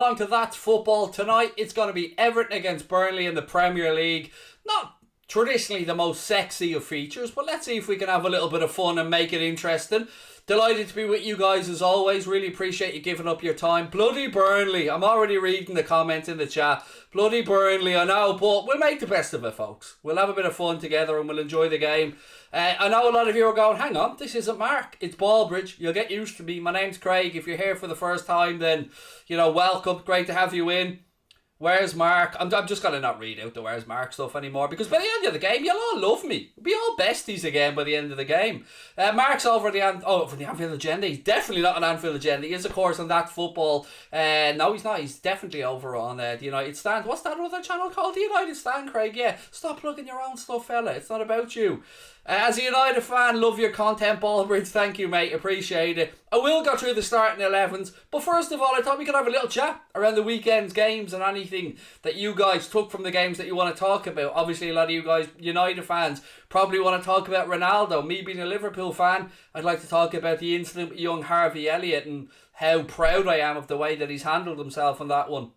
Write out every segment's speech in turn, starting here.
On to That's Football. Tonight it's going to be Everton against Burnley in the Premier League. Not traditionally the most sexy of features, but let's see if we can have a little bit of fun and make it interesting. Delighted to be with you guys as always. Really appreciate you giving up your time. Bloody Burnley. I'm already reading the comments in the chat. Bloody Burnley, I know, but we'll make the best of it, folks. We'll have a bit of fun together and we'll enjoy the game. I know a lot of you are going, hang on, this isn't Mark. It's Ballbridge. You'll get used to me. My name's Craig. If you're here for the first time, then, welcome. Great to have you in. Where's Mark? I'm just going to not read out the Where's Mark stuff anymore because by the end of the game, you'll all love me. We'll be all besties again by the end of the game. Mark's over for the Anfield Agenda. He's definitely not an Anfield Agenda. He is, of course, on That Football. No, he's not. He's definitely over on the United Stand. What's that other channel called? The United Stand, Craig. Yeah, stop plugging your own stuff, fella. It's not about you. As a United fan, love your content, Ballbridge. Thank you, mate. Appreciate it. I will go through the starting 11s, but first of all, I thought we could have a little chat around the weekend's games and anything that you guys took from the games that you want to talk about. Obviously, a lot of you guys, United fans, probably want to talk about Ronaldo. Me being a Liverpool fan, I'd like to talk about the incident with young Harvey Elliot and how proud I am of the way that he's handled himself on that one.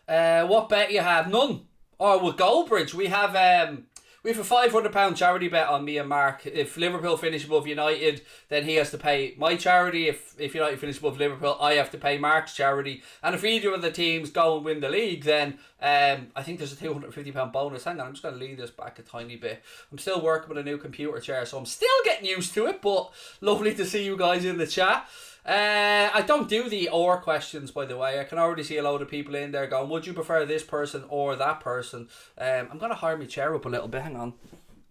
What bet you have? None. Or with Goldbridge, we have a £500 charity bet on me and Mark. If Liverpool finish above United, then he has to pay my charity. If United finish above Liverpool, I have to pay Mark's charity. And if either of the teams go and win the league, then I think there's a £250 bonus. Hang on, I'm just going to lean this back a tiny bit. I'm still working with a new computer chair, so I'm still getting used to it, but lovely to see you guys in the chat. I don't do the or questions, by the way. I can already see a load of people in there going, would you prefer this person or that person? I'm going to hire my chair up a little bit. Hang on.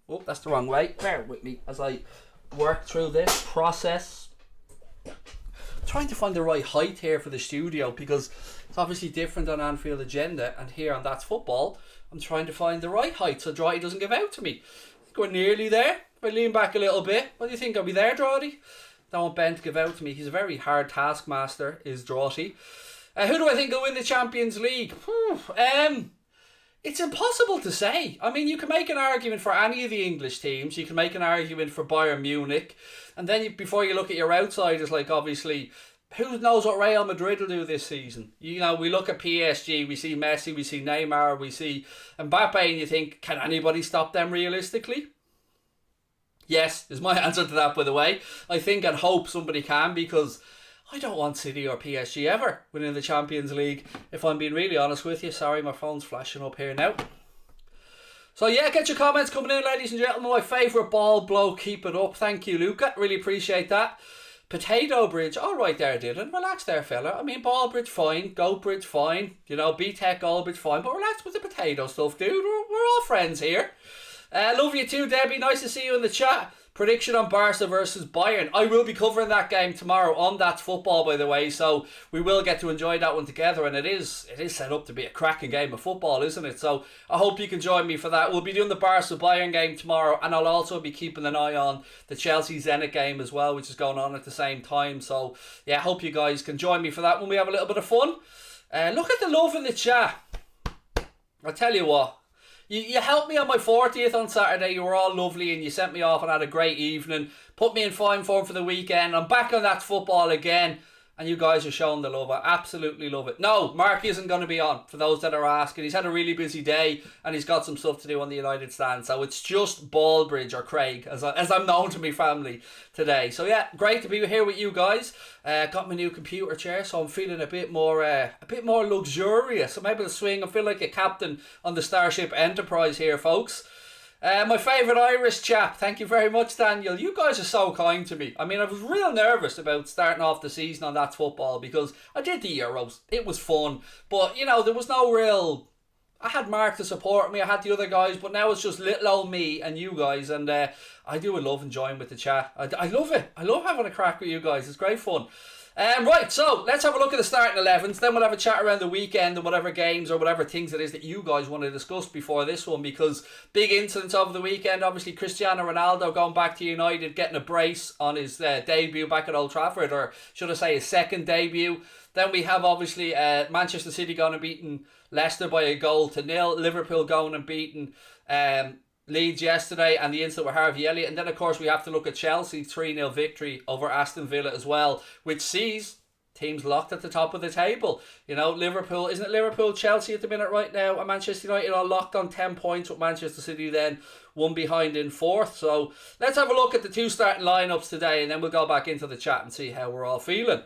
Oh, that's the wrong way. Bear with me as I work through this process. I'm trying to find the right height here for the studio because it's obviously different on Anfield Agenda, and here on That's Football, I'm trying to find the right height so Drawdy doesn't give out to me. I think we're nearly there. If I lean back a little bit, what do you think? I'll be there, Drawdy? Don't want Ben to give out to me. He's a very hard taskmaster, is Drawty. Who do I think will win the Champions League? It's impossible to say. I mean, you can make an argument for any of the English teams. You can make an argument for Bayern Munich. And then before you look at your outsiders, like obviously, who knows what Real Madrid will do this season? We look at PSG, we see Messi, we see Neymar, we see Mbappe, and you think, can anybody stop them realistically? Yes, is my answer to that, by the way. I think and hope somebody can, because I don't want City or PSG ever winning the Champions League, if I'm being really honest with you. Sorry, my phone's flashing up here now. So yeah, get your comments coming in, ladies and gentlemen. My favourite ball blow, keep it up. Thank you, Luca. Really appreciate that. Potato Bridge, all right there, Dylan. Relax there, fella. I mean, Ball Bridge, fine. Goat Bridge, fine. B-Tech, Gold Bridge, fine. But relax with the potato stuff, dude. We're all friends here. Love you too, Debbie. Nice to see you in the chat. Prediction on Barca versus Bayern. I will be covering that game tomorrow on That's Football, by the way, so we will get to enjoy that one together, and it is set up to be a cracking game of football, isn't it? So I hope you can join me for that. We'll be doing the Barca Bayern game tomorrow, and I'll also be keeping an eye on the Chelsea Zenit game as well, which is going on at the same time. So yeah, I hope you guys can join me for that when we have a little bit of fun. Look at the love in the chat. I'll tell you what. You helped me on my 40th on Saturday. You were all lovely and you sent me off and had a great evening. Put me in fine form for the weekend. I'm back on That Football again. And you guys are showing the love. I absolutely love it. No, Mark isn't going to be on, for those that are asking. He's had a really busy day and he's got some stuff to do on the United Stand. So it's just Ballbridge, or Craig, as I'm known to my family today. So yeah, great to be here with you guys. Got my new computer chair, so I'm feeling a bit more luxurious. I'm able to swing. I feel like a captain on the Starship Enterprise here, folks. My favourite Irish chap. Thank you very much, Daniel. You guys are so kind to me. I mean, I was real nervous about starting off the season on That Football because I did the Euros. It was fun. But, there was no real... I had Mark to support me. I had the other guys. But now it's just little old me and you guys. And I do love enjoying with the chat. I love it. I love having a crack with you guys. It's great fun. Right, so let's have a look at the starting 11s. Then we'll have a chat around the weekend and whatever games or whatever things it is that you guys want to discuss before this one, because big incidents over the weekend. Obviously, Cristiano Ronaldo going back to United, getting a brace on his debut back at Old Trafford, or should I say his second debut. Then we have obviously Manchester City going and beating Leicester by 1-0. Liverpool going and beating Leeds yesterday, and the incident with Harvey Elliot. And then of course we have to look at Chelsea 3-0 victory over Aston Villa as well, which sees teams locked at the top of the table. You know, Liverpool, isn't it Liverpool, Chelsea at the minute right now, and Manchester United are locked on 10 points with Manchester City then one behind in fourth. So let's have a look at the two starting lineups today, and then we'll go back into the chat and see how we're all feeling.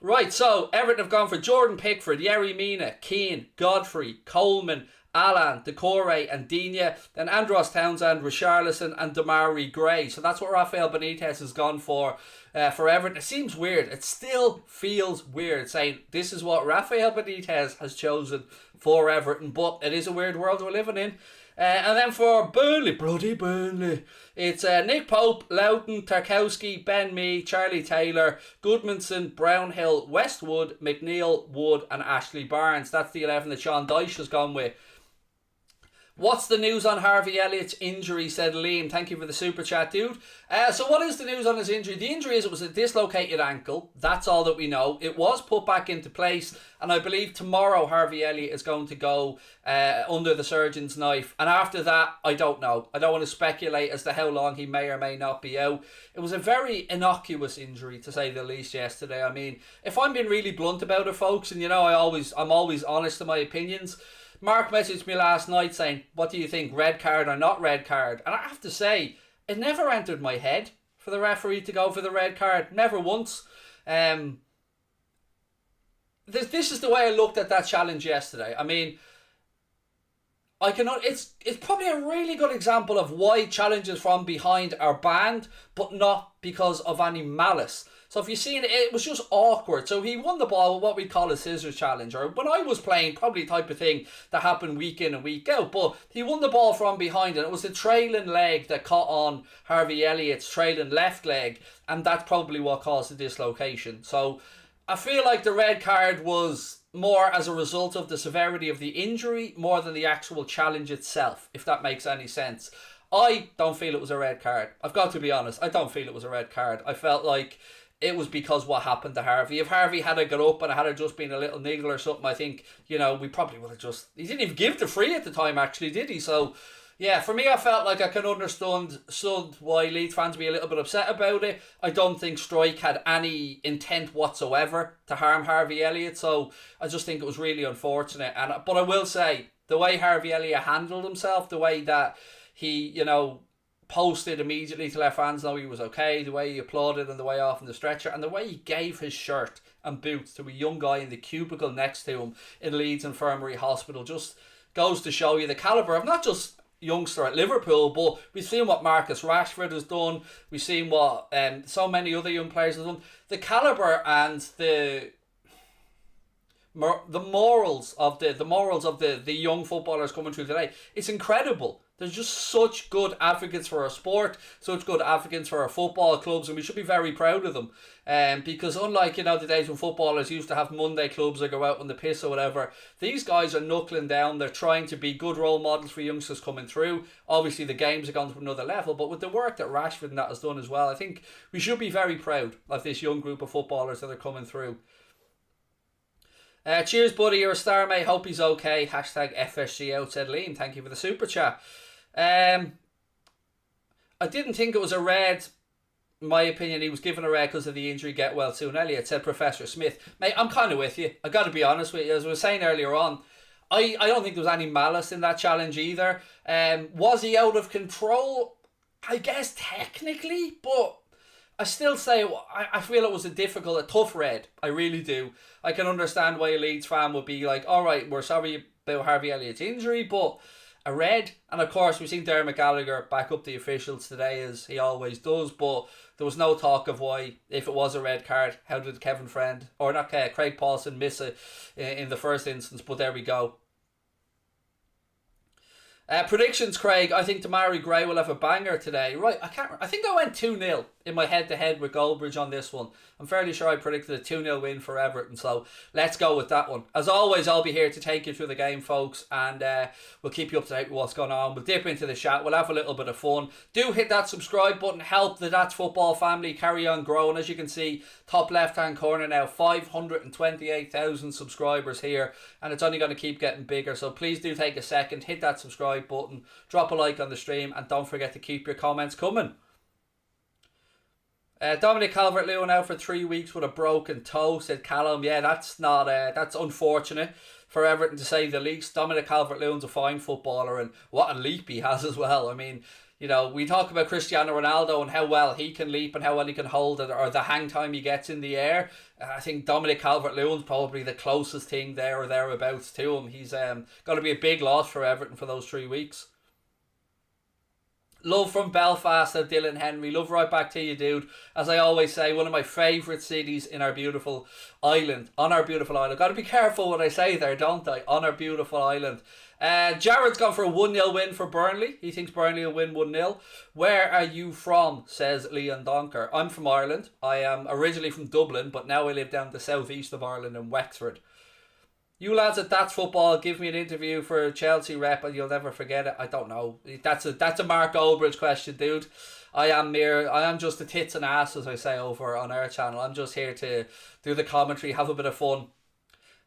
Right, so Everton have gone for Jordan Pickford, Yerry Mina, Keane, Godfrey, Coleman, Alan, Decore and Digne, then Andros Townsend, Richarlison and Demarai Gray. So that's what Rafael Benitez has gone for Everton. It seems weird. It still feels weird saying this is what Rafael Benitez has chosen for Everton, but it is a weird world we're living in. And then for Burnley, bloody Burnley, it's Nick Pope, Loughton, Tarkowski, Ben Mee, Charlie Taylor, Goodmanson, Brownhill, Westwood, McNeil, Wood and Ashley Barnes. That's the 11 that Sean Dyche has gone with. What's the news on Harvey Elliott's injury, said Liam. Thank you for the super chat, dude. So what is the news on his injury? The injury is it was a dislocated ankle. That's all that we know. It was put back into place, and I believe tomorrow Harvey Elliott is going to go under the surgeon's knife. And after that, I don't know. I don't want to speculate as to how long he may or may not be out. It was a very innocuous injury, to say the least, yesterday. I mean, if I'm being really blunt about it, folks, and you know I'm always honest in my opinions, Mark messaged me last night saying, what do you think, red card or not red card? And I have to say, it never entered my head for the referee to go for the red card. Never once. This is the way I looked at that challenge yesterday. I mean, it's probably a really good example of why challenges from behind are banned, but not because of any malice. So if you've seen it, it was just awkward. So he won the ball with what we call a scissors challenge, or when I was playing, probably the type of thing that happened week in and week out. But he won the ball from behind, and it was the trailing leg that caught on Harvey Elliott's trailing left leg, and that's probably what caused the dislocation. So I feel like the red card was more as a result of the severity of the injury more than the actual challenge itself, if that makes any sense. I don't feel it was a red card. I've got to be honest. I don't feel it was a red card. I felt like it was because what happened to Harvey. If Harvey had got up and it had just been a little niggle or something, I think, you know, we probably would have just... He didn't even give the free at the time, actually, did he? So, yeah, for me, I felt like I can understand why Leeds fans be a little bit upset about it. I don't think Strike had any intent whatsoever to harm Harvey Elliott, so I just think it was really unfortunate. But I will say, the way Harvey Elliott handled himself, the way that he, you know, posted immediately to let fans know he was okay, the way he applauded on the way off in the stretcher, and the way he gave his shirt and boots to a young guy in the cubicle next to him in Leeds Infirmary Hospital just goes to show you the calibre of not just youngster at Liverpool, but we've seen what Marcus Rashford has done, we've seen what so many other young players have done. The calibre and the morals of the young footballers coming through today, it's incredible. There's just such good advocates for our sport, such good advocates for our football clubs, and we should be very proud of them. Because unlike, you know, the days when footballers used to have Monday clubs that go out on the piss or whatever, these guys are knuckling down. They're trying to be good role models for youngsters coming through. Obviously, the games have gone to another level, but with the work that Rashford and that has done as well, I think we should be very proud of this young group of footballers that are coming through. Cheers, buddy. You're a star, mate. Hope he's okay. Hashtag FSG out, said Liam. Thank you for the super chat. I didn't think it was a red. In my opinion, he was given a red because of the injury. Get well soon, Elliot, said Professor Smith. Mate, I'm kind of with you. I got to be honest with you. As I was saying earlier on, I don't think there was any malice in that challenge either. Was he out of control? I guess technically, but I still say I feel it was a tough red. I really do. I can understand why a Leeds fan would be like, all right, we're sorry about Harvey Elliott's injury, but a red. And of course, we've seen Darren McGallagher back up the officials today, as he always does, but there was no talk of why, if it was a red card, how did Craig Paulson miss it in the first instance, but there we go. Predictions, Craig. I think Demarai Gray will have a banger today. Right, I think I went 2-0 in my head-to-head with Goldbridge on this one. I'm fairly sure I predicted a 2-0 win for Everton, so let's go with that one. As always, I'll be here to take you through the game, folks, and we'll keep you up to date with what's going on. We'll dip into the chat. We'll have a little bit of fun. Do hit that subscribe button. Help the That's Football family carry on growing. As you can see, top left-hand corner now, 528,000 subscribers here, and it's only going to keep getting bigger, so please do take a second, hit that subscribe button, drop a like on the stream, and don't forget to keep your comments coming. Dominic Calvert-Lewin out for 3 weeks with a broken toe, said Callum. Yeah, that's not that's unfortunate for Everton to say the least. Dominic Calvert-Lewin's a fine footballer, and what a leap he has as well. I mean, we talk about Cristiano Ronaldo and how well he can leap and how well he can hold it, or the hang time he gets in the air. I think Dominic Calvert-Lewin's probably the closest thing there or thereabouts to him. He's going to be a big loss for Everton for those 3 weeks. Love from Belfast, said Dylan Henry. Love right back to you, dude. As I always say, one of my favourite cities in our beautiful island. On our beautiful island. Got to be careful what I say there, don't I? On our beautiful island. Jared's gone for a 1-0 win for Burnley. He thinks Burnley will win 1-0. Where are you from, says Leon Donker. I'm from Ireland. I am originally from Dublin, but now I live down the southeast of Ireland in Wexford. You lads at That's Football give me an interview for Chelsea rep and you'll never forget it. I don't know. That's a Mark Goldbridge question, dude. I am just a tits and ass, as I say over on our channel. I'm just here to do the commentary, have a bit of fun.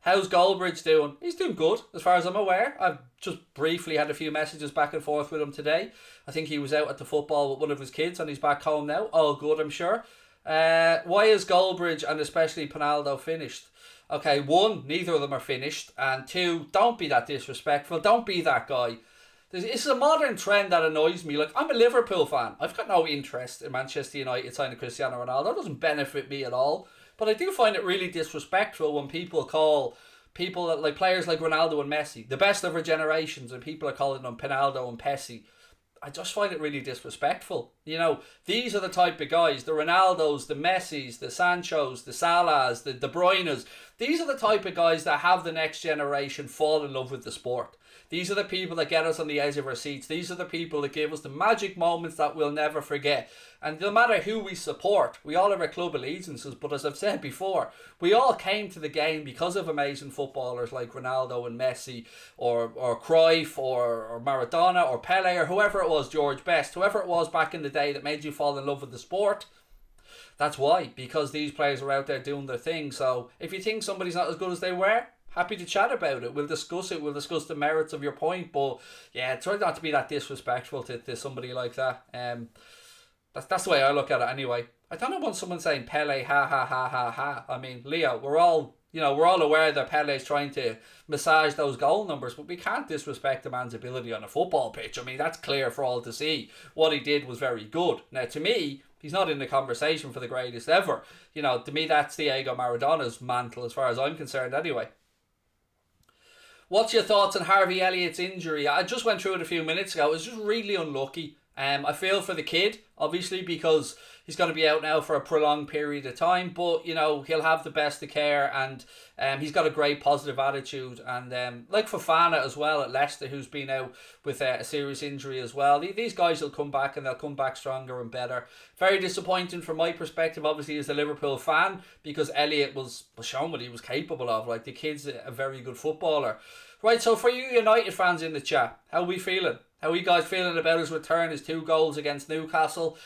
How's Goldbridge doing? He's doing good, as far as I'm aware. I've just briefly had a few messages back and forth with him today. I think he was out at the football with one of his kids and he's back home now. All good, I'm sure. Why is Goldbridge and especially Pinaldo finished? Okay, one, neither of them are finished. And two, don't be that disrespectful. Don't be that guy. It's a modern trend that annoys me. Like, I'm a Liverpool fan. I've got no interest in Manchester United signing Cristiano Ronaldo. It doesn't benefit me at all. But I do find it really disrespectful when people call people like players like Ronaldo and Messi the best of our generations, and people are calling them Pinaldo and Pessi. I just find it really disrespectful. These are the type of guys, the Ronaldos, the Messis, the Sanchos, the Salahs, the De Bruynes. These are the type of guys that have the next generation fall in love with the sport. These are the people that get us on the edge of our seats. These are the people that give us the magic moments that we'll never forget. And no matter who we support, we all have our club allegiances, but as I've said before, we all came to the game because of amazing footballers like Ronaldo and Messi, or Cruyff, or Maradona, or Pele, or whoever it was, George Best, whoever it was back in the day that made you fall in love with the sport. That's why, because these players are out there doing their thing. So if you think somebody's not as good as they were, happy to chat about it. We'll discuss it. We'll discuss the merits of your point. But yeah, try not to be that disrespectful to somebody like that. That's the way I look at it anyway. I don't want someone saying Pele, ha ha ha ha ha. I mean, Leo, we're all aware that Pele's trying to massage those goal numbers, but we can't disrespect a man's ability on a football pitch. I mean, that's clear for all to see. What he did was very good. Now, to me, he's not in the conversation for the greatest ever. To me, that's Diego Maradona's mantle as far as I'm concerned anyway. What's your thoughts on Harvey Elliott's injury? I just went through it a few minutes ago. It was just really unlucky. I feel for the kid, obviously, because he's going to be out now for a prolonged period of time. But, he'll have the best of care, and he's got a great positive attitude. And like Fofana as well at Leicester, who's been out with a serious injury as well. These guys will come back, and they'll come back stronger and better. Very disappointing from my perspective, obviously, as a Liverpool fan, because Elliot was shown what he was capable of. Like, the kid's a very good footballer. Right, so for you United fans in the chat, how are we feeling? How are you guys feeling about his return, his 2 goals against Newcastle?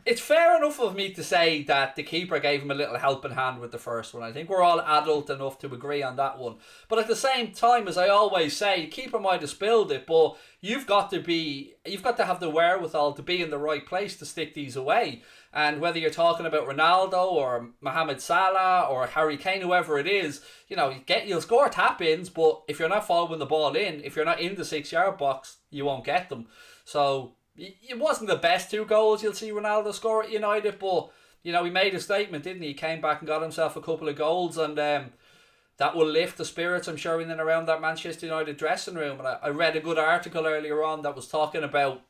It's fair enough of me to say that the keeper gave him a little helping hand with the first one. I think we're all adult enough to agree on that one. But at the same time, as I always say, the keeper might have spilled it, but you've got to have the wherewithal to be in the right place to stick these away. And whether you're talking about Ronaldo or Mohamed Salah or Harry Kane, whoever it is, you'll score tap-ins, but if you're not following the ball in, if you're not in the 6-yard box, you won't get them. So it wasn't the best 2 goals you'll see Ronaldo score at United, but he made a statement, didn't he? He came back and got himself a couple of goals, and that will lift the spirits, I'm sure, in and around that Manchester United dressing room. And I read a good article earlier on that was talking about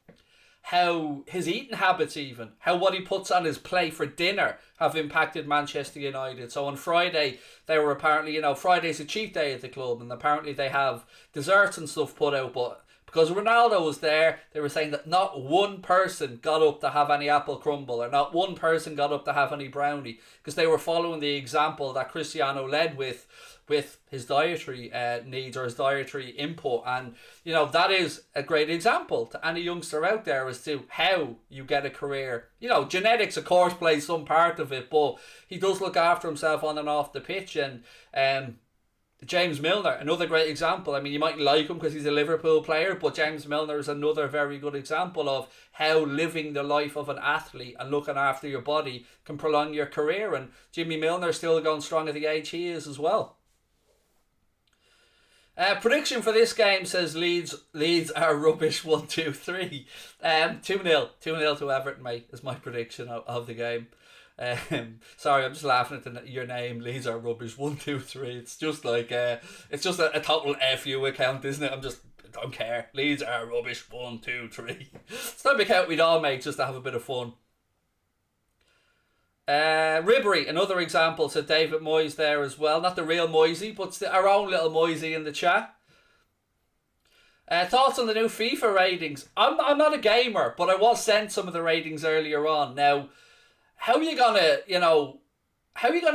how his eating habits, even how what he puts on his plate for dinner, have impacted Manchester United. So on Friday, they were apparently, Friday's a cheat day at the club, and apparently they have desserts and stuff put out, but because Ronaldo was there, they were saying that not one person got up to have any apple crumble, or not one person got up to have any brownie, because they were following the example that Cristiano led with his dietary needs or his dietary input. And that is a great example to any youngster out there as to how you get a career. Genetics of course plays some part of it, but he does look after himself on and off the pitch, and James Milner, another great example. I mean, you might like him because he's a Liverpool player, but James Milner is another very good example of how living the life of an athlete and looking after your body can prolong your career. And Jimmy Milner's still going strong at the age he is as well. Prediction for this game says Leeds are rubbish 1-2-3. 2-0 to Everton, mate, is my prediction of the game. Sorry, I'm just laughing at your name. Leeds are rubbish 1-2-3. It's just like it's just a total FU account, isn't it? I don't care. Leeds are rubbish 1-2-3. It's not a big account we'd all make just to have a bit of fun. Ribery, another example, said David Moyes there as well. Not the real Moisey, but our own little Moisey in the chat. Thoughts on the new FIFA ratings? I'm not a gamer, but I was sent some of the ratings earlier on. Now, how are you gonna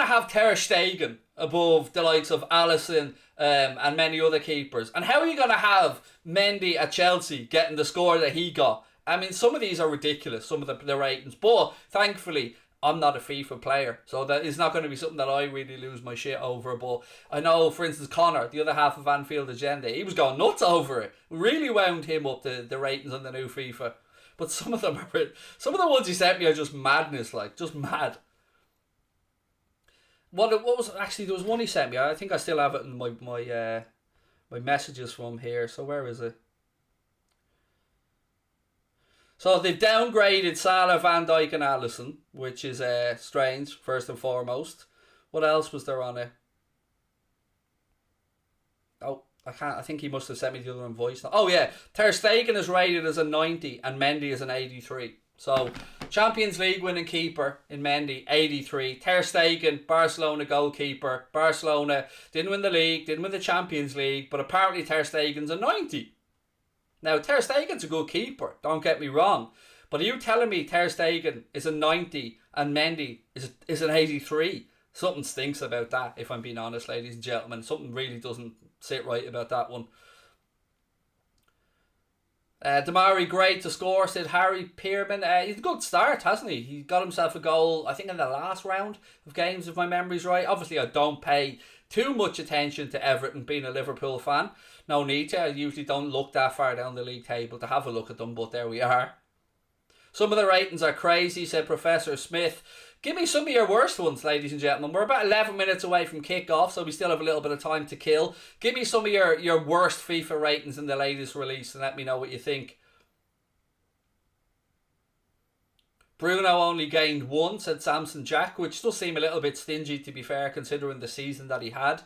have Ter Stegen above the likes of Alisson and many other keepers? And how are you gonna have Mendy at Chelsea getting the score that he got? I mean, some of these are ridiculous, some of the ratings, but thankfully I'm not a FIFA player, so that is not going to be something that I really lose my shit over. But I know, for instance, Connor, the other half of Anfield Agenda, he was going nuts over it. Really wound him up, the ratings on the new FIFA. But some of the ones he sent me are just madness, like just mad. What was actually, there was one he sent me. I think I still have it in my messages from here. So where is it? So they've downgraded Salah, Van Dijk and Alisson, which is strange, first and foremost. What else was there on it? Oh, I think he must have sent me the other one voice. Oh yeah, Ter Stegen is rated as a 90 and Mendy is an 83. So Champions League winning keeper in Mendy, 83. Ter Stegen, Barcelona goalkeeper. Barcelona didn't win the league, didn't win the Champions League, but apparently Ter Stegen's a 90. Now, Ter Stegen's a good keeper, don't get me wrong. But are you telling me Ter Stegen is a 90 and Mendy is an 83? Something stinks about that, if I'm being honest, ladies and gentlemen. Something really doesn't sit right about that one. Damari, great to score, said Harry Pierman. He's a good start, hasn't he? He got himself a goal, I think, in the last round of games, if my memory's right. Obviously, I don't pay too much attention to Everton, being a Liverpool fan. No need to. I usually don't look that far down the league table to have a look at them, but there we are. Some of the ratings are crazy, said Professor Smith. Give me some of your worst ones, ladies and gentlemen. We're about 11 minutes away from kick-off, so we still have a little bit of time to kill. Give me some of your worst FIFA ratings in the latest release and let me know what you think. Bruno only gained 1, said Samson Jack, which does seem a little bit stingy, to be fair, considering the season that he had.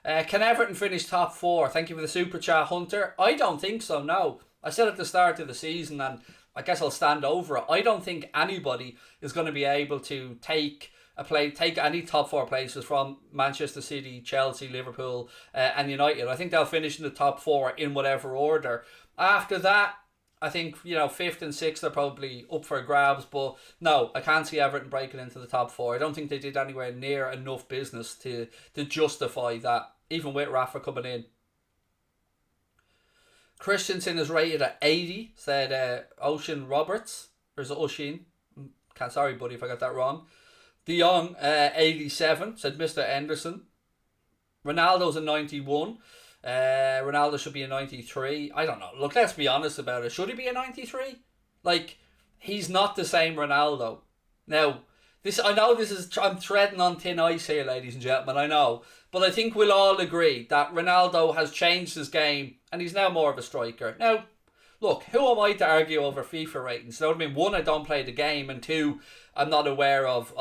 Can Everton finish top 4? Thank you for the super chat, Hunter. I don't think so, no. I said at the start of the season, and I guess I'll stand over it. I don't think anybody is going to be able to take any top 4 places from Manchester City, Chelsea, Liverpool and United. I think they'll finish in the top 4 in whatever order. After that, I think, 5th and 6th are probably up for grabs, but no, I can't see Everton breaking into the top 4. I don't think they did anywhere near enough business to justify that, even with Rafa coming in. Christensen is rated at 80, said Ocean Roberts. Or is it Ocean? Sorry, buddy, if I got that wrong. De Jong, 87, said Mr. Anderson. Ronaldo's a 91. Ronaldo should be a 93. I don't know. Look, let's be honest about it. Should he be a 93? Like, he's not the same Ronaldo. Now, I'm treading on thin ice here, ladies and gentlemen, I know. But I think we'll all agree that Ronaldo has changed his game and he's now more of a striker. Now, look, who am I to argue over FIFA ratings? You know what I mean? 1, I don't play the game, and 2, I'm not aware of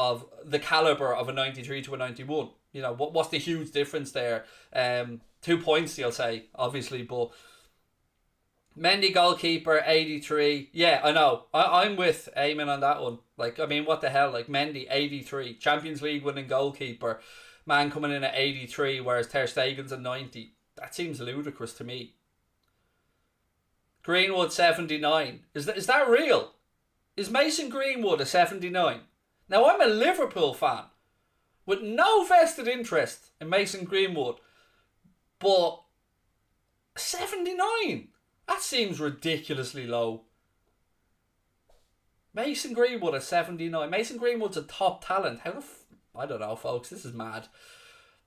the calibre of a 93 to a 91. What's the huge difference there? 2 points, you'll say, obviously, but Mendy goalkeeper, 83. Yeah, I know. I'm with Eamon on that one. Like, I mean, what the hell? Like, Mendy, 83. Champions League winning goalkeeper. Man coming in at 83, whereas Ter Stegen's a 90. That seems ludicrous to me. Greenwood, 79. Is that real? Is Mason Greenwood a 79? Now, I'm a Liverpool fan with no vested interest in Mason Greenwood, but 79? That seems ridiculously low. Mason Greenwood at 79. Mason Greenwood's a top talent. I don't know, folks. This is mad.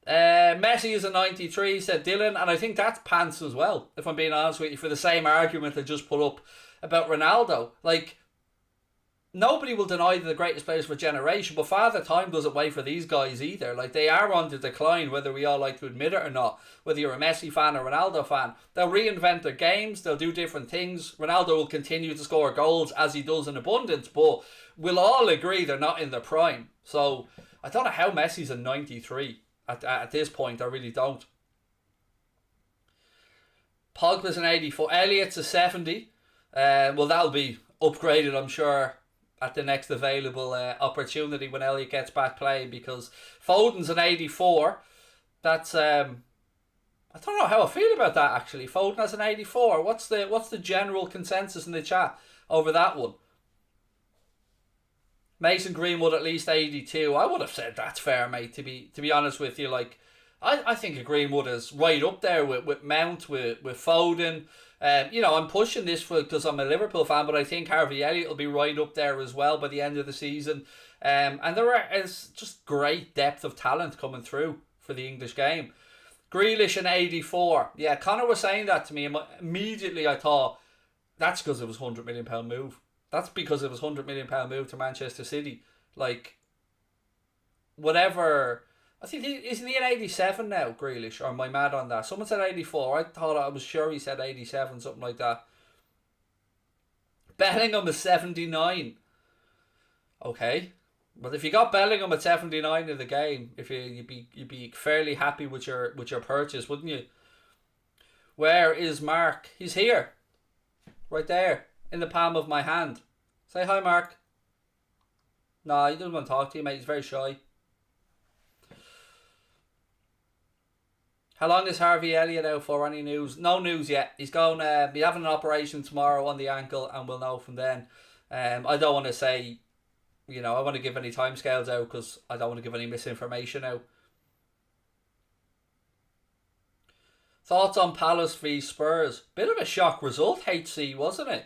Messi is a 93, said Dylan, and I think that's pants as well, if I'm being honest with you, for the same argument I just put up about Ronaldo. Like, nobody will deny they're the greatest players of a generation, but Father Time doesn't wait for these guys either. Like, they are on the decline, whether we all like to admit it or not. Whether you're a Messi fan or Ronaldo fan, they'll reinvent their games, they'll do different things. Ronaldo will continue to score goals as he does in abundance, but we'll all agree they're not in their prime. So, I don't know how Messi's a 93 at this point, I really don't. Pogba's an 84. Elliot's a 70. Well, that'll be upgraded, I'm sure, at the next available opportunity when Elliot gets back playing, because Foden's an 84. That's I don't know how I feel about that, actually. Foden has an 84. What's the general consensus in the chat over that one? Mason Greenwood at least 82. I would have said that's fair, mate, to be honest with you. Like, I think a Greenwood is right up there with Mount, with Foden. I'm pushing this because I'm a Liverpool fan, but I think Harvey Elliot will be right up there as well by the end of the season. And there is just great depth of talent coming through for the English game. Grealish an 84. Yeah, Connor was saying that to me, and immediately I thought, that's because it was £100 million move. That's because it was £100 million move to Manchester City. Like, whatever. I think, isn't he an 87 now, Grealish? Or am I mad on that? Someone said 84. I was sure he said 87, something like that. Bellingham is 79. Okay. But if you got Bellingham at 79 in the game, you'd be fairly happy with your purchase, wouldn't you? Where is Mark? He's here. Right there. In the palm of my hand. Say hi, Mark. No, he doesn't want to talk to you, mate. He's very shy. How long is Harvey Elliot out for? Any news? No news yet. He's going to be having an operation tomorrow on the ankle, and we'll know from then. I don't want to say, I want to give any timescales out because I don't want to give any misinformation out. Thoughts on Palace v Spurs? Bit of a shock result, HC, wasn't it?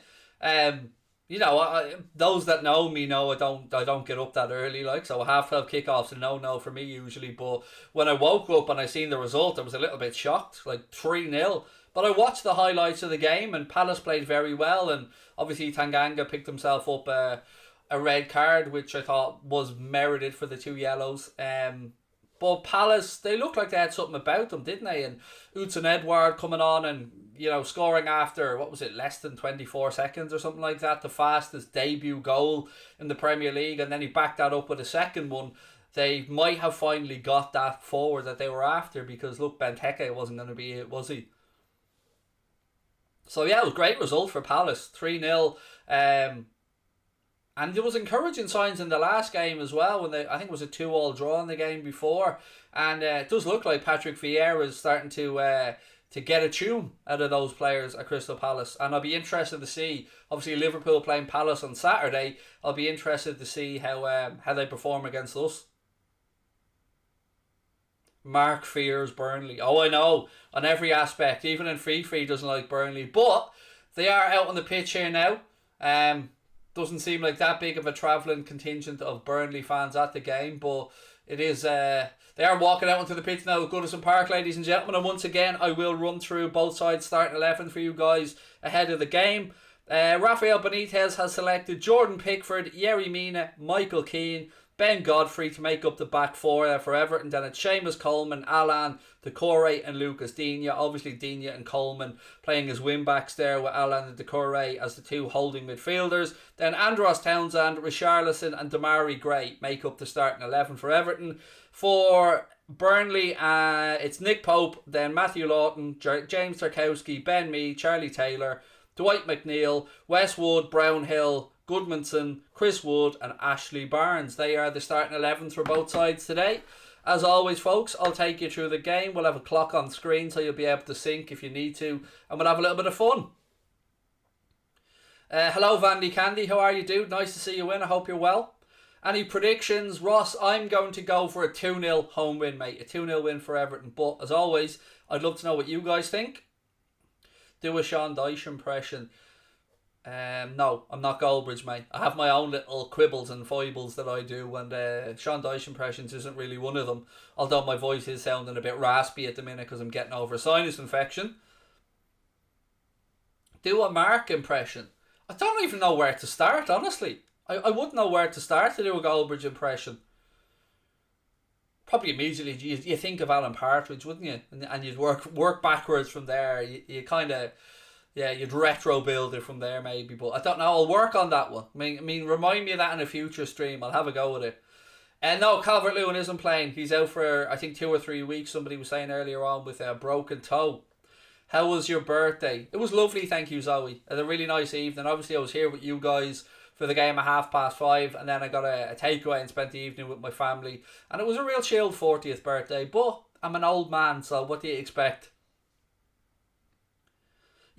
Those that know me know I don't get up that early, like, so 12:30 kickoff's a no for me usually. But when I woke up and I seen the result, I was a little bit shocked, like 3-0. But I watched the highlights of the game, and Palace played very well, and obviously Tanganga picked himself up a red card, which I thought was merited for the 2 yellows. But Palace, they looked like they had something about them, didn't they? And Hudson Edward coming on and, scoring after, less than 24 seconds or something like that. The fastest debut goal in the Premier League. And then he backed that up with a second one. They might have finally got that forward that they were after, because, look, Benteke wasn't going to be it, was he? So, yeah, it was a great result for Palace. 3-0. And there was encouraging signs in the last game as well, when I think it was a 2-2 draw in the game before. And it does look like Patrick Vieira is starting to get a tune out of those players at Crystal Palace. And I'll be interested to see, obviously Liverpool playing Palace on Saturday, I'll be interested to see how they perform against us. Mark fears Burnley. Oh, I know, on every aspect. Even in Free he doesn't like Burnley. But they are out on the pitch here now. Doesn't seem like that big of a travelling contingent of Burnley fans at the game, but it is. They are walking out onto the pitch now at Goodison Park, ladies and gentlemen. And once again, I will run through both sides starting 11 for you guys ahead of the game. Rafael Benitez has selected Jordan Pickford, Yerry Mina, Michael Keane, Ben Godfrey to make up the back four for Everton. Then it's Seamus Coleman, Alan, Decore and Lucas Digne. Obviously Digne and Coleman playing as wing-backs there, with Alan and Decore as the two holding midfielders. Then Andros Townsend, Richarlison and Damari Gray make up the starting 11 for Everton. For Burnley, it's Nick Pope, then Matthew Lawton, James Tarkowski, Ben Mee, Charlie Taylor, Dwight McNeil, Westwood, Brownhill, Goodmanson, Chris Wood and Ashley Barnes. They are the starting 11s for both sides today. As always, folks, I'll take you through the game. We'll have a clock on screen so you'll be able to sync if you need to, and we'll have a little bit of fun. Hello, Vandy Candy. How are you, dude? Nice to see you in. I hope you're well. Any predictions? Ross, I'm going to go for a 2-0 home win, mate. A 2-0 win for Everton. But, as always, I'd love to know what you guys think. Do a Sean Dyche impression. No, I'm not Goldbridge, mate. I have my own little quibbles and foibles that I do, and Sean Dyche impressions isn't really one of them. Although my voice is sounding a bit raspy at the minute because I'm getting over a sinus infection. Do a Mark impression. I don't even know where to start, honestly. I wouldn't know where to start to do a Goldbridge impression. Probably immediately you think of Alan Partridge, wouldn't you? And you'd work backwards from there. You kind of... Yeah, you'd retro build it from there maybe, but I don't know. I'll work on that one. I mean, remind me of that in a future stream. I'll have a go with it. And no, Calvert-Lewin isn't playing. He's out for, I think, 2 or 3 weeks. Somebody was saying earlier on with a broken toe. How was your birthday? It was lovely, thank you, Zoe. It was a really nice evening. Obviously, I was here with you guys for the game at 5:30, and then I got a takeaway and spent the evening with my family. And it was a real chilled 40th birthday, but I'm an old man, so what do you expect?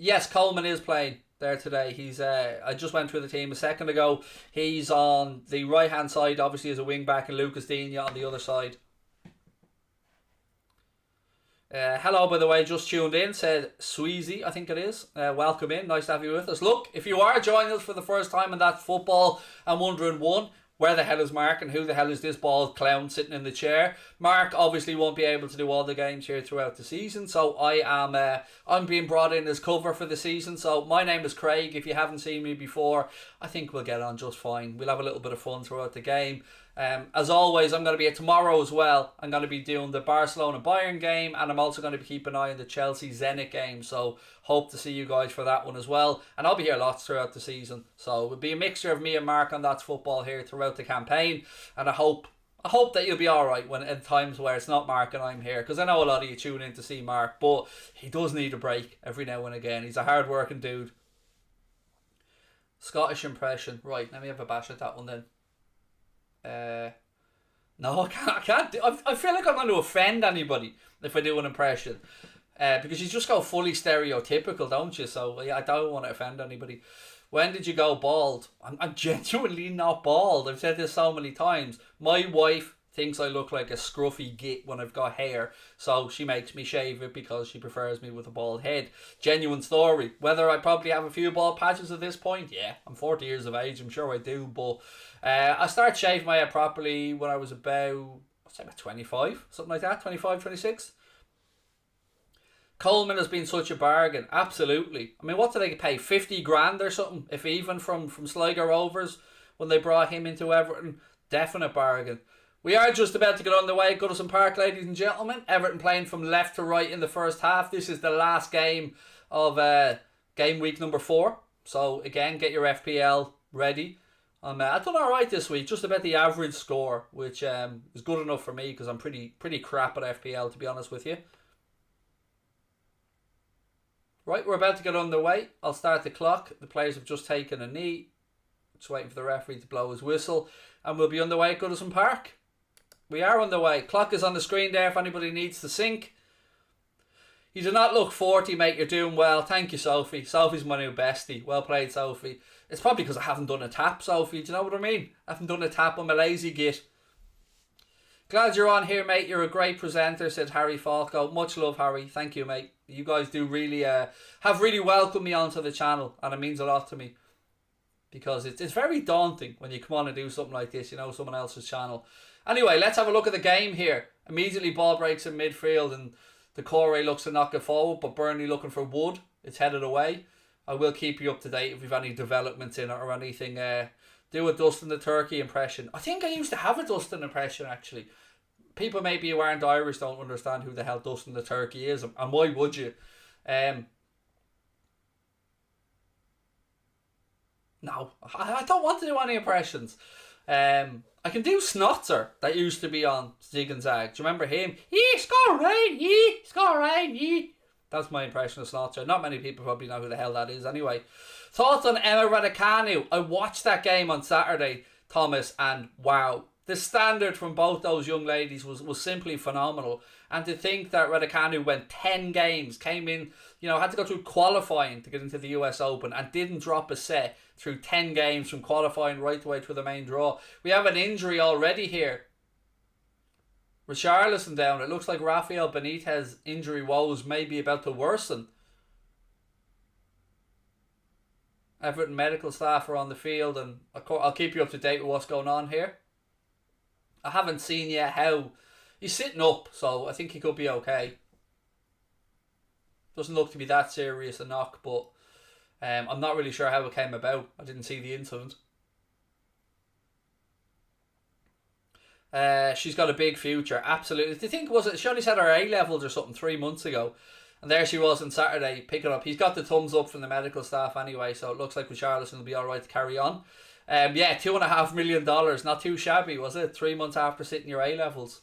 Yes, Coleman is playing there today. He's I just went through the team a second ago. He's on the right hand side, obviously as a wing back, and Lucas Digne on the other side. Hello, by the way, just tuned in, said Sweezy, I think it is. Welcome in, nice to have you with us. Look, if you are joining us for the first time in that football and wondering, where the hell is Mark and who the hell is this bald clown sitting in the chair? Mark obviously won't be able to do all the games here throughout the season, so I'm being brought in as cover for the season. So my name is Craig. If you haven't seen me before, I think we'll get on just fine. We'll have a little bit of fun throughout the game. As always, I'm going to be here tomorrow as well. I'm going to be doing the Barcelona Bayern game, and I'm also going to be keeping an eye on the Chelsea Zenit game, so hope to see you guys for that one as well. And I'll be here lots throughout the season, so it'll be a mixture of me and Mark on That's Football here throughout the campaign. And I hope that you'll be alright when in times where it's not Mark and I'm here, because I know a lot of you tune in to see Mark, but he does need a break every now and again. He's a hard working dude. Scottish impression. Right, let me have a bash at that one then. No, I can't do, I feel like I'm going to offend anybody if I do an impression, because you just go fully stereotypical, don't you? So yeah, I don't want to offend anybody. When did you go bald? I'm genuinely not bald. I've said this so many times. My wife thinks I look like a scruffy git when I've got hair, so she makes me shave it because she prefers me with a bald head. Genuine story. Whether I probably have a few bald patches at this point, yeah, I'm 40 years of age, I'm sure I do, but I started shaving my head properly when I was about 25, something like that, 25, 26. Coleman has been such a bargain, absolutely. I mean, what did they pay, 50 grand or something, if even, from Sligo Rovers when they brought him into Everton? Definite bargain. We are just about to get on the way at Goodison Park, ladies and gentlemen. Everton playing from left to right in the first half. This is the last game of game week number 4. So again, get your FPL ready. I've done alright this week, just about the average score, which is good enough for me because I'm pretty crap at FPL, to be honest with you. Right, we're about to get underway. I'll start the clock. The players have just taken a knee. Just waiting for the referee to blow his whistle. And we'll be underway at Goodison Park. We are on the way. Clock is on the screen there if anybody needs to sync. You do not look 40, mate. You're doing well. Thank you, Sophie. Sophie's my new bestie. Well played, Sophie. It's probably because I haven't done a tap, Sophie. Do you know what I mean? I haven't done a tap. I'm a lazy git. Glad you're on here, mate. You're a great presenter, said Harry Falco. Much love, Harry. Thank you, mate. You guys do really have really welcomed me onto the channel, and it means a lot to me. Because it's very daunting when you come on and do something like this, you know, someone else's channel. Anyway, let's have a look at the game here. Immediately ball breaks in midfield and the Corey looks to knock it forward, but Burnley looking for Wood. It's headed away. I will keep you up to date if we've any developments in it or anything. Do a Dustin the Turkey impression. I think I used to have a Dustin impression, actually. People maybe who aren't Irish don't understand who the hell Dustin the Turkey is, and why would you? No, I don't want to do any impressions. I can do Snotzer, that used to be on Zig and Zag. Do you remember him? Score rain. That's my impression of Snotzer. Not many people probably know who the hell that is anyway. Thoughts on Emma Raducanu? I watched that game on Saturday, Thomas, and wow. The standard from both those young ladies was simply phenomenal. And to think that Raducanu went 10 games, came in, had to go through qualifying to get into the US Open and didn't drop a set through 10 games from qualifying right the way through the main draw. We have an injury already here. Richarlison down. It looks like Rafael Benitez injury woes may be about to worsen. Everton medical staff are on the field, and I'll keep you up to date with what's going on here. I haven't seen yet how he's sitting up, so I think he could be okay. Doesn't look to be that serious a knock, but I'm not really sure how it came about. I didn't see the incident. She's got a big future, absolutely. Do you think she only said her A levels or something 3 months ago, and there she was on Saturday picking up. He's got the thumbs up from the medical staff anyway, so it looks like Richarlison will be all right to carry on. Yeah, $2.5 million, not too shabby, was it? 3 months after sitting your A levels.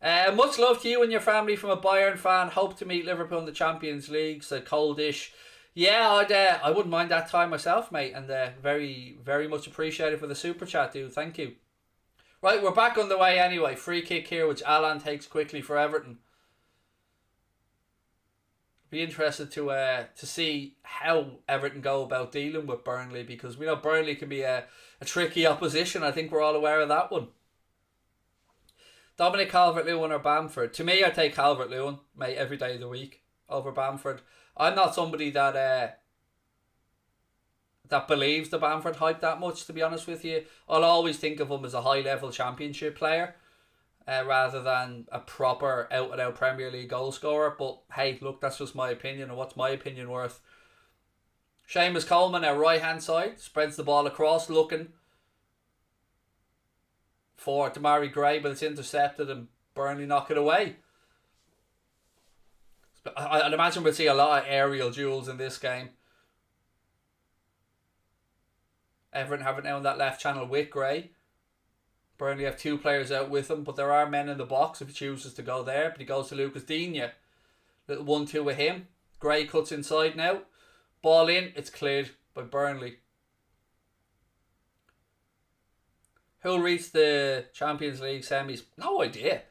Much love to you and your family from a Bayern fan. Hope to meet Liverpool in the Champions League. So coldish. Yeah, I wouldn't mind that time myself, mate. And very, very much appreciated for the super chat, dude. Thank you. Right, we're back on the way anyway. Free kick here, which Alan takes quickly for Everton. Be interested to see how Everton go about dealing with Burnley, because we know Burnley can be a tricky opposition. I think we're all aware of that one. Dominic Calvert-Lewin or Bamford? To me, I take Calvert-Lewin, mate, every day of the week over Bamford. I'm not somebody that believes the Bamford hype that much, to be honest with you. I'll always think of him as a high-level championship player rather than a proper out-and-out Premier League goal scorer. But hey, look, that's just my opinion, and what's my opinion worth? Seamus Coleman, our right-hand side, spreads the ball across, looking for Damari Gray, but it's intercepted and Burnley knock it away. I'd imagine we'll see a lot of aerial duels in this game. Everton have it now on that left channel with Gray. Burnley have 2 players out with him, but there are men in the box if he chooses to go there. But he goes to Lucas Digne. Little 1-2 with him. Gray cuts inside now. Ball in. It's cleared by Burnley. Who'll reach the Champions League semis? No idea.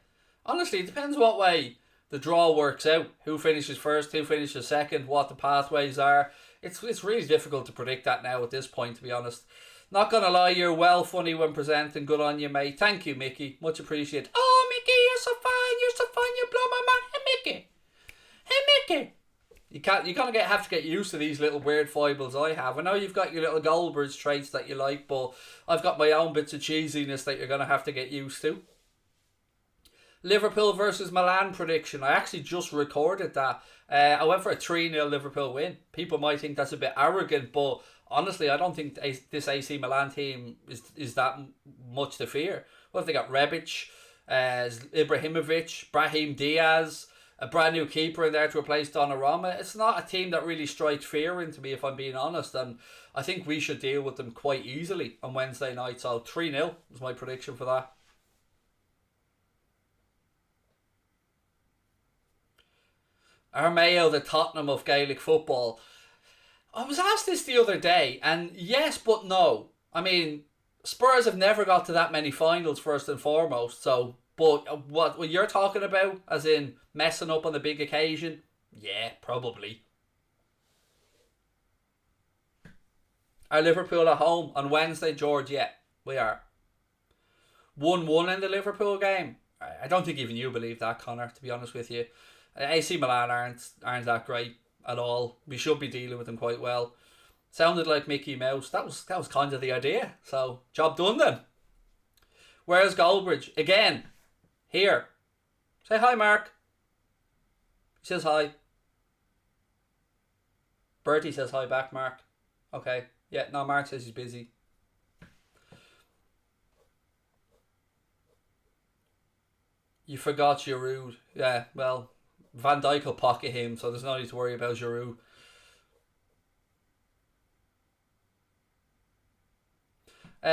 Honestly, it depends what way the draw works out. Who finishes first, who finishes second, what the pathways are. It's really difficult to predict that now at this point, to be honest. Not gonna lie, you're well funny when presenting. Good on you, mate. Thank you, Mickey. Much appreciated. Oh, Mickey, you're so fine, you blow my mind. Hey, Mickey. You have to get used to these little weird foibles I have. I know you've got your little Goldberg's traits that you like, but I've got my own bits of cheesiness that you're going to have to get used to. Liverpool versus Milan prediction. I actually just recorded that. I went for a 3-0 Liverpool win. People might think that's a bit arrogant, but honestly, I don't think this AC Milan team is that much to fear. What have they got? Rebic, Ibrahimovic, Brahim Diaz, a brand new keeper in there to replace Donnarumma. It's not a team that really strikes fear into me, if I'm being honest, and I think we should deal with them quite easily on Wednesday night. So 3-0 was my prediction for that. Are Mayo the Tottenham of Gaelic football? I was asked this the other day, and yes but no. I mean, Spurs have never got to that many finals, first and foremost, so... But what you're talking about, as in messing up on the big occasion, yeah, probably. Are Liverpool at home on Wednesday, George? Yeah, we are. 1-1 in the Liverpool game. I don't think even you believe that, Connor, to be honest with you. AC Milan aren't that great at all. We should be dealing with them quite well. Sounded like Mickey Mouse. That was kind of the idea. So, job done then. Where's Goldbridge? Again. Here. Say hi, Mark. He says hi. Bertie says hi back, Mark. Okay. Yeah, no, Mark says he's busy. You forgot Giroud. Yeah, well, Van Dijk will pocket him, so there's no need to worry about Giroud.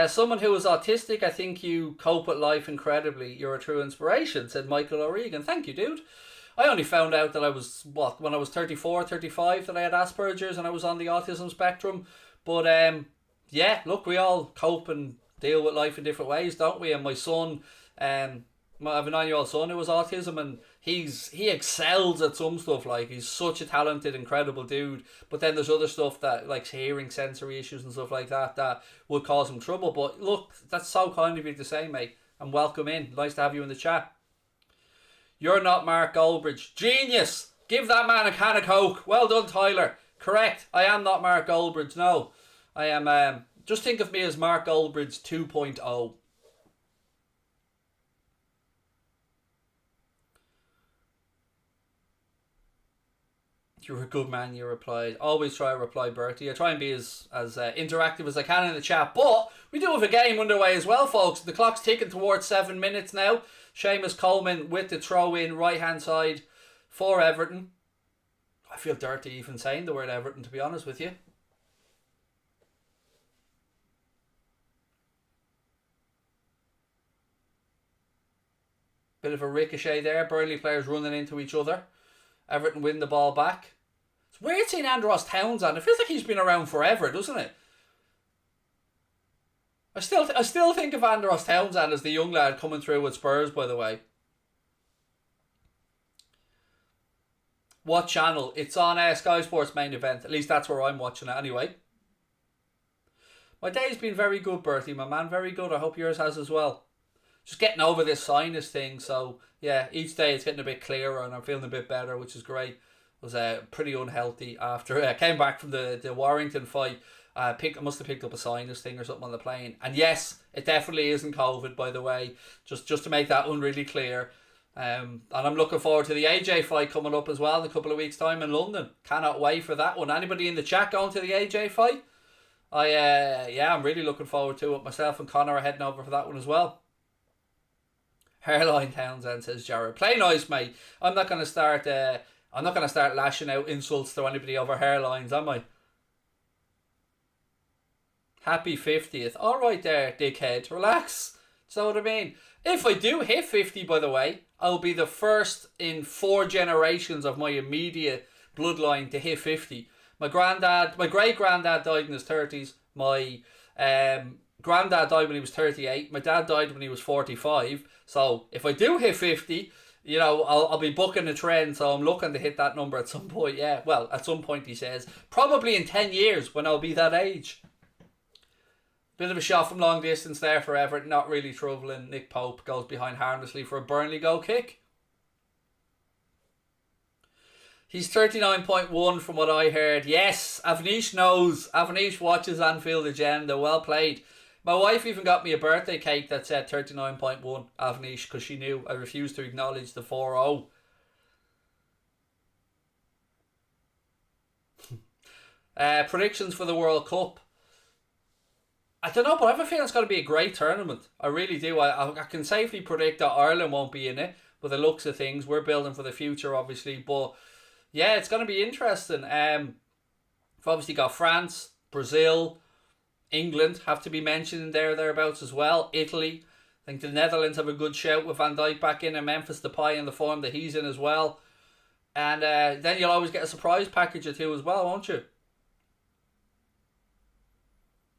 Someone who is autistic, I think you cope with life incredibly. You're a true inspiration, said Michael O'Regan. Thank you, dude. I only found out that I was, when I was 34, 35, that I had Asperger's and I was on the autism spectrum. But, yeah, look, we all cope and deal with life in different ways, don't we? And my son, I have a 9-year-old son who has autism, and he excels at some stuff. Like, he's such a talented, incredible dude. But then there's other stuff that, like hearing sensory issues and stuff like that would cause him trouble. But look, that's so kind of you to say, mate. And welcome in. Nice to have you in the chat. You're not Mark Goldbridge. Genius! Give that man a can of Coke. Well done, Tyler. Correct. I am not Mark Goldbridge, no. I am, just think of me as Mark Goldbridge 2.0. You're a good man, you replied. Always try to reply, Bertie. I try and be as interactive as I can in the chat. But we do have a game underway as well, folks. The clock's ticking towards 7 minutes now. Seamus Coleman with the throw in right hand side for Everton. I feel dirty even saying the word Everton, to be honest with you. Bit of a ricochet there. Burnley players running into each other. Everton win the ball back. It's weird seeing Andros Townsend. It feels like he's been around forever, doesn't it? I still think of Andros Townsend as the young lad coming through with Spurs, by the way. What channel? It's on Sky Sports main event. At least that's where I'm watching it anyway. My day's been very good, Bertie, my man. Very good. I hope yours has as well. Just getting over this sinus thing. So, yeah, each day it's getting a bit clearer and I'm feeling a bit better, which is great. I was pretty unhealthy after I came back from the Warrington fight. I must have picked up a sinus thing or something on the plane. And yes, it definitely isn't COVID, by the way. Just to make that one really clear. And I'm looking forward to the AJ fight coming up as well in a couple of weeks' time in London. Cannot wait for that one. Anybody in the chat going to the AJ fight? I'm really looking forward to it. Myself and Connor are heading over for that one as well. Hairline Townsend, says Jared. Play nice, mate. I'm not gonna start lashing out insults to anybody over hairlines, am I? Happy 50th. Alright there, dickhead. Relax. Do you know what I mean? If I do hit 50, by the way, I'll be the first in 4 generations of my immediate bloodline to hit 50. My great granddad died in his 30s. My granddad died when he was 38. My dad died when he was 45. So if I do hit 50, you know, I'll be booking a trend. So I'm looking to hit that number at some point. Yeah, well, at some point, he says. Probably in 10 years when I'll be that age. Bit of a shot from long distance there for Everton. Not really troubling. Nick Pope goes behind harmlessly for a Burnley goal kick. He's 39.1 from what I heard. Yes, Avnish knows. Avnish watches Anfield Agenda. Well played. My wife even got me a birthday cake that said 39.1 Avnish because she knew I refused to acknowledge the 4-0. Predictions for the World Cup. I don't know, but I have a feeling it's going to be a great tournament. I really do. I can safely predict that Ireland won't be in it with the looks of things. We're building for the future, obviously. But yeah, it's going to be interesting. We've obviously got France, Brazil, England have to be mentioned in thereabouts as well. Italy. I think the Netherlands have a good shout with Van Dijk back in and Memphis Depay in the form that he's in as well. And then you'll always get a surprise package or two as well, won't you?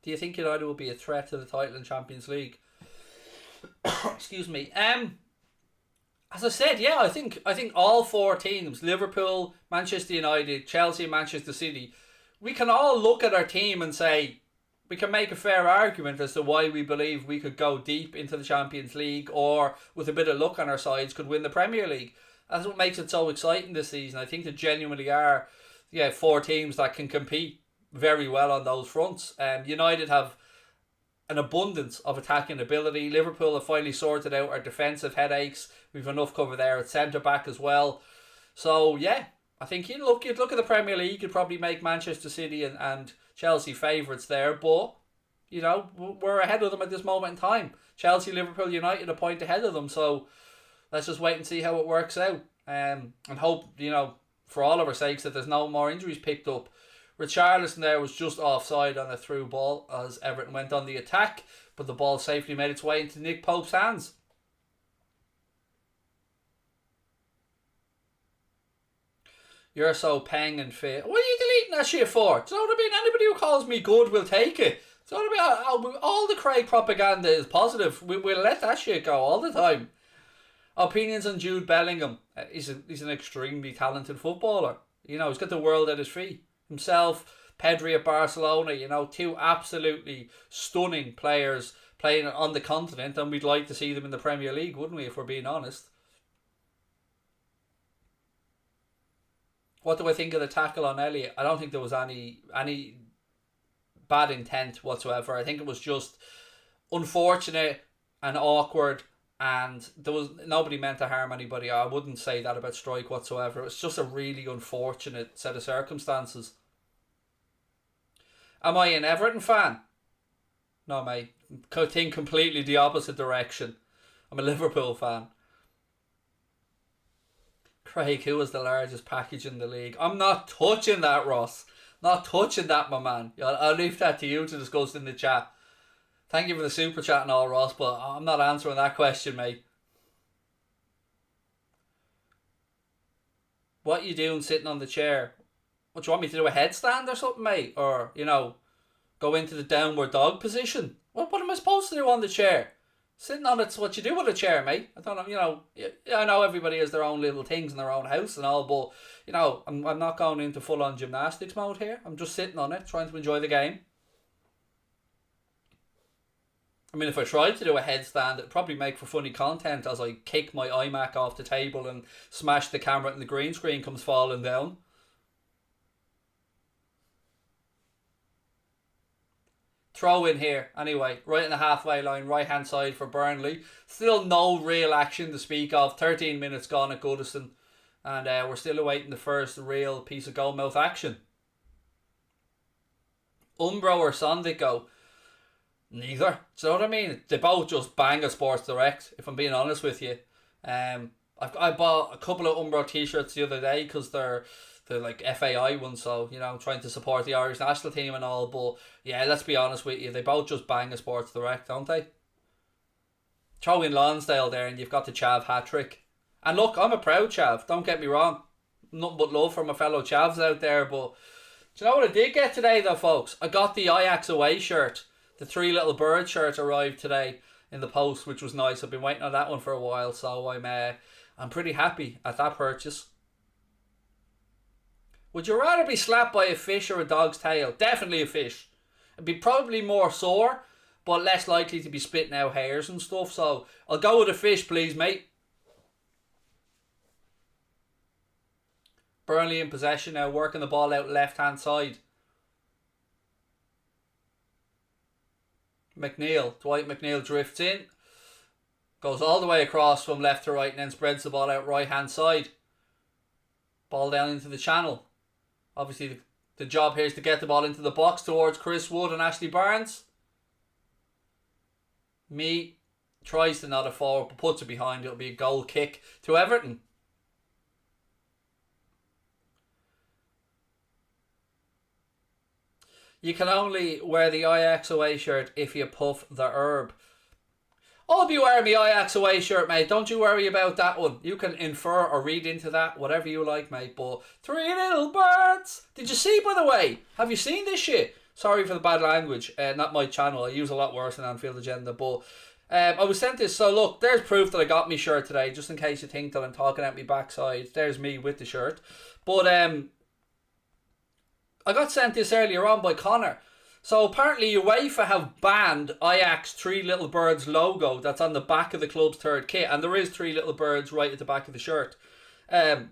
Do you think United will be a threat to the title in Champions League? Excuse me. As I said, yeah, I think all 4 teams, Liverpool, Manchester United, Chelsea, Manchester City, we can all look at our team and say we can make a fair argument as to why we believe we could go deep into the Champions League or, with a bit of luck on our sides, could win the Premier League. That's what makes it so exciting this season. I think there genuinely are 4 teams that can compete very well on those fronts. United have an abundance of attacking ability. Liverpool have finally sorted out our defensive headaches. We've enough cover there at centre back as well. So yeah, I think you'd look at the Premier League, you'd probably make Manchester City and Chelsea favourites there, but you know, we're ahead of them at this moment in time. Chelsea, Liverpool, United a point ahead of them, so let's just wait and see how it works out. And hope, you know, for all of our sakes, that there's no more injuries picked up. Richarlison there was just offside on a through ball as Everton went on the attack, but the ball safely made its way into Nick Pope's hands. You're so peng and fit. What are you deleting that shit for? Do you know what I mean? Anybody who calls me good will take it. Do you know what I mean? All the Craig propaganda is positive. We'll let that shit go all the time. Opinions on Jude Bellingham. He's an extremely talented footballer. You know, he's got the world at his feet. Himself, Pedri at Barcelona, you know, 2 absolutely stunning players playing on the continent, and we'd like to see them in the Premier League, wouldn't we, if we're being honest? What do I think of the tackle on Elliot? I don't think there was any bad intent whatsoever. I think it was just unfortunate and awkward, and there was nobody meant to harm anybody. I wouldn't say that about Strike whatsoever. It was just a really unfortunate set of circumstances. Am I an Everton fan? No, mate. I think completely the opposite direction. I'm a Liverpool fan. Craig, who was the largest package in the league? I'm not touching that, Ross. Not touching that, my man. I'll leave that to you to discuss in the chat. Thank you for the super chat and all, Ross, but I'm not answering that question, mate. What you doing sitting on the chair? What, do you want me to do, a headstand or something, mate? Or, go into the downward dog position? What am I supposed to do on the chair? Sitting on it's what you do with a chair, mate. I don't know, I know everybody has their own little things in their own house and all, but, I'm not going into full-on gymnastics mode here. I'm just sitting on it, trying to enjoy the game. I mean, if I tried to do a headstand, it'd probably make for funny content as I kick my iMac off the table and smash the camera and the green screen comes falling down. Throw in here, anyway, right in the halfway line, right hand side for Burnley. Still no real action to speak of. 13 minutes gone at Goodison, and we're still awaiting the first real piece of goalmouth action. Umbro or Sondico? Neither. Do you know what I mean? They both just bang at Sports Direct, if I'm being honest with you. I bought a couple of Umbro t-shirts the other day because they're like FAI ones, so, trying to support the Irish national team and all, but yeah, let's be honest with you, they both just bang a Sports Direct, don't they? Throw in Lonsdale there and you've got the Chav hat-trick. And look, I'm a proud Chav, don't get me wrong. Nothing but love for my fellow Chavs out there, but do you know what I did get today though, folks? I got the Ajax away shirt. The Three Little Birds shirt arrived today in the post, which was nice. I've been waiting on that one for a while, so I'm pretty happy at that purchase. Would you rather be slapped by a fish or a dog's tail? Definitely a fish. It'd be probably more sore, but less likely to be spitting out hairs and stuff. So I'll go with a fish, please, mate. Burnley in possession now, working the ball out left-hand side. Dwight McNeil drifts in. Goes all the way across from left to right and then spreads the ball out right-hand side. Ball down into the channel. Obviously, the job here is to get the ball into the box towards Chris Wood and Ashley Barnes. Me tries to nod it forward, but puts it behind. It'll be a goal kick to Everton. You can only wear the Ajax away shirt if you puff the herb. I'll be wearing my Ajax away shirt, mate. Don't you worry about that one. You can infer or read into that, whatever you like, mate. But Three Little Birds. Did you see, by the way? Have you seen this shit? Sorry for the bad language. Not my channel. I use a lot worse than Anfield Agenda. But I was sent this. So look, there's proof that I got my shirt today. Just in case you think that I'm talking out my backside. There's me with the shirt. But I got sent this earlier on by Connor. So apparently UEFA have banned Ajax Three Little Birds logo that's on the back of the club's third kit. And there is Three Little Birds right at the back of the shirt. The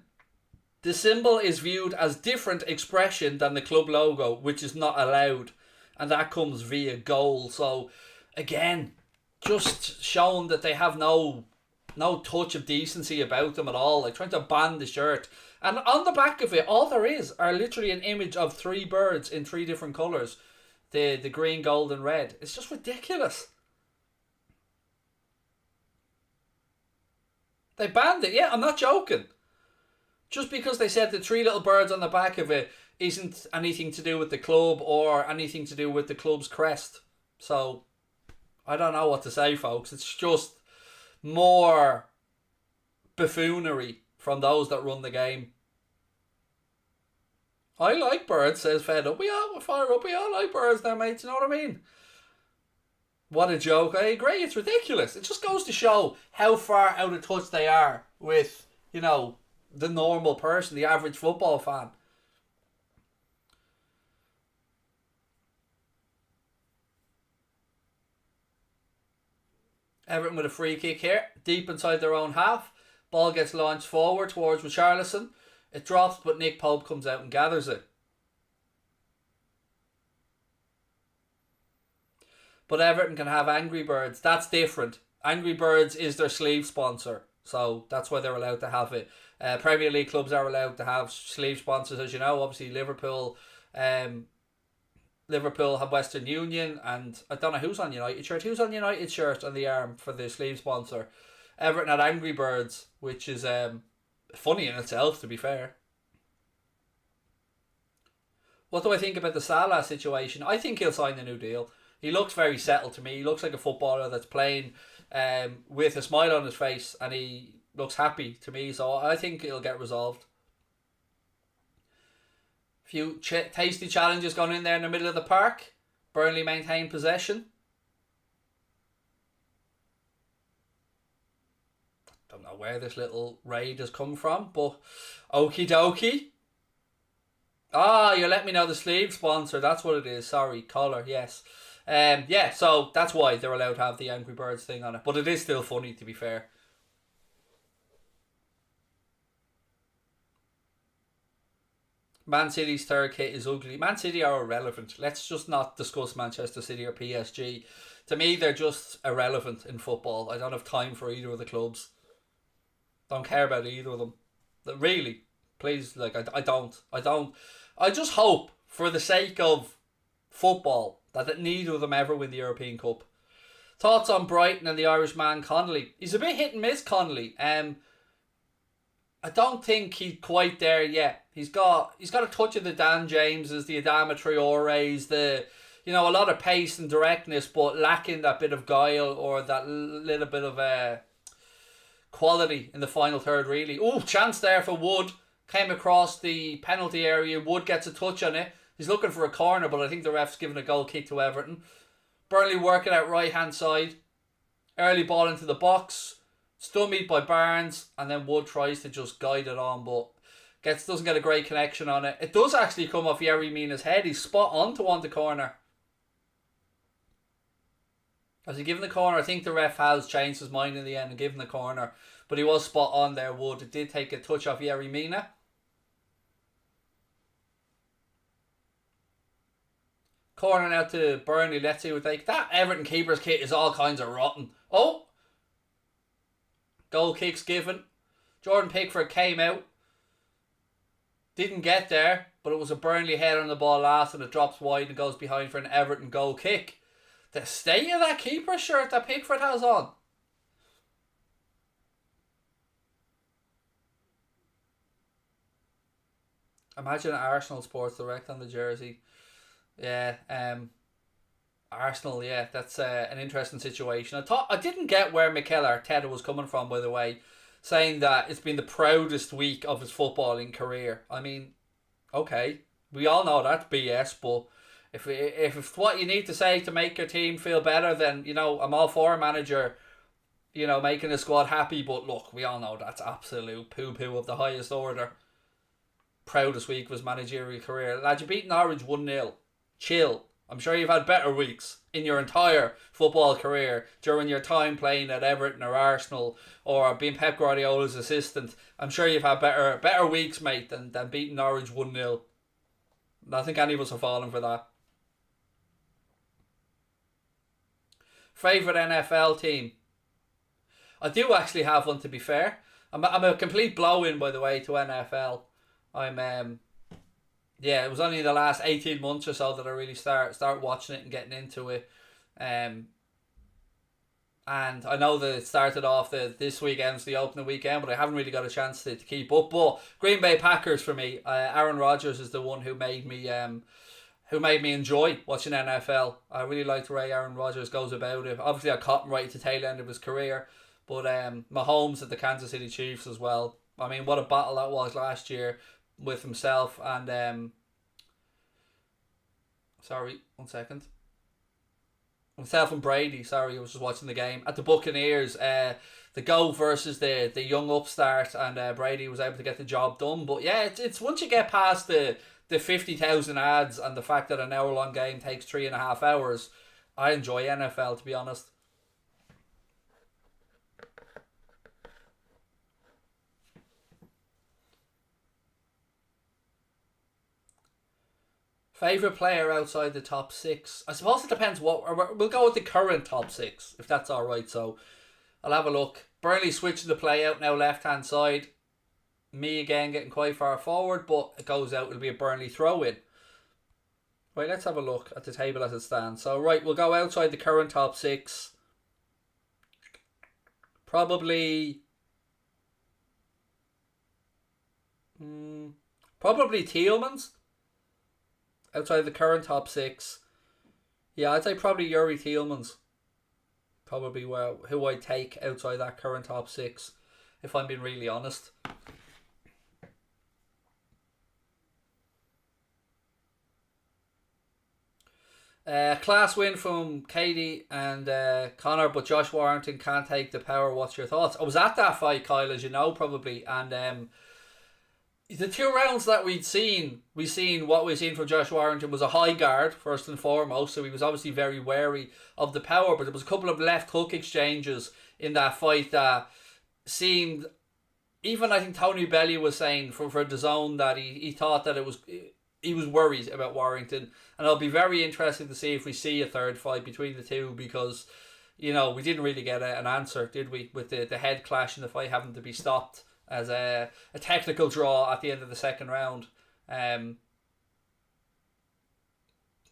symbol is viewed as different expression than the club logo, which is not allowed. And that comes via goal. So again, just showing that they have no touch of decency about them at all. Like trying to ban the shirt. And on the back of it, all there is are literally an image of three birds in three different colours. The green, gold and red. It's just ridiculous. They banned it. Yeah, I'm not joking. Just because they said the Three Little Birds on the back of it isn't anything to do with the club or anything to do with the club's crest. So, I don't know what to say, folks. It's just more buffoonery from those that run the game. I like birds, says Fed Up. We all fire up. We all like birds now, mate. You know what I mean? What a joke. I agree. It's ridiculous. It just goes to show how far out of touch they are with, the normal person, the average football fan. Everton with a free kick here. Deep inside their own half. Ball gets launched forward towards Richarlison. It drops, but Nick Pope comes out and gathers it. But Everton can have Angry Birds. That's different. Angry Birds is their sleeve sponsor, so that's why they're allowed to have it. Premier League clubs are allowed to have sleeve sponsors, as you know. Obviously, um, Liverpool have Western Union, and I don't know who's on United shirt. Who's on United shirt on the arm for the sleeve sponsor? Everton had Angry Birds, which is funny in itself, to be fair. What do I think about the Salah situation? I think he'll sign a new deal. He looks very settled to me. He looks like a footballer that's playing with a smile on his face, and he looks happy to me. So I think it'll get resolved. Few tasty challenges gone in there in the middle of the park. Burnley maintain possession. Don't know where this little raid has come from, but okie dokie. Ah, you let me know the sleeve sponsor. That's what it is. Sorry, collar. Yes. Yeah. So that's why they're allowed to have the Angry Birds thing on it. But it is still funny, to be fair. Man City's third kit is ugly. Man City are irrelevant. Let's just not discuss Manchester City or PSG. To me, they're just irrelevant in football. I don't have time for either of the clubs. Don't care about either of them. Really, please, like I don't. I just hope, for the sake of football, that neither of them ever win the European Cup. Thoughts on Brighton and the Irishman Connolly? He's a bit hit and miss, Connolly. I don't think he's quite there yet. He's got a touch of the Dan Jameses, the Adama Traore's, a lot of pace and directness, but lacking that bit of guile or that little bit of quality in the final third, really. Oh, chance there for Wood. Came across the penalty area. Wood gets a touch on it. He's looking for a corner, but I think the ref's given a goal kick to Everton. Burnley working out right hand side. Early ball into the box. Stummied by Barnes, and then Wood tries to just guide it on, but doesn't get a great connection on it. It does actually come off Yerry Mina's head. He's spot on to want the corner. Has he given the corner? I think the ref has changed his mind in the end and given the corner, but he was spot on there, Wood. It did take a touch off Yerry Mina. Corner now to Burnley. Let's see what they... That Everton keeper's kit is all kinds of rotten. Oh! Goal kicks given. Jordan Pickford came out. Didn't get there, but it was a Burnley head on the ball last, and it drops wide and goes behind for an Everton goal kick. The state of that keeper shirt that Pickford has on. Imagine Arsenal Sports Direct on the jersey. Yeah, Arsenal, yeah, that's an interesting situation. I didn't get where Mikel Arteta was coming from, by the way, saying that it's been the proudest week of his footballing career. I mean, okay, we all know that's BS, but if it's what you need to say to make your team feel better, then, I'm all for a manager, making a squad happy, but look, we all know that's absolute poo-poo of the highest order. Proudest week of his managerial career. Lad, you beat Norwich 1-0. Chill. I'm sure you've had better weeks in your entire football career during your time playing at Everton or Arsenal or being Pep Guardiola's assistant. I'm sure you've had better weeks, mate, than beating Norwich 1-0. I think any of us have fallen for that. Favourite NFL team? I do actually have one, to be fair. I'm a complete blow-in, by the way, to NFL. Yeah, it was only the last 18 months or so that I really start watching it and getting into it. And I know that it started off this weekend's the opening weekend, but I haven't really got a chance to keep up. But Green Bay Packers for me. Aaron Rodgers is the one who made me enjoy watching NFL. I really liked the way Aaron Rodgers goes about it. Obviously, I caught him right at the tail end of his career, but Mahomes at the Kansas City Chiefs as well. I mean, what a battle that was last year with himself and sorry, 1 second. Himself and Brady, sorry, I was just watching the game. At the Buccaneers, the GOAT versus the young upstart, and Brady was able to get the job done. But yeah, it's once you get past the 50,000 ads and the fact that an hour long game takes 3.5 hours, I enjoy NFL, to be honest. Favourite player outside the top six? I suppose it depends we'll go with the current top six, if that's alright. So I'll have a look. Burnley switching the play out now, left hand side. Me again getting quite far forward, but it goes out. It'll be a Burnley throw in. Right, let's have a look at the table as it stands. So, right, we'll go outside the current top six. Probably Tielemans. Outside the current top six. Yeah, I'd say probably Yuri Tielemans. Probably who I'd take outside that current top six, if I'm being really honest. Class win from Katie and Connor, but Josh Warrington can't take the power. What's your thoughts? I was at that fight, Kyle, as you know, probably, and the two rounds that we've seen what we've seen from Josh Warrington was a high guard, first and foremost, so he was obviously very wary of the power, but there was a couple of left hook exchanges in that fight that seemed, even I think Tony Bellew was saying for the zone that he thought that he was worried about Warrington, and it'll be very interesting to see if we see a third fight between the two, because we didn't really get an answer, did we, with the head clash and the fight having to be stopped as a technical draw at the end of the second round.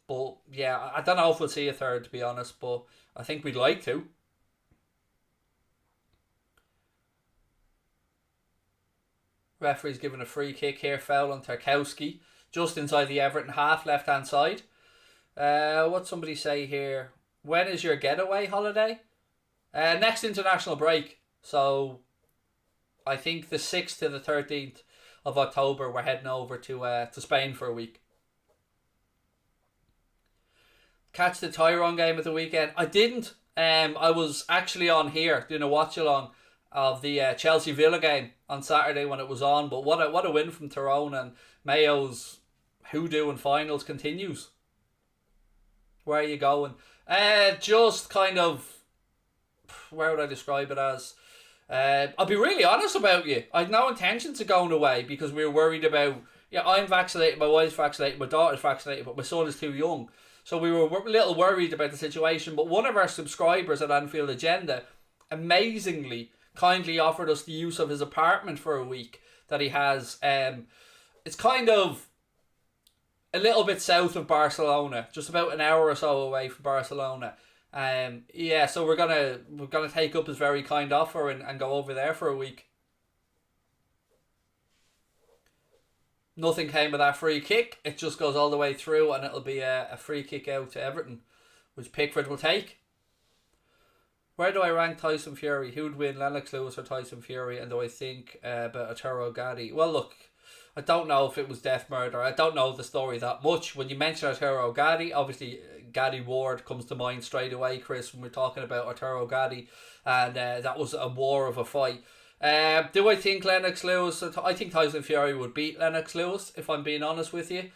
But yeah, I don't know if we'll see a third, to be honest, but I think we'd like to. Referee's given a free kick here, foul on Tarkowski, just inside the Everton half, left hand side. What's somebody say here? When is your getaway holiday? Next international break. So I think the 6th to the 13th of October, we're heading over to Spain for a week. Catch the Tyrone game at the weekend? I didn't. I was actually on here doing a watch-along of the Chelsea Villa game on Saturday when it was on. But what a win from Tyrone, and Mayo's hoodoo in finals continues. Where are you going? Just kind of, where would I describe it as? I'll be really honest about you. I had no intentions of going away because we were worried about, I'm vaccinated, my wife's vaccinated, my daughter's vaccinated, but my son is too young. So we were a little worried about the situation. But one of our subscribers at Anfield Agenda amazingly kindly offered us the use of his apartment for a week that he has. It's kind of a little bit south of Barcelona, just about an hour or so away from Barcelona. So we're gonna take up his very kind offer and go over there for a week. Nothing came of that free kick. It just goes all the way through, and it'll be a free kick out to Everton, which Pickford will take. Where do I rank Tyson Fury? Who'd win, Lennox Lewis or Tyson Fury? And do I think about Arturo Gatti? Well, look, I don't know if it was death murder. I don't know the story that much. When you mention Arturo Gatti, obviously Gatti Ward comes to mind straight away, Chris, when we're talking about Arturo Gatti, and that was a war of a fight. Do I think Lennox Lewis? I think Tyson Fury would beat Lennox Lewis, if I'm being honest with you.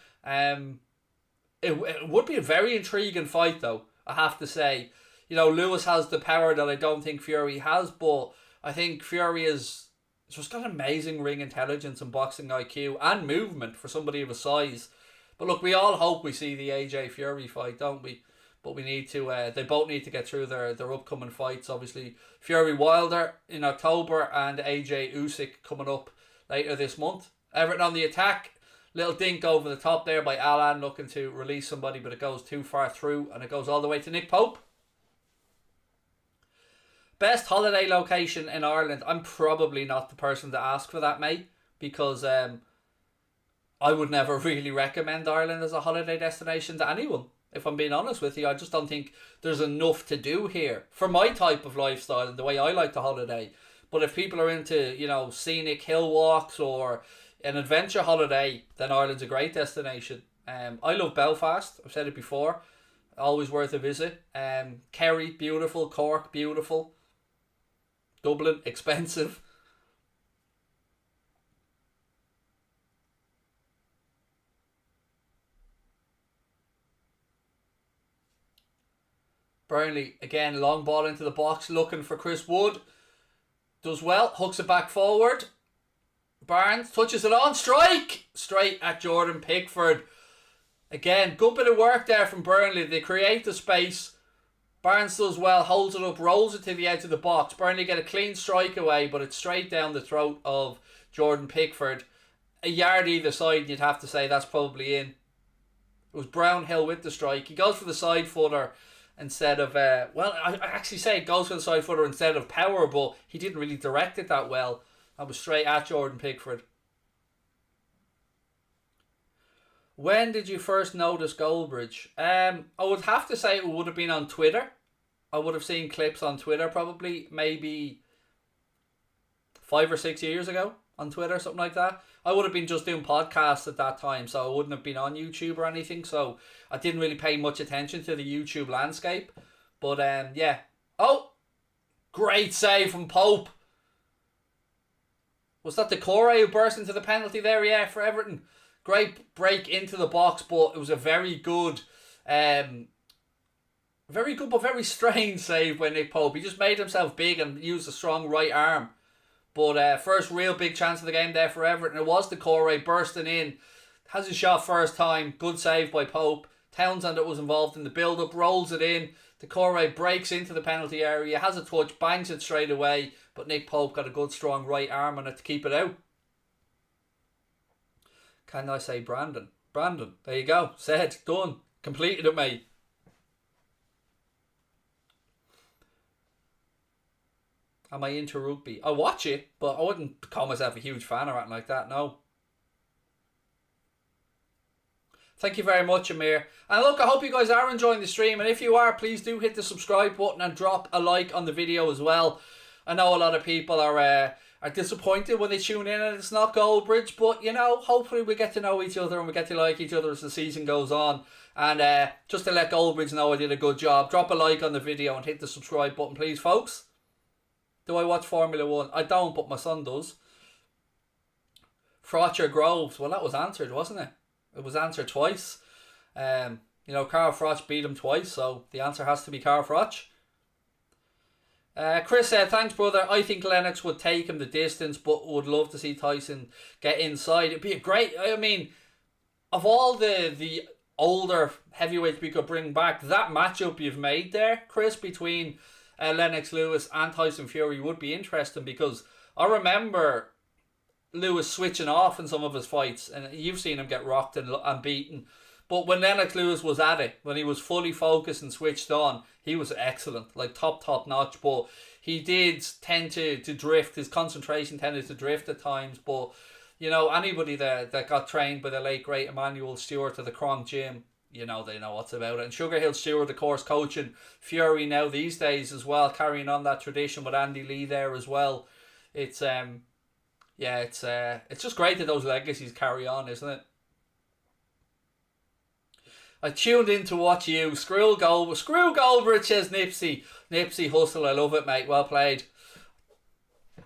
It would be a very intriguing fight, though, I have to say. Lewis has the power that I don't think Fury has, but I think Fury has just got amazing ring intelligence and boxing IQ and movement for somebody of his size. But look, we all hope we see the AJ Fury fight, don't we? But we need to. They both need to get through their upcoming fights. Obviously, Fury Wilder in October and AJ Usyk coming up later this month. Everton on the attack. Little dink over the top there by Alan, looking to release somebody, but it goes too far through, and it goes all the way to Nick Pope. Best holiday location in Ireland? I'm probably not the person to ask for that, mate, because I would never really recommend Ireland as a holiday destination to anyone. If I'm being honest with you, I just don't think there's enough to do here for my type of lifestyle and the way I like to holiday. But if people are into, scenic hill walks or an adventure holiday, then Ireland's a great destination. I love Belfast. I've said it before. Always worth a visit. Kerry, beautiful. Cork, beautiful. Dublin, expensive. Burnley, again, long ball into the box, looking for Chris Wood. Does well, hooks it back forward. Barnes touches it on, strike! Straight at Jordan Pickford. Again, good bit of work there from Burnley. They create the space. Barnes does well, holds it up, rolls it to the edge of the box. Burnley get a clean strike away, but it's straight down the throat of Jordan Pickford. A yard either side, and you'd have to say that's probably in. It was Brownhill with the strike. He goes for the side footer instead of... I actually say it goes for the side footer instead of power, but he didn't really direct it that well. That was straight at Jordan Pickford. When did you first notice Goldbridge? I would have to say it would have been on Twitter. I would have seen clips on Twitter probably maybe 5 or 6 years ago on Twitter, something like that. I would have been just doing podcasts at that time, so I wouldn't have been on YouTube or anything, so I didn't really pay much attention to the YouTube landscape. But yeah. Oh! Great save from Pope. Was that Decore who burst into the penalty there? Yeah, for Everton. Great break into the box, but it was a very good but very strange save by Nick Pope. He just made himself big and used a strong right arm. But first real big chance of the game there for Everton. It was Decore bursting in. Has his shot first time. Good save by Pope. Townsend that was involved in the build-up rolls it in. Decore breaks into the penalty area. Has a touch. Bangs it straight away. But Nick Pope got a good strong right arm on it to keep it out. Can I say Brandon? Brandon, there you go. Said, done. Completed it, mate. Am I into rugby? I watch it, but I wouldn't call myself a huge fan or anything like that, no. Thank you very much, Amir. And look, I hope you guys are enjoying the stream. And if you are, please do hit the subscribe button and drop a like on the video as well. I know a lot of people are disappointed when they tune in and it's not Goldbridge, but you know, hopefully we get to know each other and we get to like each other as the season goes on. And just to let Goldbridge know I did a good job, drop a like on the video and hit the subscribe button, please, folks. Do I watch Formula 1? I don't, but my son does. Frotcher Groves, well, that was answered, wasn't it? It was answered twice. You know, Carl Froch beat him twice, so the answer has to be Carl Froch. Chris said, thanks, brother. I think Lennox would take him the distance, but would love to see Tyson get inside. It'd be a great... I mean, of all the older heavyweights we could bring back, that matchup you've made there, Chris, between Lennox Lewis and Tyson Fury would be interesting, because I remember Lewis switching off in some of his fights, and you've seen him get rocked and beaten. But when Lennox Lewis was at it, when he was fully focused and switched on, he was excellent, like top notch. But he did tend to drift. His concentration tended to drift at times. But, you know, anybody that got trained by the late, great Emmanuel Stewart of the Cronk Gym, you know, they know what's about it. And Sugar Hill Stewart, of course, coaching Fury now these days as well, carrying on that tradition with Andy Lee there as well. It's, yeah, it's just great that those legacies carry on, isn't it? I tuned in to watch you. Screw Goldbridge, says Nipsey. Nipsey Hustle, I love it, mate. Well played.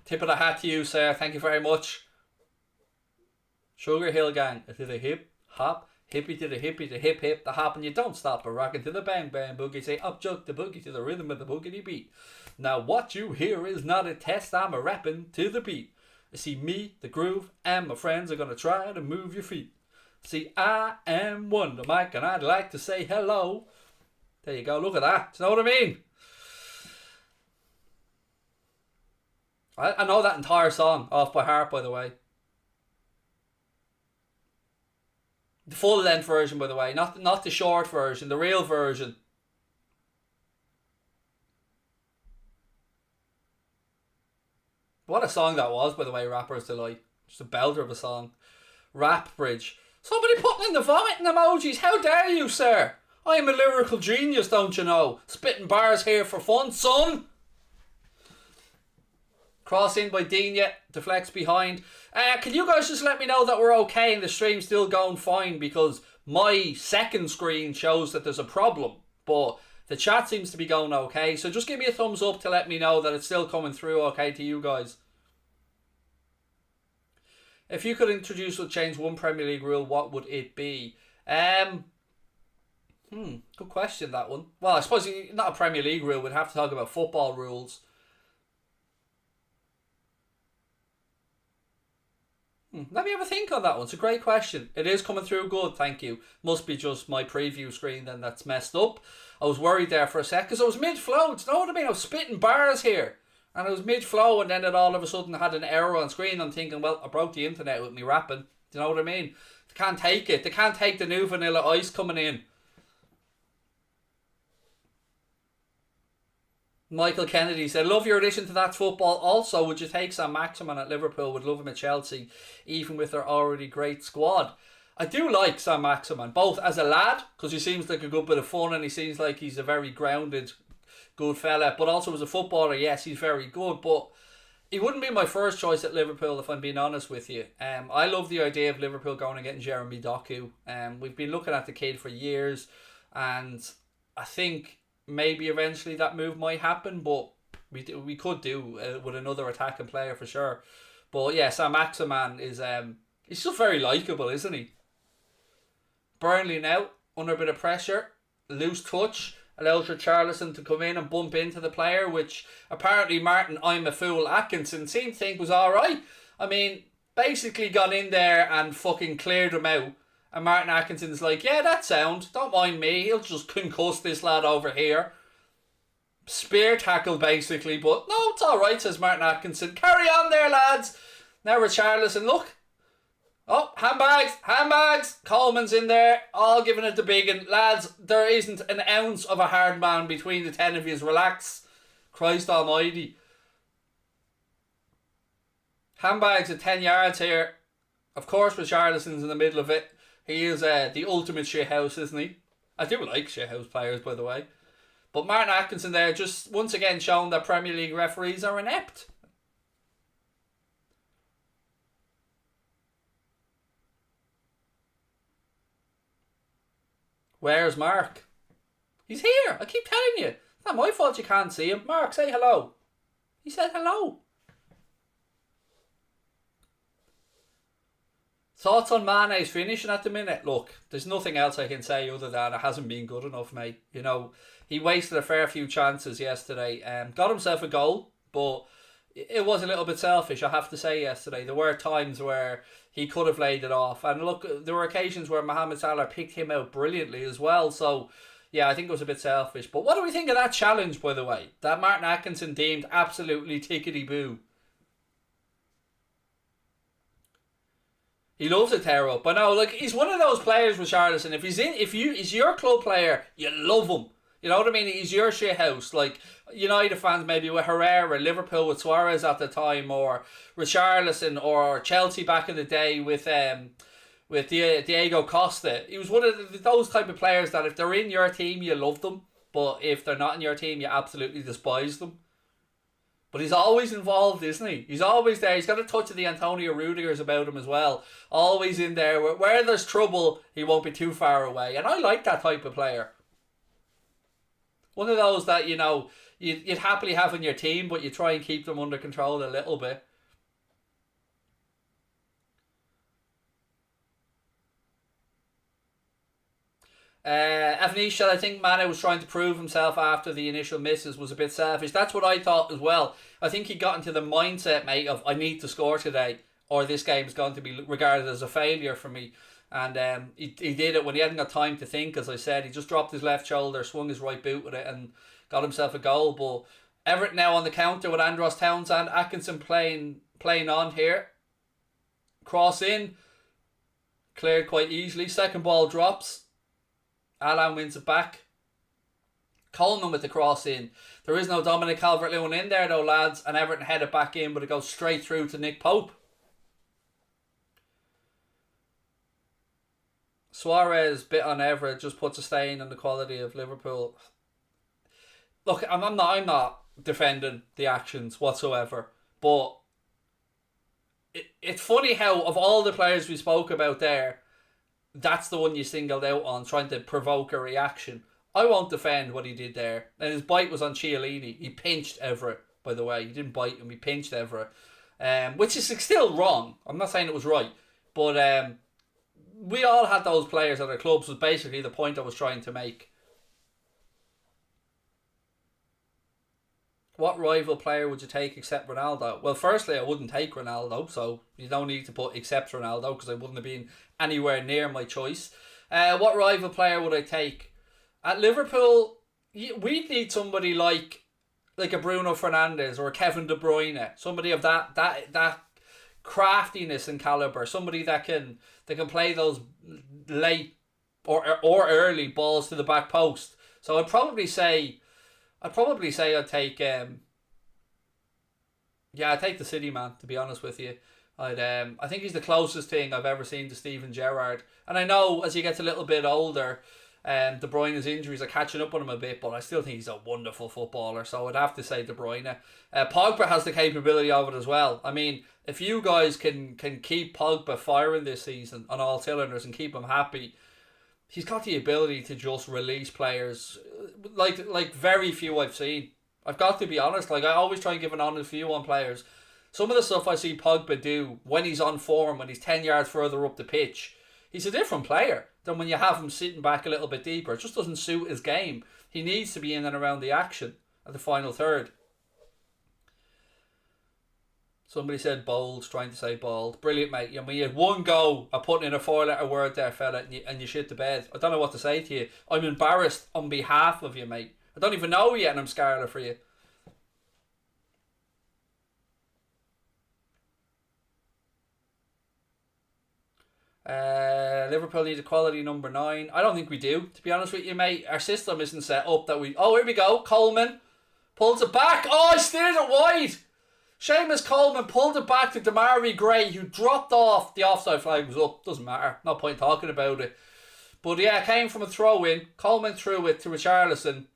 Tip of the hat to you, sir. Thank you very much. Sugar Hill Gang. To the hip, hop, hippie to the hip, hip, the hop, and you don't stop a rockin' to the bang, bang, boogie. Say up, juke the boogie to the rhythm of the boogity beat. Now what you hear is not a test, I'm a rapping to the beat. See, me, the groove, and my friends are gonna try to move your feet. See, I am Wonder Mike, and I'd like to say hello. There you go, look at that. Do you know what I mean? I know that entire song off by heart, by the way. The full length version, by the way, not the short version, the real version. What a song that was, by the way, Rapper's Delight. Just a belter of a song. Rap Bridge. Somebody putting in the vomiting emojis. How dare you, sir? I am a lyrical genius, don't you know? Spitting bars here for fun, son. Cross in by Dina. Deflects behind. Can you guys just let me know that we're okay and the stream's still going fine? Because my second screen shows that there's a problem. But the chat seems to be going okay. So just give me a thumbs up to let me know that it's still coming through okay to you guys. If you could introduce or change one Premier League rule, what would it be? Good question, that one. Well, I suppose not a Premier League rule. We'd have to talk about football rules. Let me have a think on that one. It's a great question. It is coming through good, thank you. Must be just my preview screen then that's messed up. I was worried there for a sec because I was mid-flow. Do you know what I mean? I was spitting bars here. And I was mid-flow and then it all of a sudden had an error on screen. I'm thinking, well, I broke the internet with me rapping. Do you know what I mean? They can't take it. They can't take the new Vanilla Ice coming in. Michael Kennedy said, love your addition to That's Football. Also, would you take Sam Maximin at Liverpool? Would love him at Chelsea, even with their already great squad. I do like Sam Maximin, both as a lad, because he seems like a good bit of fun and he seems like he's a very grounded, good fella. But also as a footballer, yes, he's very good. But he wouldn't be my first choice at Liverpool, if I'm being honest with you. I love the idea of Liverpool going and getting Jeremy Doku. We've been looking at the kid for years, and I think maybe eventually that move might happen, but we could do with another attacking player for sure. But yeah, Sam Maximin is he's just very likeable, isn't he? Burnley now under a bit of pressure, loose touch allows Richarlison to come in and bump into the player, which apparently Martin I'm a Fool Atkinson seemed to think was alright. I mean, basically got in there and fucking cleared him out. And Martin Atkinson's like, yeah, that sound. Don't mind me. He'll just concuss this lad over here. Spear tackle, basically. But no, it's alright, says Martin Atkinson. Carry on there, lads. Now Richarlison, look. Oh, handbags. Coleman's in there. All giving it the big one. Lads, there isn't an ounce of a hard man between the 10 of yous. Relax. Christ almighty. Handbags at 10 yards here. Of course, Richarlison's in the middle of it. He is the ultimate shithouse, isn't he? I do like shithouse players, by the way. But Martin Atkinson there just once again showing that Premier League referees are inept. Where's Mark? He's here. I keep telling you. It's not my fault you can't see him. Mark, say hello. He said hello. Thoughts on Mane's finishing at the minute? Look, there's nothing else I can say other than it hasn't been good enough, mate. You know, he wasted a fair few chances yesterday. Got himself a goal, but it was a little bit selfish, I have to say, yesterday. There were times where he could have laid it off. And look, there were occasions where Mohamed Salah picked him out brilliantly as well. So, yeah, I think it was a bit selfish. But what do we think of that challenge, by the way? That Martin Atkinson deemed absolutely tickety-boo. He loves a tear up. But no, like, he's one of those players, Richarlison. He's your club player, you love him. You know what I mean? He's your shit house. Like, United fans maybe with Herrera, Liverpool with Suarez at the time, or Richarlison, or Chelsea back in the day with Diego Costa. He was one of those type of players that if they're in your team, you love them. But if they're not in your team, you absolutely despise them. But he's always involved, isn't he? He's always there. He's got a touch of the Antonio Rudigers about him as well. Always in there. Where there's trouble, he won't be too far away. And I like that type of player. One of those that, you know, you'd happily have in your team, but you try and keep them under control a little bit. Avnisha, I think Mane was trying to prove himself after the initial misses, was a bit selfish. That's what I thought as well. I think he got into the mindset, mate, of I need to score today or this game is going to be regarded as a failure for me. And he did it when he hadn't got time to think, as I said. He just dropped his left shoulder, swung his right boot with it and got himself a goal. But Everton now on the counter with Andros Townsend. Atkinson playing on here. Cross in. Cleared quite easily. Second ball drops. Alan wins it back. Coleman with the cross in. There is no Dominic Calvert-Lewin in there though, lads. And Everton head it back in, but it goes straight through to Nick Pope. Suarez bit on Everett, just puts a stain on the quality of Liverpool. Look, I'm not defending the actions whatsoever, but it's funny how of all the players we spoke about there, that's the one you singled out on, trying to provoke a reaction. I won't defend what he did there. And his bite was on Chiellini. He pinched Everett, by the way. He didn't bite him, he pinched Everett. Which is still wrong. I'm not saying it was right. But we all had those players at our clubs, was basically the point I was trying to make. What rival player would you take except Ronaldo? Well, firstly, I wouldn't take Ronaldo, so you don't need to put except Ronaldo because I wouldn't have been anywhere near my choice. What rival player would I take? At Liverpool, we'd need somebody like a Bruno Fernandes or a Kevin De Bruyne, somebody of that craftiness and caliber, somebody that can play those late or early balls to the back post. So I'd probably say I'd take I'd take the City man, to be honest with you. I think he's the closest thing I've ever seen to Steven Gerrard. And I know as he gets a little bit older, De Bruyne's injuries are catching up on him a bit, but I still think he's a wonderful footballer, so I'd have to say De Bruyne. Pogba has the capability of it as well. I mean, if you guys can keep Pogba firing this season on all cylinders and keep him happy, he's got the ability to just release players like very few I've seen. I've got to be honest, I always try and give an honest view on players. Some of the stuff I see Pogba do when he's on form, when he's 10 yards further up the pitch, he's a different player than when you have him sitting back a little bit deeper. It just doesn't suit his game. He needs to be in and around the action at the final third. Somebody said bold, trying to say bald. Brilliant, mate. I mean, you had one go at putting in a 4-letter word there, fella, and you shit the bed. I don't know what to say to you. I'm embarrassed on behalf of you, mate. I don't even know you yet and I'm scarlet for you. Liverpool need a quality number 9. I don't think we do, to be honest with you, mate. Our system isn't set up that we... Oh, here we go. Coleman pulls it back. Oh, I steered it wide. Seamus Coleman pulled it back to Demarai Gray, who dropped off. The offside flag was up. Doesn't matter. No point talking about it. But yeah, it came from a throw-in. Coleman threw it to Richarlison.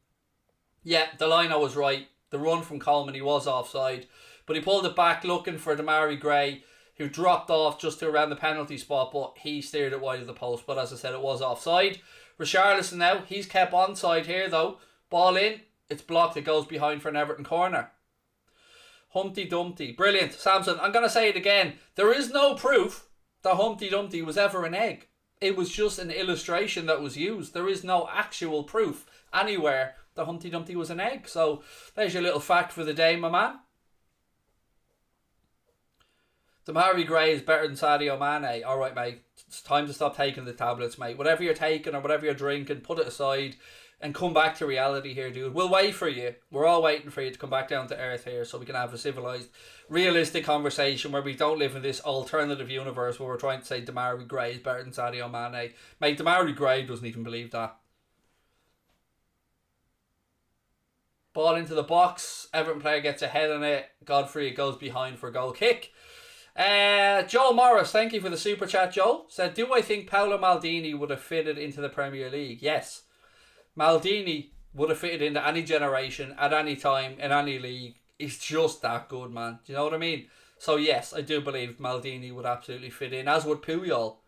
Yeah, the liner was right. The run from Coleman, he was offside. But he pulled it back looking for Demarai Gray, who dropped off just to around the penalty spot, but he steered it wide of the post. But as I said, it was offside. Richarlison now, he's kept onside here though. Ball in, it's blocked, it goes behind for an Everton corner. Humpty Dumpty, brilliant. Samson, I'm going to say it again. There is no proof that Humpty Dumpty was ever an egg. It was just an illustration that was used. There is no actual proof anywhere that Humpty Dumpty was an egg. So there's your little fact for the day, my man. Demarai Gray is better than Sadio Mane. Alright, mate. It's time to stop taking the tablets, mate. Whatever you're taking or whatever you're drinking, put it aside and come back to reality here, dude. We'll wait for you. We're all waiting for you to come back down to earth here so we can have a civilised, realistic conversation where we don't live in this alternative universe where we're trying to say Demarai Gray is better than Sadio Mane. Mate, Demarai Gray doesn't even believe that. Ball into the box. Everton player gets ahead on it. Godfrey goes behind for a goal kick. Joel Morris, thank you for the super chat. Joel said, do I think Paolo Maldini would have fitted into the Premier League? Yes. Maldini would have fitted into any generation, at any time, in any league. He's just that good, man. Do you know what I mean? So yes, I do believe Maldini would absolutely fit in, as would Puyol.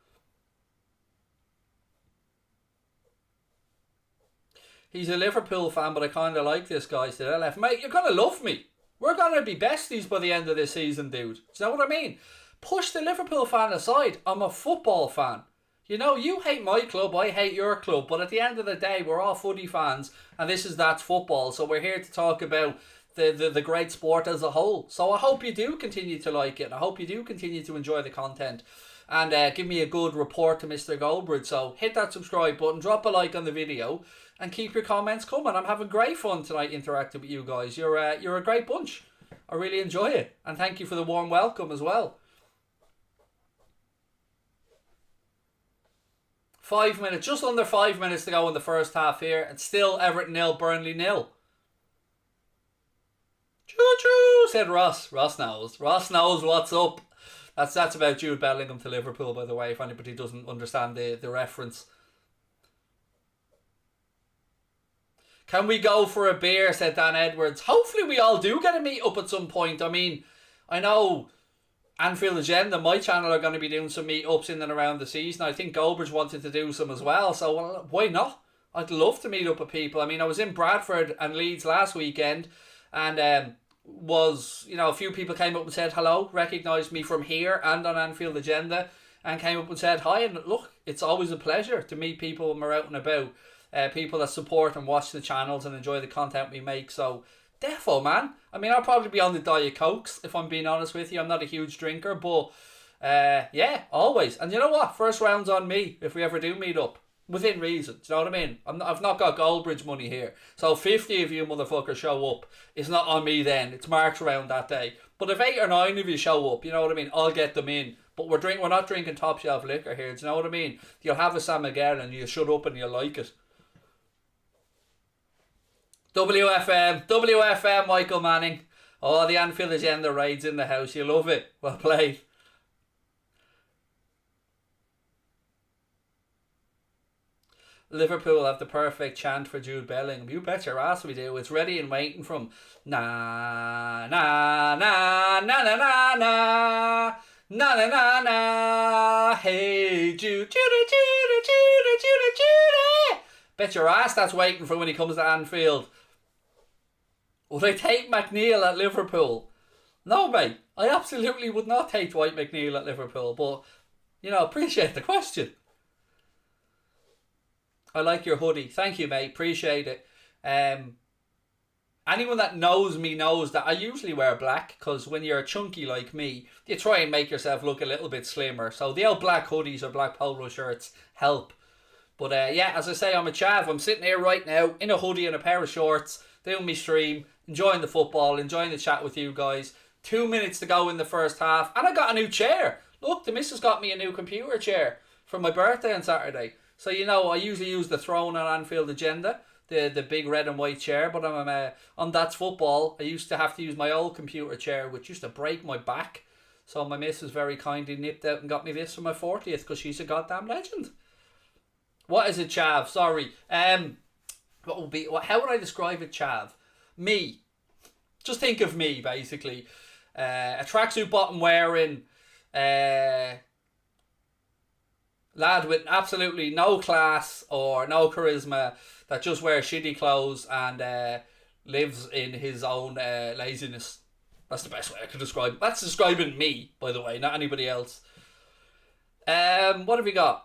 He's a Liverpool fan, but I kind of like this guy, said LF. Mate, you're going to love me. We're going to be besties by the end of this season, dude. Do you know what I mean? Push the Liverpool fan aside. I'm a football fan. You know, you hate my club, I hate your club. But at the end of the day, we're all footy fans. And that's football. So we're here to talk about the great sport as a whole. So I hope you do continue to like it. I hope you do continue to enjoy the content. And give me a good report to Mr. Goldbridge. So hit that subscribe button, drop a like on the video, and keep your comments coming. I'm having great fun tonight interacting with you guys. You're a great bunch. I really enjoy it. And thank you for the warm welcome as well. 5 minutes, just under 5 minutes to go in the first half here. And still Everton 0, Burnley 0. Choo-choo, said Ross. Ross knows. Ross knows what's up. That's about Jude Bellingham to Liverpool, by the way, if anybody doesn't understand the reference. Can we go for a beer, said Dan Edwards. Hopefully we all do get a meet up at some point. I mean, I know Anfield Agenda, my channel, are going to be doing some meet ups in and around the season. I think Goldbridge wanted to do some as well, so well, why not? I'd love to meet up with people. I mean, I was in Bradford and Leeds last weekend, and a few people came up and said hello, recognised me from here and on Anfield Agenda, and came up and said hi. And look, it's always a pleasure to meet people when we're out and about. People that support and watch the channels and enjoy the content we make. So Defo, man. I mean, I'll probably be on the Diet Cokes, if I'm being honest with you. I'm not a huge drinker, but yeah, always. And you know what? First round's on me if we ever do meet up. Within reason. Do you know what I mean? I've not got Goldbridge money here. So 50 of you motherfuckers show up. It's not on me then. It's Mark's round that day. But if 8 or 9 of you show up, you know what I mean? I'll get them in. But we're not drinking top shelf liquor here. Do you know what I mean? You'll have a San Miguel and you'll shut up and you'll like it. WFM, Michael Manning. Oh, the Anfield agenda raids in the house. You love it. Well played. Liverpool have the perfect chant for Jude Bellingham. You bet your ass we do. It's ready and waiting from na na na na na na na na na na na. Hey Jude, Jude, Jude, Jude, Jude, Jude. Bet your ass that's waiting for when he comes to Anfield. Would I take McNeil at Liverpool? No, mate. I absolutely would not take Dwight McNeil at Liverpool. But you know, appreciate the question. I like your hoodie. Thank you, mate. Appreciate it. Anyone that knows me knows that I usually wear black because when you're chunky like me, you try and make yourself look a little bit slimmer. So the old black hoodies or black polo shirts help. But yeah, as I say, I'm a chav. I'm sitting here right now in a hoodie and a pair of shorts, doing my stream, enjoying the football, enjoying the chat with you guys. 2 minutes to go in the first half. And I got a new chair. Look, the missus got me a new computer chair for my birthday on Saturday. So, you know, I usually use the Throne on Anfield agenda, the big red and white chair, but I'm on That's Football. I used to have to use my old computer chair, which used to break my back. So my missus very kindly nipped out and got me this for my 40th because she's a goddamn legend. What is it, chav? Sorry. How would I describe it, chav? Me. Just think of me, basically. A tracksuit bottom wearing, lad with absolutely no class or no charisma that just wears shitty clothes and lives in his own laziness. That's the best way I could describe it. That's describing me, by the way, not anybody else. What have we got?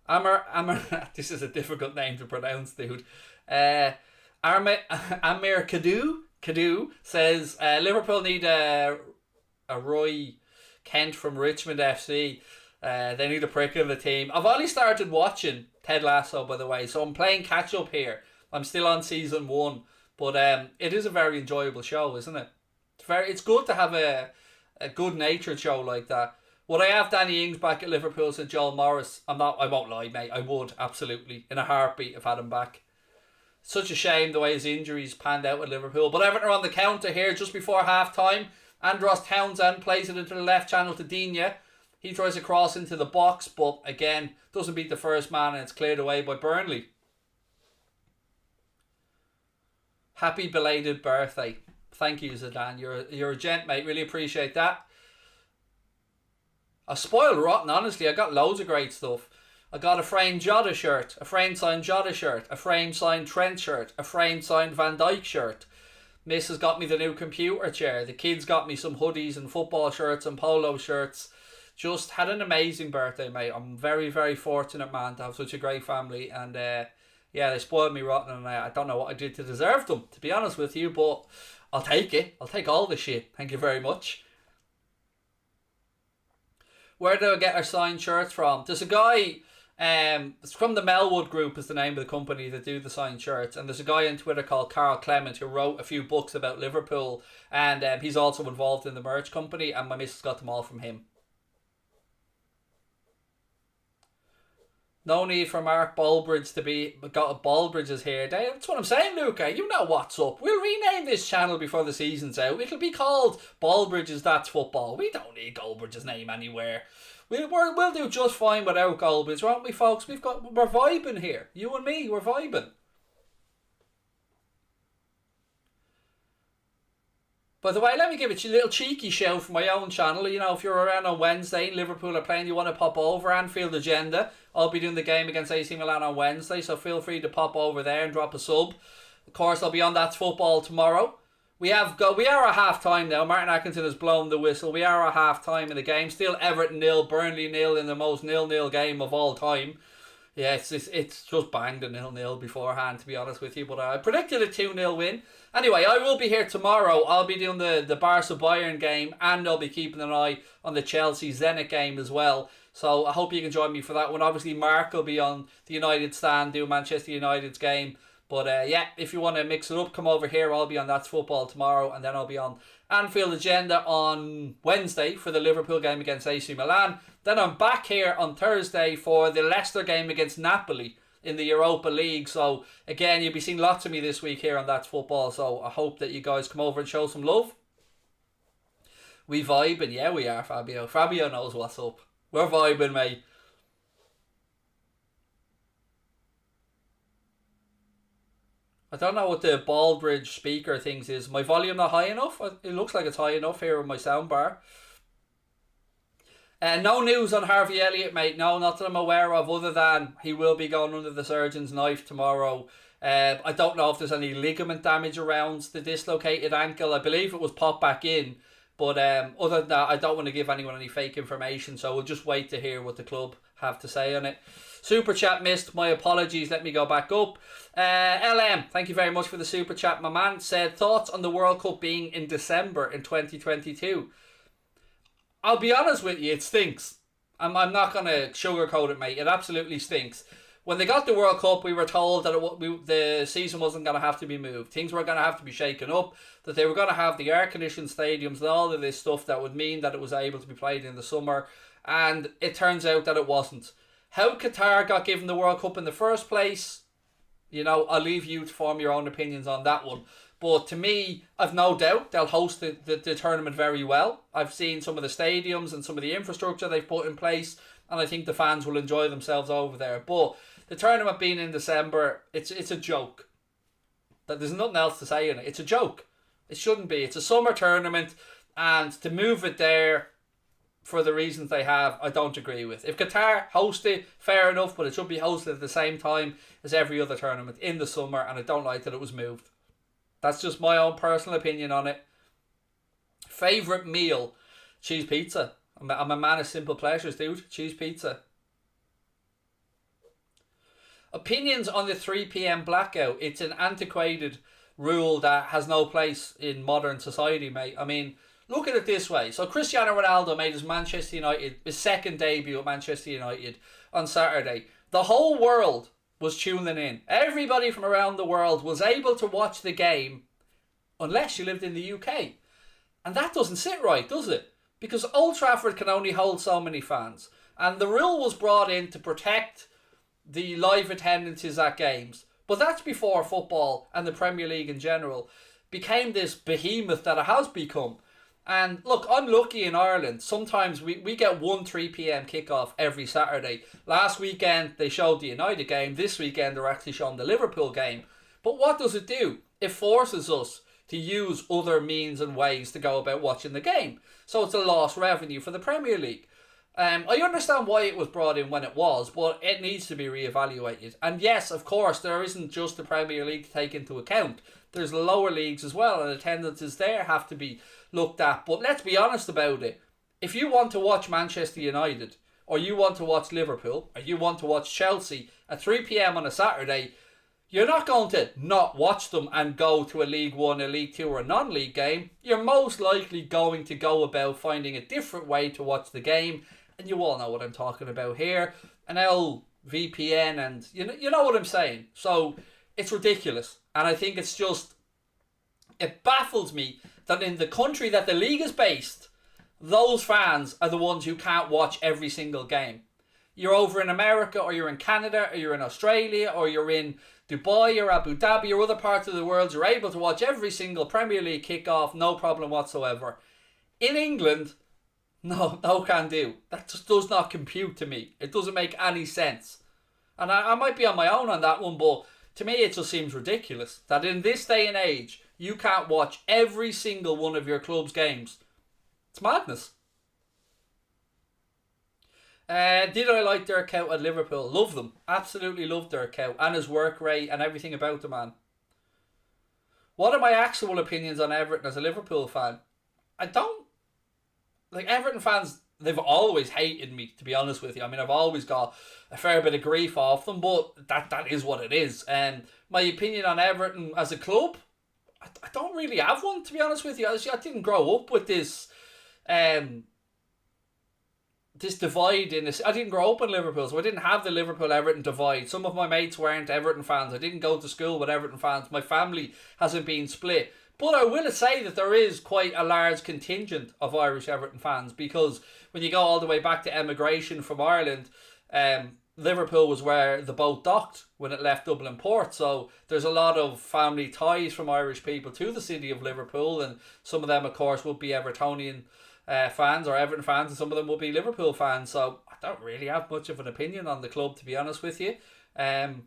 Amir this is a difficult name to pronounce, dude. Amir Kadu says Liverpool need a Roy Kent from Richmond FC. They need a prick in the team. I've only started watching Ted Lasso, by the way, so I'm playing catch up here. I'm still on season 1, but it is a very enjoyable show, isn't it? It's good to have a good natured show like that. Would I have Danny Ings back at Liverpool? Said Joel Morris. I won't lie, mate. I would, absolutely, in a heartbeat if I had him back. Such a shame the way his injuries panned out at Liverpool. But Everton are on the counter here just before half time. Andros Townsend plays it into the left channel to Digne. He tries a cross into the box, but again, doesn't beat the first man and it's cleared away by Burnley. Happy belated birthday. Thank you, Zidane. You're a gent, mate. Really appreciate that. I spoiled rotten, honestly. I got loads of great stuff. I got a framed Jota shirt, a framed signed Jota shirt, a framed signed Trent shirt, a framed signed Van Dijk shirt. Missus got me the new computer chair. The kids got me some hoodies and football shirts and polo shirts. Just had an amazing birthday, mate. I'm very, very fortunate, man, to have such a great family. And yeah, they spoiled me rotten and I don't know what I did to deserve them, to be honest with you. But I'll take it. I'll take all the shit. Thank you very much. Where do I get our signed shirts from? There's a guy, it's from the Melwood Group is the name of the company that do the signed shirts. And there's a guy on Twitter called Carl Clement who wrote a few books about Liverpool. And he's also involved in the merch company. And my missus got them all from him. No need for Mark Bulbridge to be... Got Bulbridge is here. That's what I'm saying, Luca. You know what's up. We'll rename this channel before the season's out. It'll be called Bulbridge's That's Football. We don't need Goldbridge's name anywhere. We'll do just fine without Goldbridge, won't we, folks? We're vibing here. You and me, we're vibing. By the way, let me give it a little cheeky show for my own channel. You know, if you're around on Wednesday, Liverpool are playing, you want to pop over, Anfield Agenda. I'll be doing the game against AC Milan on Wednesday, so feel free to pop over there and drop a sub. Of course, I'll be on That's Football tomorrow. We are at half time now. Martin Atkinson has blown the whistle. We are at half time in the game. Still Everton 0, Burnley 0 in the most 0-0 game of all time. Yeah, it's just banged a 0-0 beforehand, to be honest with you. But I predicted a 2-0 win. Anyway, I will be here tomorrow. I'll be doing the Barca Bayern game, and I'll be keeping an eye on the Chelsea Zenit game as well. So I hope you can join me for that one. Obviously, Mark will be on the United stand doing Manchester United's game. But yeah, if you want to mix it up, come over here. I'll be on That's Football tomorrow, and then I'll be on Anfield Agenda on Wednesday for the Liverpool game against AC Milan. Then I'm back here on Thursday for the Leicester game against Napoli in the Europa League. So again, you'll be seeing lots of me this week here on That's Football. So I hope that you guys come over and show some love. We vibe, and yeah, we are, Fabio. Fabio knows what's up. We're vibing, mate. I don't know what the Baldbridge speaker things is. My volume not high enough? It looks like it's high enough here with my soundbar. No news on Harvey Elliot, mate. No, not that I'm aware of, other than he will be going under the surgeon's knife tomorrow. I don't know if there's any ligament damage around the dislocated ankle. I believe it was popped back in. But other than that, I don't want to give anyone any fake information. So we'll just wait to hear what the club have to say on it. Super chat missed. My apologies. Let me go back up. LM, thank you very much for the super chat. My man said, thoughts on the World Cup being in December in 2022? I'll be honest with you, it stinks. I'm not going to sugarcoat it, mate. It absolutely stinks. When they got the World Cup, we were told that the season wasn't going to have to be moved. Things were going to have to be shaken up, that they were going to have the air-conditioned stadiums and all of this stuff that would mean that it was able to be played in the summer. And it turns out that it wasn't. How Qatar got given the World Cup in the first place, you know, I'll leave you to form your own opinions on that one. But to me, I've no doubt they'll host the tournament very well. I've seen some of the stadiums and some of the infrastructure they've put in place, and I think the fans will enjoy themselves over there. But the tournament being in December, it's a joke. There's nothing else to say in it. It's a joke. It shouldn't be. It's a summer tournament, and to move it there for the reasons they have, I don't agree with. If Qatar host it, fair enough, but it should be hosted at the same time as every other tournament in the summer, and I don't like that it was moved. That's just my own personal opinion on it. Favourite meal? Cheese pizza. I'm a man of simple pleasures, dude. Cheese pizza. Opinions on the 3 p.m. blackout. It's an antiquated rule that has no place in modern society, mate. I mean, look at it this way. So Cristiano Ronaldo made his second debut at Manchester United on Saturday. The whole world was tuning in. Everybody from around the world was able to watch the game unless you lived in the UK. And that doesn't sit right, does it? Because Old Trafford can only hold so many fans. And the rule was brought in to protect the live attendances at games. But that's before football and the Premier League in general became this behemoth that it has become. And look, I'm lucky in Ireland. Sometimes we get one 3 p.m. kickoff every Saturday. Last weekend they showed the United game. This weekend they're actually showing the Liverpool game. But what does it do? It forces us to use other means and ways to go about watching the game. So it's a lost revenue for the Premier League. I understand why it was brought in when it was, but it needs to be reevaluated. And yes, of course, there isn't just the Premier League to take into account. There's lower leagues as well, and attendances there have to be looked at. But let's be honest about it. If you want to watch Manchester United, or you want to watch Liverpool, or you want to watch Chelsea at 3 p.m. on a Saturday, you're not going to not watch them and go to a League One, a League Two, or a non-league game. You're most likely going to go about finding a different way to watch the game. And you all know what I'm talking about here. An LVPN, and you know what I'm saying. So it's ridiculous. And I think it's just, it baffles me that in the country that the league is based, those fans are the ones who can't watch every single game. You're over in America, or you're in Canada, or you're in Australia, or you're in Dubai or Abu Dhabi or other parts of the world, you're able to watch every single Premier League kickoff, no problem whatsoever. In England, no can do. That just does not compute to me. It doesn't make any sense. And I might be on my own on that one, but to me it just seems ridiculous that in this day and age, you can't watch every single one of your club's games. It's madness. Did I like Dirk Kuyt at Liverpool? Love them. Absolutely loved Dirk Kuyt and his work rate and everything about the man. What are my actual opinions on Everton as a Liverpool fan? I don't... Like, Everton fans they've always hated me, to be honest with you. I mean, I've always got a fair bit of grief off them, but that is what it is. And my opinion on Everton as a club, I don't really have one, to be honest with you. I didn't grow up with um, this divide in this. I didn't grow up in Liverpool, so I didn't have the Liverpool Everton divide. Some of my mates weren't Everton fans. I didn't go to school with Everton fans. My family hasn't been split. But I will say that there is quite a large contingent of Irish Everton fans, because when you go all the way back to emigration from Ireland, Liverpool was where the boat docked when it left Dublin port. So there's a lot of family ties from Irish people to the city of Liverpool, and some of them, of course, would be Evertonian fans or Everton fans, and some of them will be Liverpool fans. So I don't really have much of an opinion on the club, to be honest with you. They're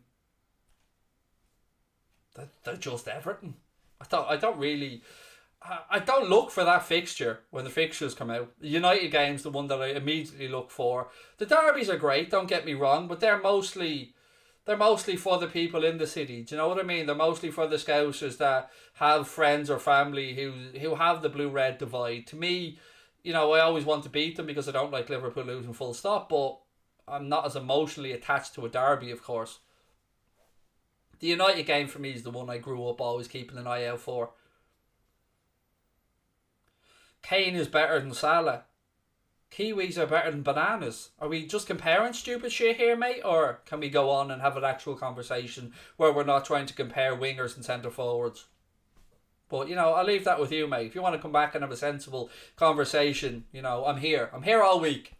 just Everton. I don't look for that fixture when the fixtures come out. The United game's the one that I immediately look for. The derbies are great, don't get me wrong, but they're mostly for the people in the city. Do you know what I mean? They're mostly for the Scousers that have friends or family who have the blue-red divide. To me, I always want to beat them because I don't like Liverpool losing, full stop, but I'm not as emotionally attached to a derby, of course. The United game for me is the one I grew up always keeping an eye out for. Kane is better than Salah. Kiwis are better than bananas. Are we just comparing stupid shit here, mate? Or can we go on and have an actual conversation where we're not trying to compare wingers and centre forwards? But, I'll leave that with you, mate. If you want to come back and have a sensible conversation, I'm here. I'm here all week.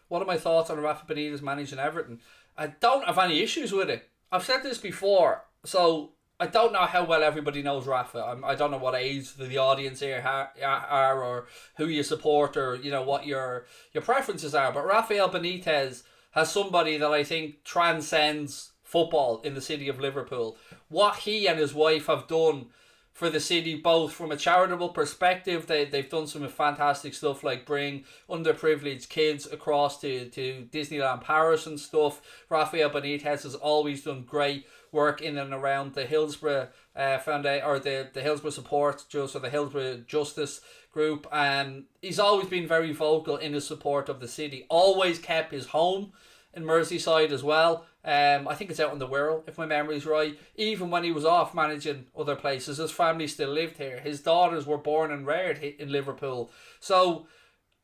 What are my thoughts on Rafa Benitez managing Everton? I don't have any issues with it. I've said this before, so I don't know how well everybody knows Rafa. I don't know what age the audience here are, or who you support, or what your preferences are. But Rafael Benitez has somebody that I think transcends football in the city of Liverpool. What he and his wife have done for the city, both from a charitable perspective, they've done some fantastic stuff like bring underprivileged kids across to Disneyland Paris and stuff. Rafael Benitez has always done great work in and around the Hillsborough Foundation, or the Hillsborough Support, or the Hillsborough Justice Group, and he's always been very vocal in his support of the city. Always kept his home in Merseyside as well. I think it's out in the Wirral, if my memory's right. Even when he was off managing other places, his family still lived here. His daughters were born and reared in Liverpool. So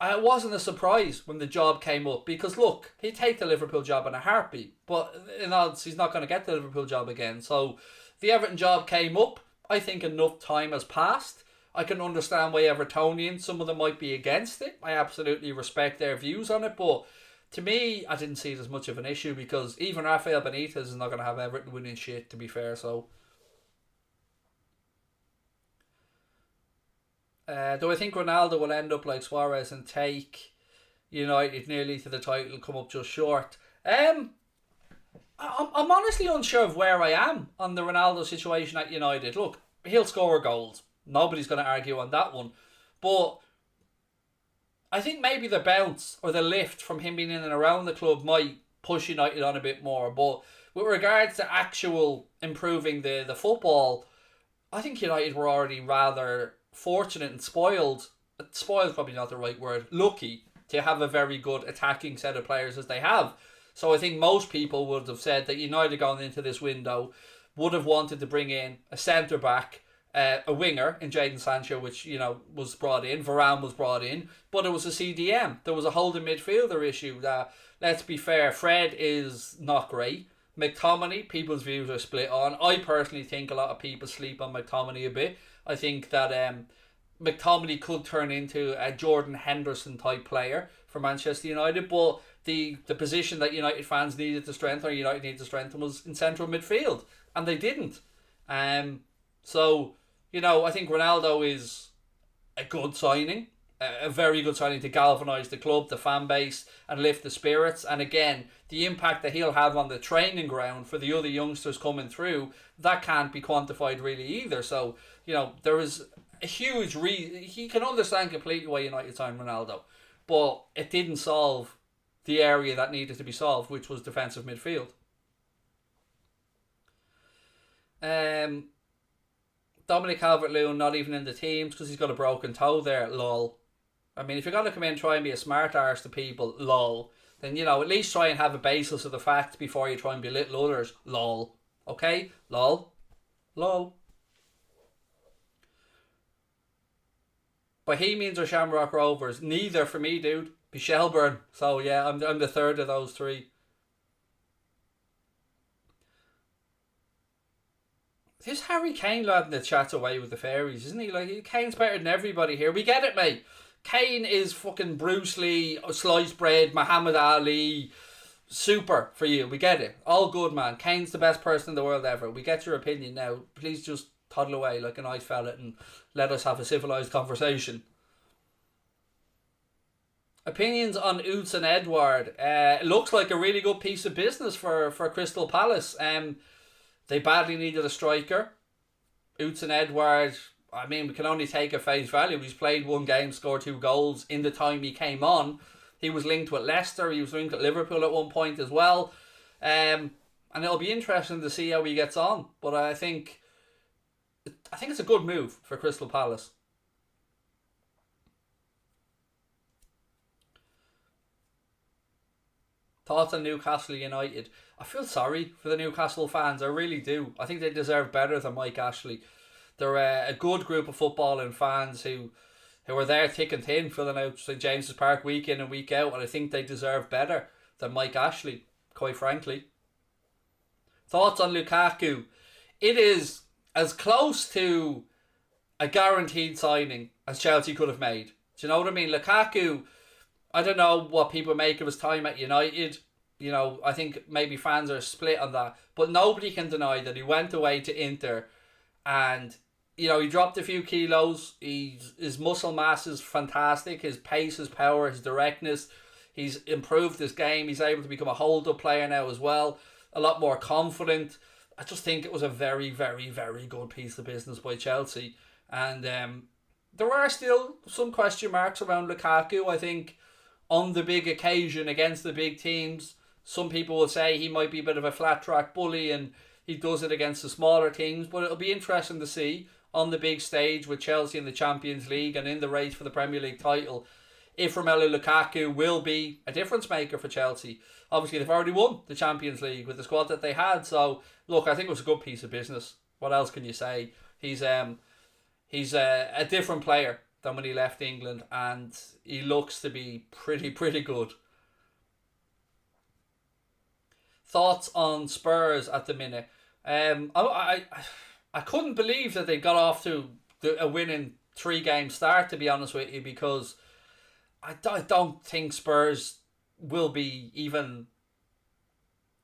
it wasn't a surprise when the job came up, because look, he'd take the Liverpool job in a heartbeat, but he's not going to get the Liverpool job again. So the Everton job came up. I think enough time has passed. I can understand why Evertonians, some of them might be against it. I absolutely respect their views on it, but to me, I didn't see it as much of an issue, because even Rafael Benitez is not going to have Everton winning shit, to be fair. So, do I think Ronaldo will end up like Suarez and take United nearly to the title, come up just short? I'm honestly unsure of where I am on the Ronaldo situation at United. Look, he'll score goals. Nobody's going to argue on that one. But I think maybe the bounce or the lift from him being in and around the club might push United on a bit more. But with regards to actual improving the football, I think United were already rather fortunate and spoiled. Spoiled probably not the right word. Lucky to have a very good attacking set of players as they have. So I think most people would have said that United going into this window would have wanted to bring in a centre back, a winger in Jadon Sancho, which was brought in. Varane was brought in, but it was a CDM. There was a holding midfielder issue. That, let's be fair, Fred is not great. McTominay, people's views are split on. I personally think a lot of people sleep on McTominay a bit. I think that McTominay could turn into a Jordan Henderson type player for Manchester United, but the position that United fans needed to strengthen, or United needed to strengthen, was in central midfield, and they didn't. So I think Ronaldo is a good signing, a very good signing to galvanise the club, the fan base, and lift the spirits. And again, the impact that he'll have on the training ground for the other youngsters coming through, that can't be quantified really either. So, there is a huge he can understand completely why United signed Ronaldo, but it didn't solve the area that needed to be solved, which was defensive midfield. Dominic Calvert-Lewin not even in the teams because he's got a broken toe there, lol. I mean, if you're going to come in and try and be a smart arse to people, lol, then, at least try and have a basis of the facts before you try and belittle others, lol. Okay? Lol. Lol. Bohemians or Shamrock Rovers? Neither for me, dude. Be Shelburne. So, yeah, I'm the third of those three. This Harry Kane lad in the chat's away with the fairies, isn't he? Like, Kane's better than everybody here. We get it, mate. Kane is fucking Bruce Lee, sliced bread, Muhammad Ali. Super for you. We get it. All good, man. Kane's the best person in the world ever. We get your opinion now. Please just toddle away like a nice fella and let us have a civilised conversation. Opinions on Oots and Edward. It looks like a really good piece of business for Crystal Palace. They badly needed a striker. Oots and Edward, I mean, we can only take at face value. He's played one game, scored 2 goals in the time he came on. He was linked with Leicester. He was linked with Liverpool at one point as well. And it'll be interesting to see how he gets on. But I think it's a good move for Crystal Palace. Thoughts on Newcastle United? I feel sorry for the Newcastle fans. I really do. I think they deserve better than Mike Ashley. They're a good group of footballing fans who are there thick and thin, filling out St James's Park week in and week out, and I think they deserve better than Mike Ashley, quite frankly. Thoughts on Lukaku? It is as close to a guaranteed signing as Chelsea could have made. Do you know what I mean? Lukaku, I don't know what people make of his time at United. I think maybe fans are split on that. But nobody can deny that he went away to Inter and, he dropped a few kilos. His muscle mass is fantastic. His pace, his power, his directness. He's improved his game. He's able to become a hold-up player now as well. A lot more confident. I just think it was a very, very, very good piece of business by Chelsea. And there are still some question marks around Lukaku. I think on the big occasion against the big teams, some people will say he might be a bit of a flat track bully and he does it against the smaller teams. But it'll be interesting to see on the big stage with Chelsea in the Champions League and in the race for the Premier League title if Romelu Lukaku will be a difference maker for Chelsea. Obviously, they've already won the Champions League with the squad that they had. So, look, I think it was a good piece of business. What else can you say? He's a different player than when he left England, and he looks to be pretty good. Thoughts on Spurs at the minute? I couldn't believe that they got off to a winning 3-game start, to be honest with you, because I don't think Spurs will be even...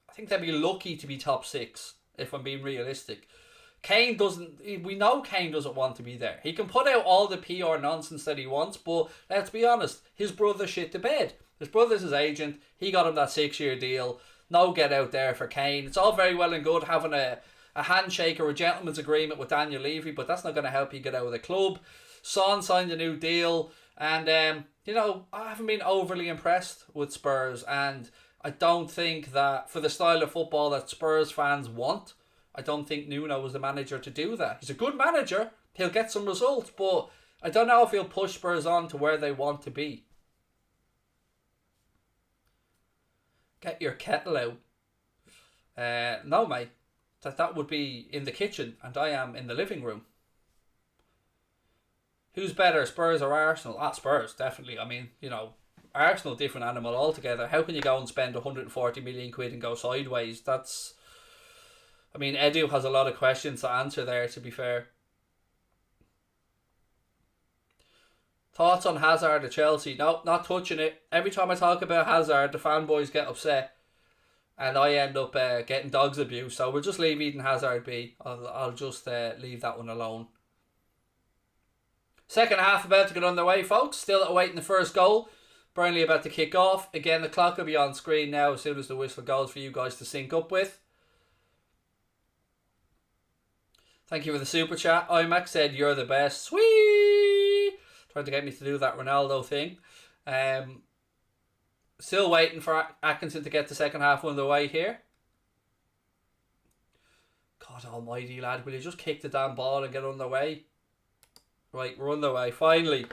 I think they'll be lucky to be top 6, if I'm being realistic. We know Kane doesn't want to be there. He can put out all the PR nonsense that he wants, but let's be honest, his brother shit the bed. His brother's his agent. He got him that 6-year deal. No get out there for Kane. It's all very well and good having a handshake or a gentleman's agreement with Daniel Levy, but that's not going to help you get out of the club. Son signed a new deal, and I haven't been overly impressed with Spurs, and I don't think that for the style of football that Spurs fans want, I don't think Nuno was the manager to do that. He's a good manager. He'll get some results, but I don't know if he'll push Spurs on to where they want to be. Get your kettle out. No, mate. That would be in the kitchen, and I am in the living room. Who's better, Spurs or Arsenal? Spurs, definitely. I mean, Arsenal, different animal altogether. How can you go and spend 140 million quid and go sideways? Edu has a lot of questions to answer there, to be fair. Thoughts on Hazard at Chelsea? No, not touching it. Every time I talk about Hazard, the fanboys get upset. And I end up getting dogs abuse. So we'll just leave Eden Hazard be. I'll just leave that one alone. Second half about to get underway, folks. Still awaiting the first goal. Burnley about to kick off. Again, the clock will be on screen now as soon as the whistle goes for you guys to sync up with. Thank you for the super chat. IMAX said you're the best. Sweet! Trying to get me to do that Ronaldo thing. Still waiting for Atkinson to get the second half underway here. God, God almighty, lad, will you just kick the damn ball and get underway? Right, we're underway, finally.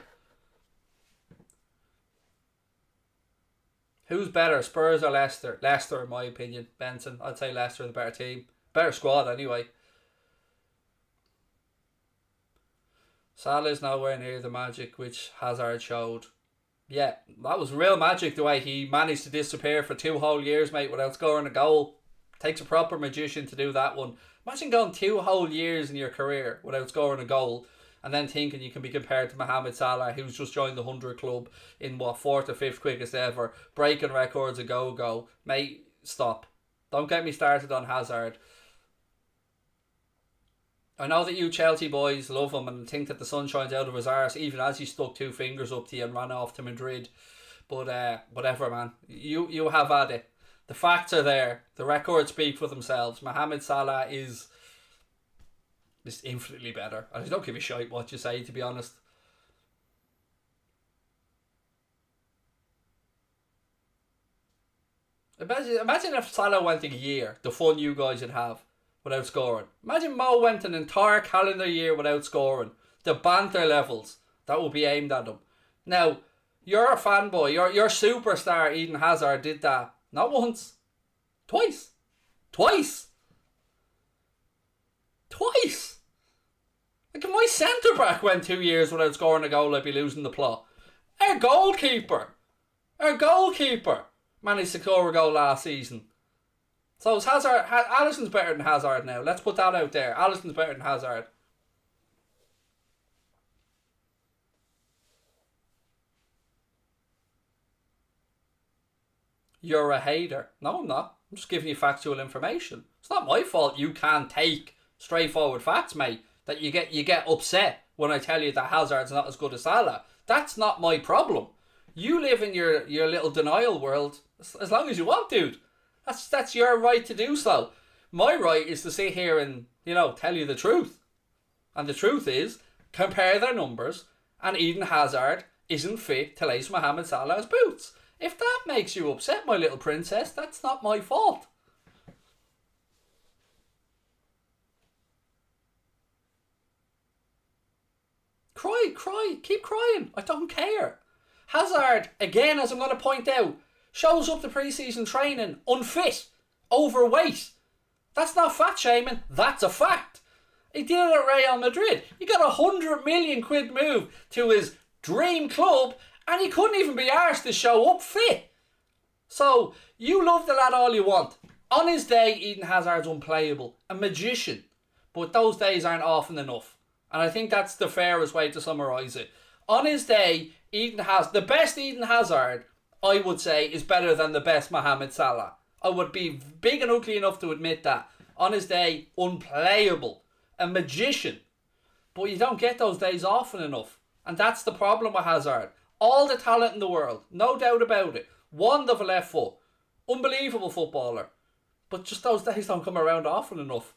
Who's better, Spurs or Leicester? Leicester, in my opinion. Benson, I'd say Leicester the better team. Better squad, anyway. Salah's nowhere near the magic which Hazard showed. Yeah, that was real magic the way he managed to disappear for 2 whole years, mate, without scoring a goal. Takes a proper magician to do that one. Imagine going 2 whole years in your career without scoring a goal and then thinking you can be compared to Mohamed Salah, who's just joined the 100 club in, 4th or 5th quickest ever, breaking records a go-go. Mate, stop. Don't get me started on Hazard. I know that you Chelsea boys love him and think that the sun shines out of his arse, even as he stuck 2 fingers up to you and ran off to Madrid. But whatever, man. You have at it. The facts are there. The records speak for themselves. Mohamed Salah is infinitely better. I don't give a shit what you say, to be honest. Imagine if Salah went a year, the fun you guys would have without scoring. Imagine Mo went an entire calendar year without scoring. The banter levels that will be aimed at him. Now, you're a fanboy. Your superstar Eden Hazard did that. Not once. Twice. Twice. Like if my centre back went 2 years without scoring a goal, I'd be losing the plot. Our goalkeeper managed to score a goal last season. So is Hazard, Alisson's better than Hazard now. Let's put that out there. Alisson's better than Hazard. You're a hater. No, I'm not. I'm just giving you factual information. It's not my fault you can't take straightforward facts, mate. That you get upset when I tell you that Hazard's not as good as Salah. That's not my problem. You live in your little denial world as long as you want, dude. That's your right to do so. My right is to sit here and, tell you the truth. And the truth is, compare their numbers, and Eden Hazard isn't fit to lace Mohamed Salah's boots. If that makes you upset, my little princess, that's not my fault. Cry, keep crying. I don't care. Hazard, again, as I'm going to point out, shows up to pre-season training unfit, overweight. That's not fat shaming, that's a fact. He did it at Real Madrid. He got £100 million move to his dream club and he couldn't even be arsed to show up fit. So, you love the lad all you want. On his day, Eden Hazard's unplayable. A magician. But those days aren't often enough. And I think that's the fairest way to summarise it. On his day, the best Eden Hazard, I would say, is better than the best Mohamed Salah. I would be big and ugly enough to admit that. On his day, unplayable. A magician. But you don't get those days often enough. And that's the problem with Hazard. All the talent in the world, no doubt about it. Wand of a left foot. Unbelievable footballer. But just those days don't come around often enough.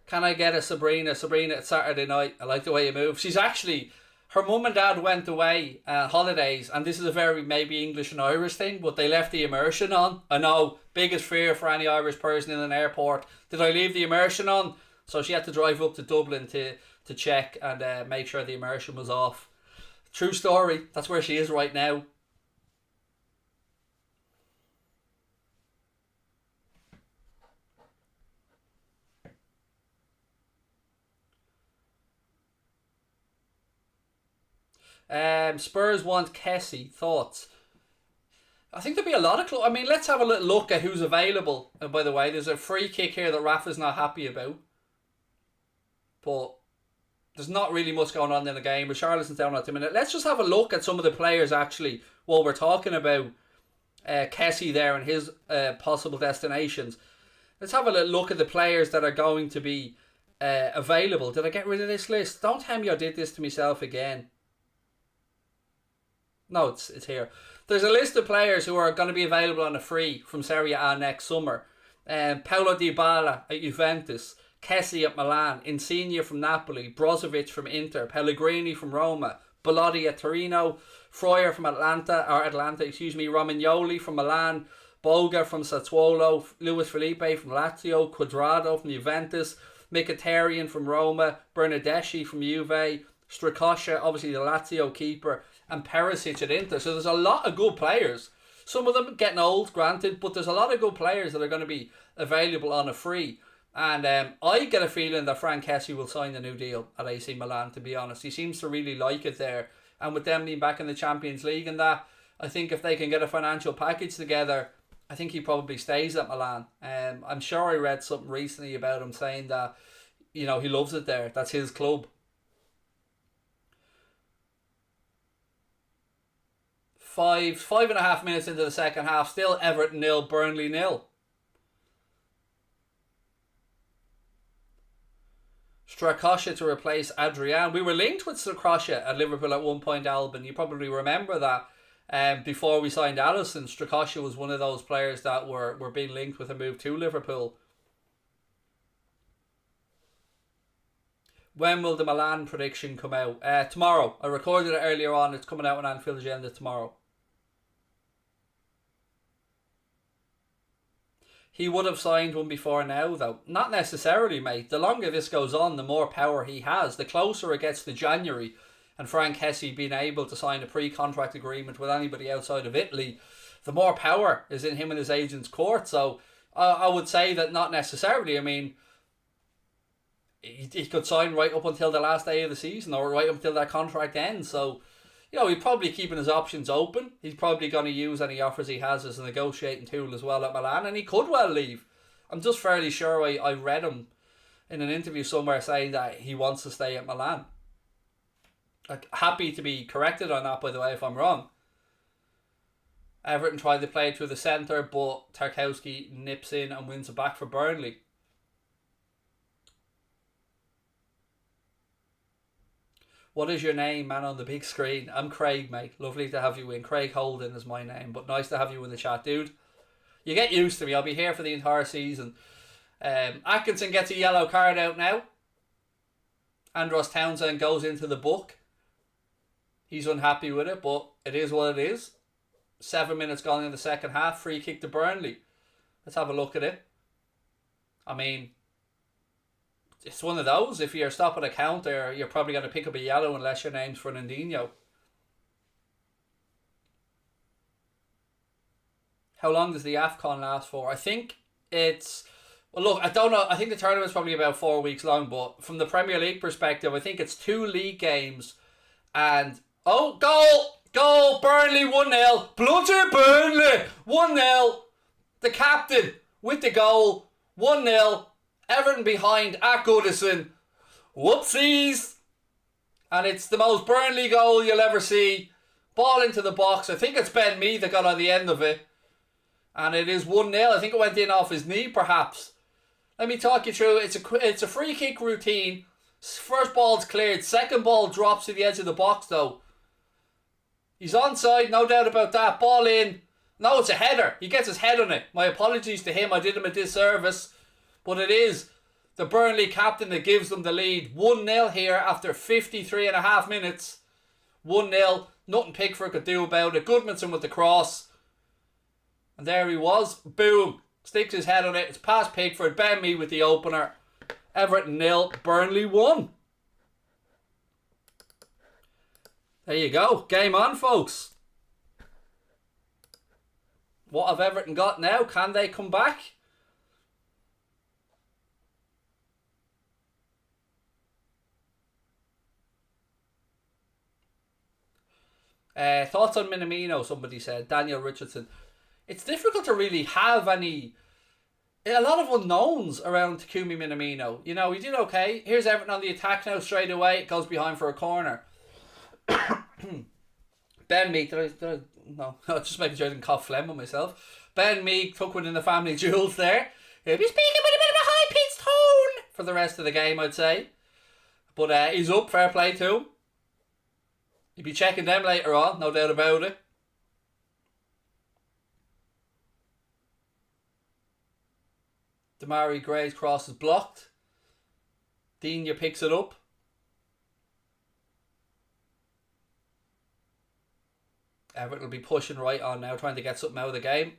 Can I get a Sabrina? Sabrina, it's Saturday night. I like the way you move. She's actually... Her mum and dad went away holidays, and this is a very maybe English and Irish thing, but they left the immersion on. I know, biggest fear for any Irish person in an airport. Did I leave the immersion on? So she had to drive up to Dublin to check and make sure the immersion was off. True story. That's where she is right now. Spurs want Kessie. Thoughts? I think there'll be a lot of clubs. I mean, let's have a little look at who's available. And by the way, there's a free kick here that Rafa's not happy about. But there's not really much going on in the game. Richarlison's down at the minute. Let's just have a look at some of the players actually while we're talking about Kessie there and his possible destinations. Let's have a little look at the players that are going to be available. Did I get rid of this list? Don't tell me I did this to myself again. No, it's here. There's a list of players who are going to be available on a free from Serie A next summer. Paulo Dybala at Juventus, Kessie at Milan, Insigne from Napoli, Brozovic from Inter, Pellegrini from Roma, Belotti at Torino, Freuer from Atlanta, Romagnoli from Milan, Boga from Sassuolo, Luis Felipe from Lazio, Quadrado from Juventus, Mkhitaryan from Roma, Bernardeschi from Juve, Strakosha, obviously the Lazio keeper, and Perisic at Inter. So there's a lot of good players. Some of them getting old, granted, but there's a lot of good players that are going to be available on a free. And I get a feeling that Frank Kessie will sign a new deal at AC Milan, to be honest. He seems to really like it there. And with them being back in the Champions League and that, I think if they can get a financial package together, I think he probably stays at Milan. I'm sure I read something recently about him saying that, he loves it there. That's his club. Five and a half minutes into the second half, still Everton 0, Burnley 0. Strakosha to replace Adrian. We were linked with Strakosha at Liverpool at one point, Albin. You probably remember that. Before we signed Alisson, Strakosha was one of those players that were being linked with a move to Liverpool. When will the Milan prediction come out? Tomorrow. I recorded it earlier on. It's coming out on Anfield Agenda tomorrow. He would have signed one before now, though. Not necessarily, mate. The longer this goes on, the more power he has. The closer it gets to January, and Frank Kessie being able to sign a pre-contract agreement with anybody outside of Italy, the more power is in him and his agent's court. So I would say that not necessarily. I mean, he could sign right up until the last day of the season or right up until that contract ends. So, he's probably keeping his options open. He's probably going to use any offers he has as a negotiating tool as well at Milan, and he could well leave. I'm just fairly sure I read him in an interview somewhere saying that he wants to stay at Milan. Happy to be corrected on that, by the way, if I'm wrong. Everton tried to play through the centre, but Tarkowski nips in and wins it back for Burnley. What is your name, man, on the big screen? I'm Craig, mate. Lovely to have you in. Craig Holden is my name, but nice to have you in the chat, dude. You get used to me. I'll be here for the entire season. Atkinson gets a yellow card out now. Andros Townsend goes into the book. He's unhappy with it, but it is what it is. 7 minutes gone in the second half. Free kick to Burnley. Let's have a look at it. I mean, it's one of those. If you're stopping a counter, you're probably going to pick up a yellow unless your name's Fernandinho. How long does the AFCON last for? I think it's... Well, look, I don't know. I think the tournament's probably about 4 weeks long, but from the Premier League perspective, I think it's 2 league games and... Oh, goal! Goal! Burnley 1-0. Bloody Burnley! 1-0. The captain with the goal. 1-0. Everton behind at Goodison. Whoopsies! And it's the most Burnley goal you'll ever see. Ball into the box. I think it's Ben Mee that got on the end of it. And it is 1-0. I think it went in off his knee, perhaps. Let me talk you through. It's a free kick routine. First ball's cleared. Second ball drops to the edge of the box, though. He's onside, no doubt about that. Ball in. No, it's a header. He gets his head on it. My apologies to him. I did him a disservice. But it is the Burnley captain that gives them the lead. 1-0 here after 53 and a half minutes. 1-0. Nothing Pickford could do about it. Goodmanson with the cross. And there he was. Boom. Sticks his head on it. It's past Pickford. Ben Mee with the opener. Everton 0. Burnley 1. There you go. Game on, folks. What have Everton got now? Can they come back? Thoughts on Minamino, somebody said. Daniel Richardson. It's difficult to really have any... A lot of unknowns around Takumi Minamino. He did okay. Here's Everton on the attack now straight away. It goes behind for a corner. Ben Mee... No, just making sure I didn't cough phlegm on myself. Ben Mee took one in the family jewels there. He'll be speaking with a bit of a high-pitched tone for the rest of the game, I'd say. But he's up. Fair play to him. You'll be checking them later on, no doubt about it. Damari Gray's cross is blocked. Digne picks it up. Everton will be pushing right on now, trying to get something out of the game.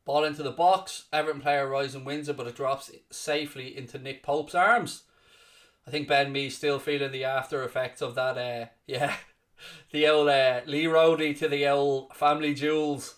Ball into the box. Everton player rises and wins it, but it drops safely into Nick Pope's arms. I think Ben Mee's still feeling the after effects of that, the old Lee Roddy to the old family jewels.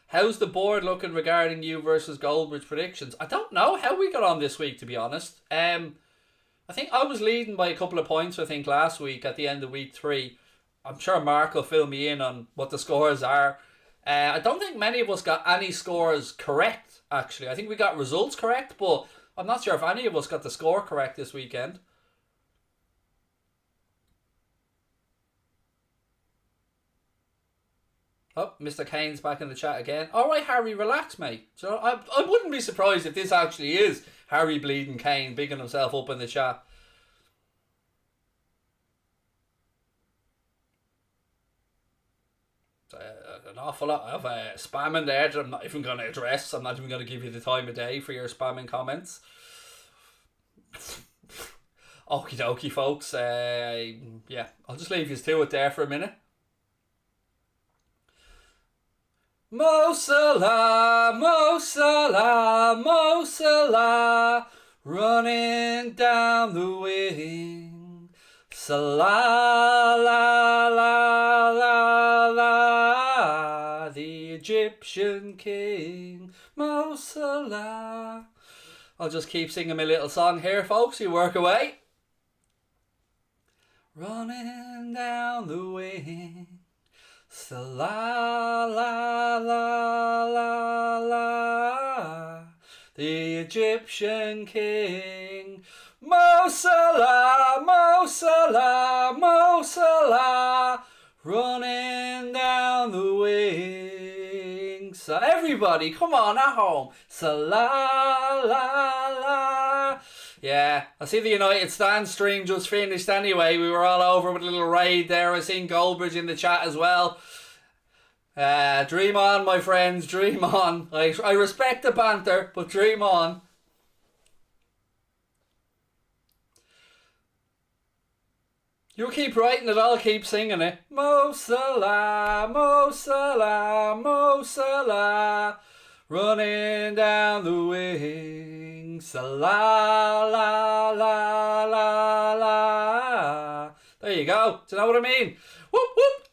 How's the board looking regarding you versus Goldbridge predictions? I don't know how we got on this week, to be honest. I think I was leading by a couple of points, I think, last week at the end of week 3. I'm sure Mark will fill me in on what the scores are. I don't think many of us got any scores correct, actually. I think we got results correct, but I'm not sure if any of us got the score correct this weekend. Oh, Mr. Kane's back in the chat again. All right, Harry, relax, mate. So I wouldn't be surprised if this actually is Harry Bleeding Kane bigging himself up in the chat. An awful lot of spam in there that I'm not even going to address. I'm not even going to give you the time of day for your spamming comments. Okie dokie, folks. Yeah, I'll just leave you to it there for a minute. Mo Salah, Mo Salah, Mo Salah, running down the wing. Salah, la, la, la, la, the Egyptian king. Mo Salah. I'll just keep singing my little song here, folks. You work away. Running down the wing. Salah, la, la, la, la, the Egyptian king. Mo Salah, Mo Salah, Mo Salah, running down the wing. So everybody, come on at home. Salah, la, la. Yeah, I see the United Stand stream just finished anyway. We were all over with a little raid there. I seen Goldbridge in the chat as well. Dream on, my friends, dream on. I respect the banter, but dream on. You keep writing it, I'll keep singing it. Mo Salah, Mo Salah, Mo Salah, running down the wing. Salah, la, la, la, la. There you go. Do you know what I mean? Whoop, whoop.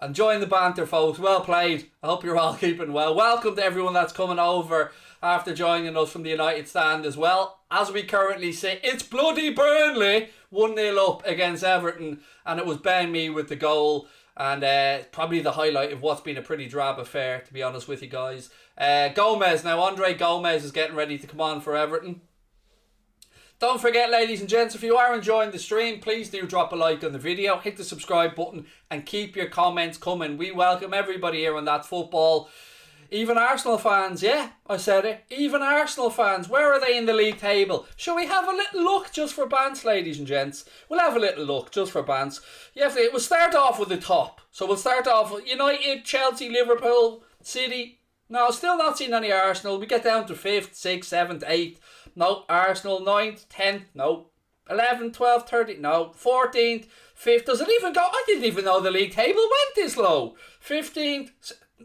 Enjoying the banter, folks. Well played. I hope you're all keeping well. Welcome to everyone that's coming over after joining us from the United Stand as well. As we currently sit, it's bloody Burnley 1-0 up against Everton, and it was Ben Mee with the goal, and probably the highlight of what's been a pretty drab affair, to be honest with you guys. Gomez, now Andre Gomez is getting ready to come on for Everton. Don't forget, ladies and gents, if you are enjoying the stream, please do drop a like on the video, hit the subscribe button, and keep your comments coming. We welcome everybody here on That's Football. Even Arsenal fans, yeah, I said it. Even Arsenal fans, where are they in the league table? Shall we have a little look just for bants, ladies and gents? We'll have a little look just for bants. Yeah, we'll start off with the top. So we'll start off with United, Chelsea, Liverpool, City. No, still not seeing any Arsenal. We get down to 5th, 6th, 7th, 8th. No. Arsenal, 9th, 10th. No. 11th, 12th, 13th. No. 14th, 5th. Does it even go? I didn't even know the league table went this low. 15th,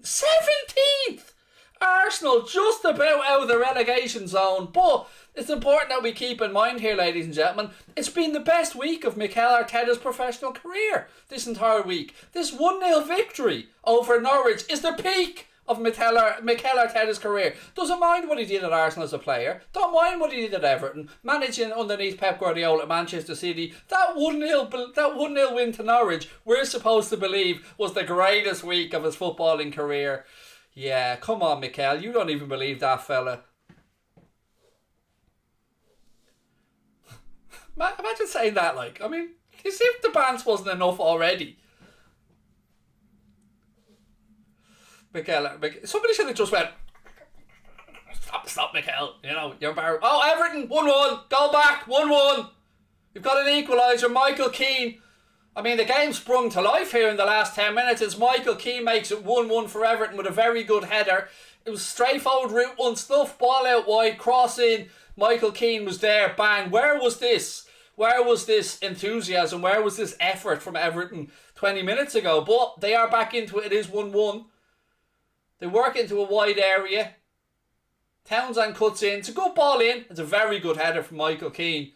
17th. Arsenal just about out of the relegation zone, but it's important that we keep in mind here, ladies and gentlemen, it's been the best week of Mikel Arteta's professional career this entire week. This 1-0 victory over Norwich is the peak of Mikel Arteta's career. Doesn't mind what he did at Arsenal as a player, don't mind what he did at Everton, managing underneath Pep Guardiola at Manchester City. That 1-0 win to Norwich, we're supposed to believe, was the greatest week of his footballing career. Yeah, come on, Mikel, you don't even believe that fella. Imagine saying that, like, I mean, as if the bans wasn't enough already. Mikel, somebody should have just went, stop, Mikel. You know, you're embarrassed. Oh, Everton, 1-1. Go back, 1-1. You've got an equaliser, Michael Keane. I mean, the game sprung to life here in the last 10 minutes as Michael Keane makes it 1-1 for Everton with a very good header. It was straightforward route, one stuff, ball out wide, cross in. Michael Keane was there, bang. Where was this? Where was this enthusiasm? Where was this effort from Everton 20 minutes ago? But they are back into it. It is 1-1. They work into a wide area. Townsend cuts in. It's a good ball in. It's a very good header from Michael Keane.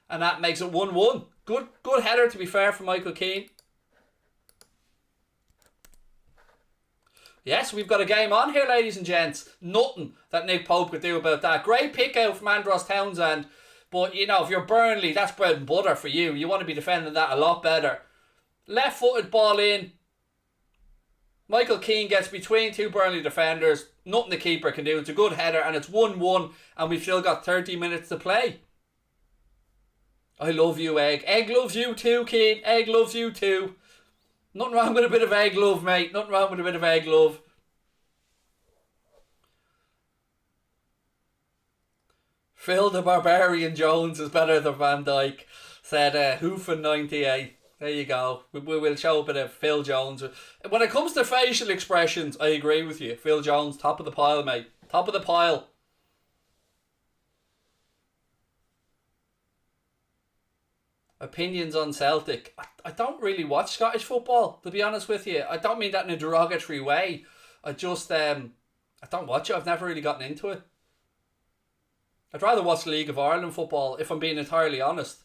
And that makes it 1-1. Good header, to be fair, from Michael Keane. Yes, we've got a game on here, ladies and gents. Nothing that Nick Pope could do about that. Great pick out from Andros Townsend. But, you know, if you're Burnley, that's bread and butter for you. You want to be defending that a lot better. Left-footed ball in. Michael Keane gets between two Burnley defenders. Nothing the keeper can do. It's a good header and it's 1-1 and we've still got 30 minutes to play. I love you, Egg. Egg loves you too, Keane. Egg loves you too. Nothing wrong with a bit of egg love, mate. Nothing wrong with a bit of egg love. Phil the Barbarian Jones is better than Van Dijk, said Hoofin98. There you go. We will show a bit of Phil Jones. When it comes to facial expressions, I agree with you. Phil Jones, top of the pile, mate. Top of the pile. Opinions on Celtic. I don't really watch Scottish football, to be honest with you. I don't mean that in a derogatory way. I just, I don't watch it. I've never really gotten into it. I'd rather watch League of Ireland football, if I'm being entirely honest.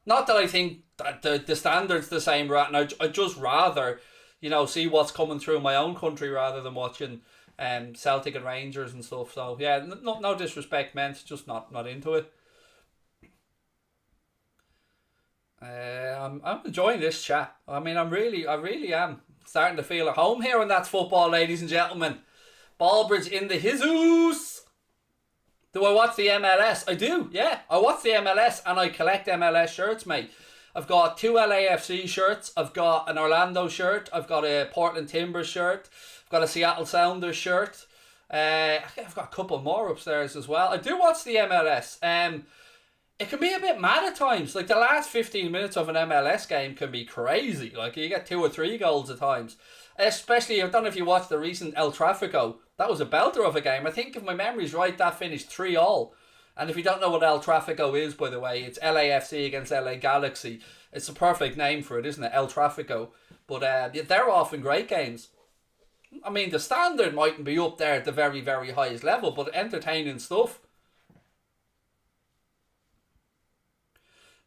Not that I think that the standard's the same, right? And I'd just rather, you know, see what's coming through my own country rather than watching Celtic and Rangers and stuff. So, yeah, no disrespect meant, just not into it. I'm enjoying this chat. I mean, I really am starting to feel at home here on That's Football, ladies and gentlemen. Ballbridge in the Jesus. Do I watch the MLS? I do, yeah. I watch the MLS and I collect MLS shirts, mate. I've got 2 LAFC shirts. I've got an Orlando shirt. I've got a Portland Timbers shirt. I've got a Seattle Sounders shirt. I've got a couple more upstairs as well. I do watch the MLS. It can be a bit mad at times. Like the last 15 minutes of an MLS game can be crazy. Like you get 2 or 3 goals at times. Especially, I don't know if you watched the recent El Tráfico. That was a belter of a game. I think if my memory's right, that finished 3-3. And if you don't know what El Tráfico is, by the way, it's LAFC against LA Galaxy. It's a perfect name for it, isn't it? El Tráfico. But they're often great games. I mean, the standard mightn't be up there at the very, very highest level, but entertaining stuff.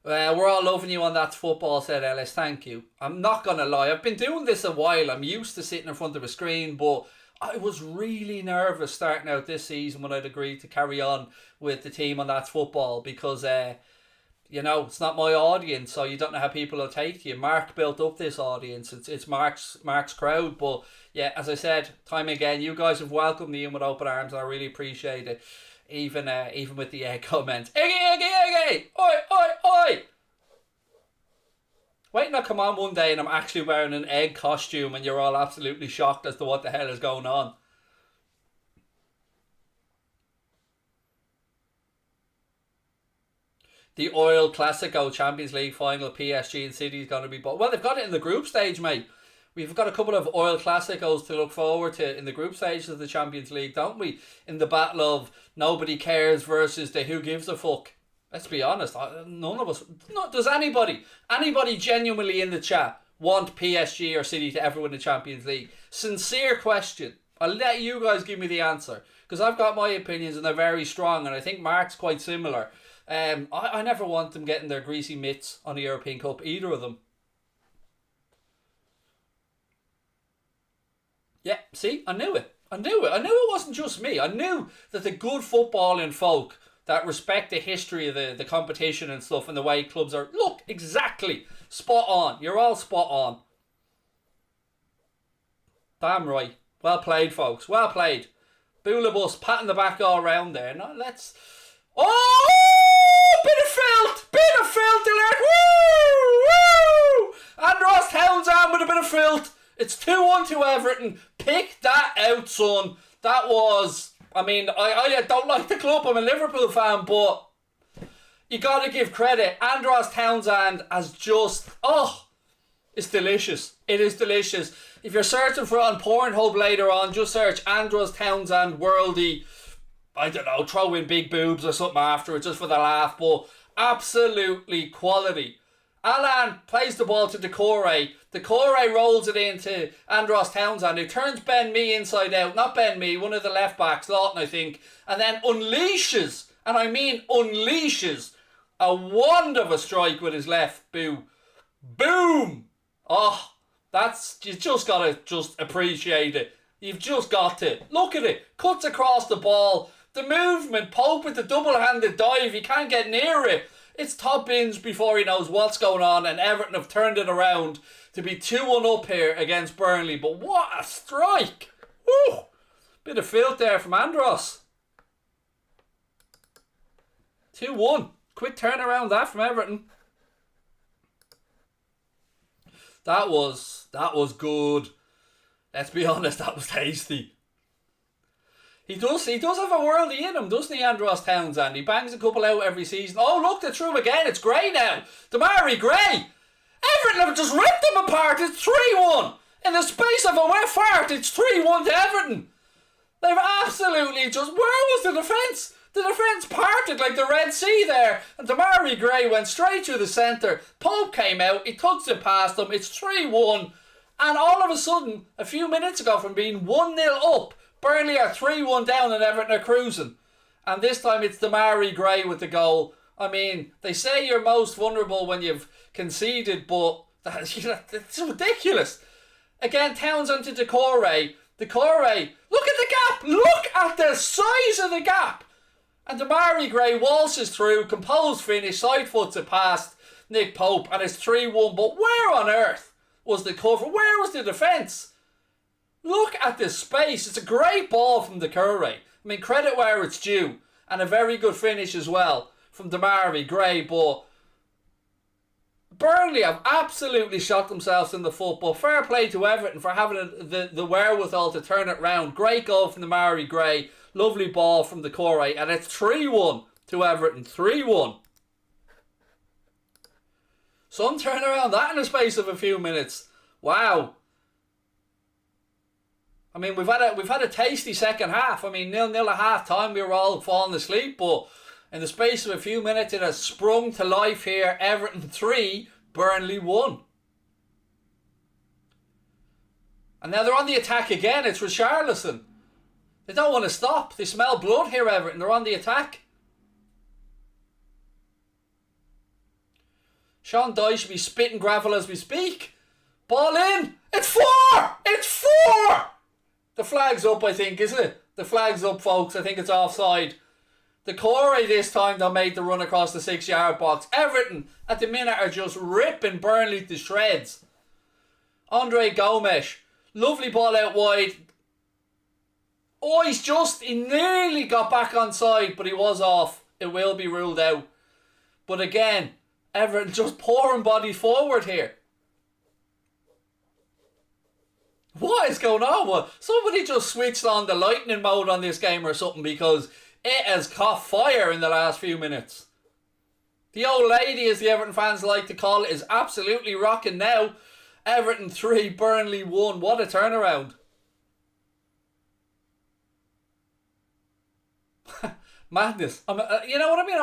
We're all loving you on That's Football, said Ellis. Thank you. I'm not going to lie. I've been doing this a while. I'm used to sitting in front of a screen, but I was really nervous starting out this season when I'd agreed to carry on with the team on That's Football because, you know, it's not my audience, so you don't know how people will take you. Mark built up this audience. It's Mark's crowd, but yeah, as I said, time again, you guys have welcomed me in with open arms and I really appreciate it. Even with the comments. Iggy! Oi! Wait till I come on one day and I'm actually wearing an egg costume and you're all absolutely shocked as to what the hell is going on. The Oil Classico Champions League final, PSG and City is going to be... Well, they've got it in the group stage, mate. We've got a couple of Oil Classicos to look forward to in the group stages of the Champions League, don't we? In the battle of nobody cares versus the who gives a fuck. Let's be honest, none of us... does anybody genuinely in the chat want PSG or City to ever win the Champions League? Sincere question. I'll let you guys give me the answer. Because I've got my opinions and they're very strong and I think Mark's quite similar. I never want them getting their greasy mitts on the European Cup, either of them. Yeah, see, I knew it. I knew it wasn't just me. I knew that the good footballing folk that respect the history of the competition and stuff and the way clubs are... Look, exactly. Spot on. You're all spot on. Damn right. Well played, folks. Well played. Boolabus patting the back all round there. Now let's... Oh! Bit of filth alert. Woo! Andros Townsend with a bit of filth. It's 2-1 to Everton. Pick that out, son. That was... I mean, I don't like the club. I'm a Liverpool fan, but you got to give credit. Andros Townsend has just... Oh, it's delicious. It is delicious. If you're searching for it on Pornhub later on, just search Andros Townsend worldy... I don't know, throw in big boobs or something after it just for the laugh. But Absolutely quality. Alan plays the ball to Decore. Decore rolls it into Andros Townsend, who turns Ben Mee inside out. Not Ben Mee, one of the left backs, Lawton, I think. And then unleashes, and I mean unleashes, a wand of a strike with his left boot. Boom! Oh, you just gotta just appreciate it. You've just got to. Look at it. Cuts across the ball. The movement. Pope with the double-handed dive. He can't get near it. It's top bins before he knows what's going on, and Everton have turned it around to be 2-1 up here against Burnley. But what a strike! Woo! Bit of filth there from Andros. 2-1. Quick turnaround that from Everton. That was good. Let's be honest, that was tasty. He does have a worldie in him, doesn't he, Andros Townsend? He bangs a couple out every season. Oh, look, they're through again. It's Gray now. Demarai Gray. Everton have just ripped them apart. It's 3-1. In the space of a wet fart, it's 3-1 to Everton. They've absolutely just... Where was the defence? The defence parted like the Red Sea there. And Demarai Gray went straight through the centre. Pope came out. He tucks it past him. It's 3-1. And all of a sudden, a few minutes ago, from being 1-0 up, Burnley are 3-1 down and Everton are cruising. And this time it's Demarai Gray with the goal. I mean, they say you're most vulnerable when you've conceded, but it's ridiculous. Again, Townsend to Decore. Decore, look at the gap. Look at the size of the gap. And Demarai Gray waltzes through, composed finish, side foots it past Nick Pope, and it's 3-1. But where on earth was the cover? Where was the defence? Look at this space. It's a great ball from Decore. I mean, credit where it's due. And a very good finish as well from Demarai Gray. But Burnley have absolutely shot themselves in the foot. But fair play to Everton for having the wherewithal to turn it round. Great goal from Demarai Gray. Lovely ball from Decore. And it's 3-1 to Everton. 3-1. Some turn around that in the space of a few minutes. Wow. I mean, we've had a tasty second half. I mean, 0-0 at half time, we were all falling asleep, but in the space of a few minutes, it has sprung to life here. Everton 3, Burnley 1. And now they're on the attack again. It's Richarlison. They don't want to stop. They smell blood here, Everton. They're on the attack. Sean Dyche should be spitting gravel as we speak. Ball in. It's 4! It's 4! The flag's up, I think, isn't it? The flag's up, folks. I think it's offside. Decore this time, they made the run across the 6-yard box. Everton, at the minute, are just ripping Burnley to shreds. Andre Gomes. Lovely ball out wide. Oh, he nearly got back on side, but he was off. It will be ruled out. But again, Everton just pouring bodies forward here. What is going on? What? Somebody just switched on the lightning mode on this game or something, because it has caught fire in the last few minutes. The old lady, as the Everton fans like to call it, is absolutely rocking now. Everton 3, Burnley 1. What a turnaround. Madness. You know what I mean?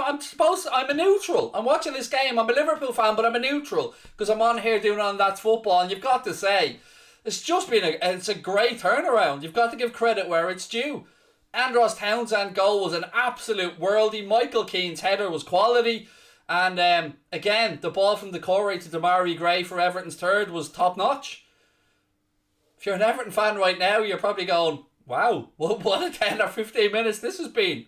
I'm a neutral. I'm watching this game. I'm a Liverpool fan, but I'm a neutral because I'm on here doing on That's Football, and you've got to say, it's just been it's a great turnaround. You've got to give credit where it's due. Andros Townsend goal was an absolute worldie. Michael Keane's header was quality. And again, the ball from Decore to Demarai Gray for Everton's third was top notch. If you're an Everton fan right now, you're probably going, wow, what a 10 or 15 minutes this has been.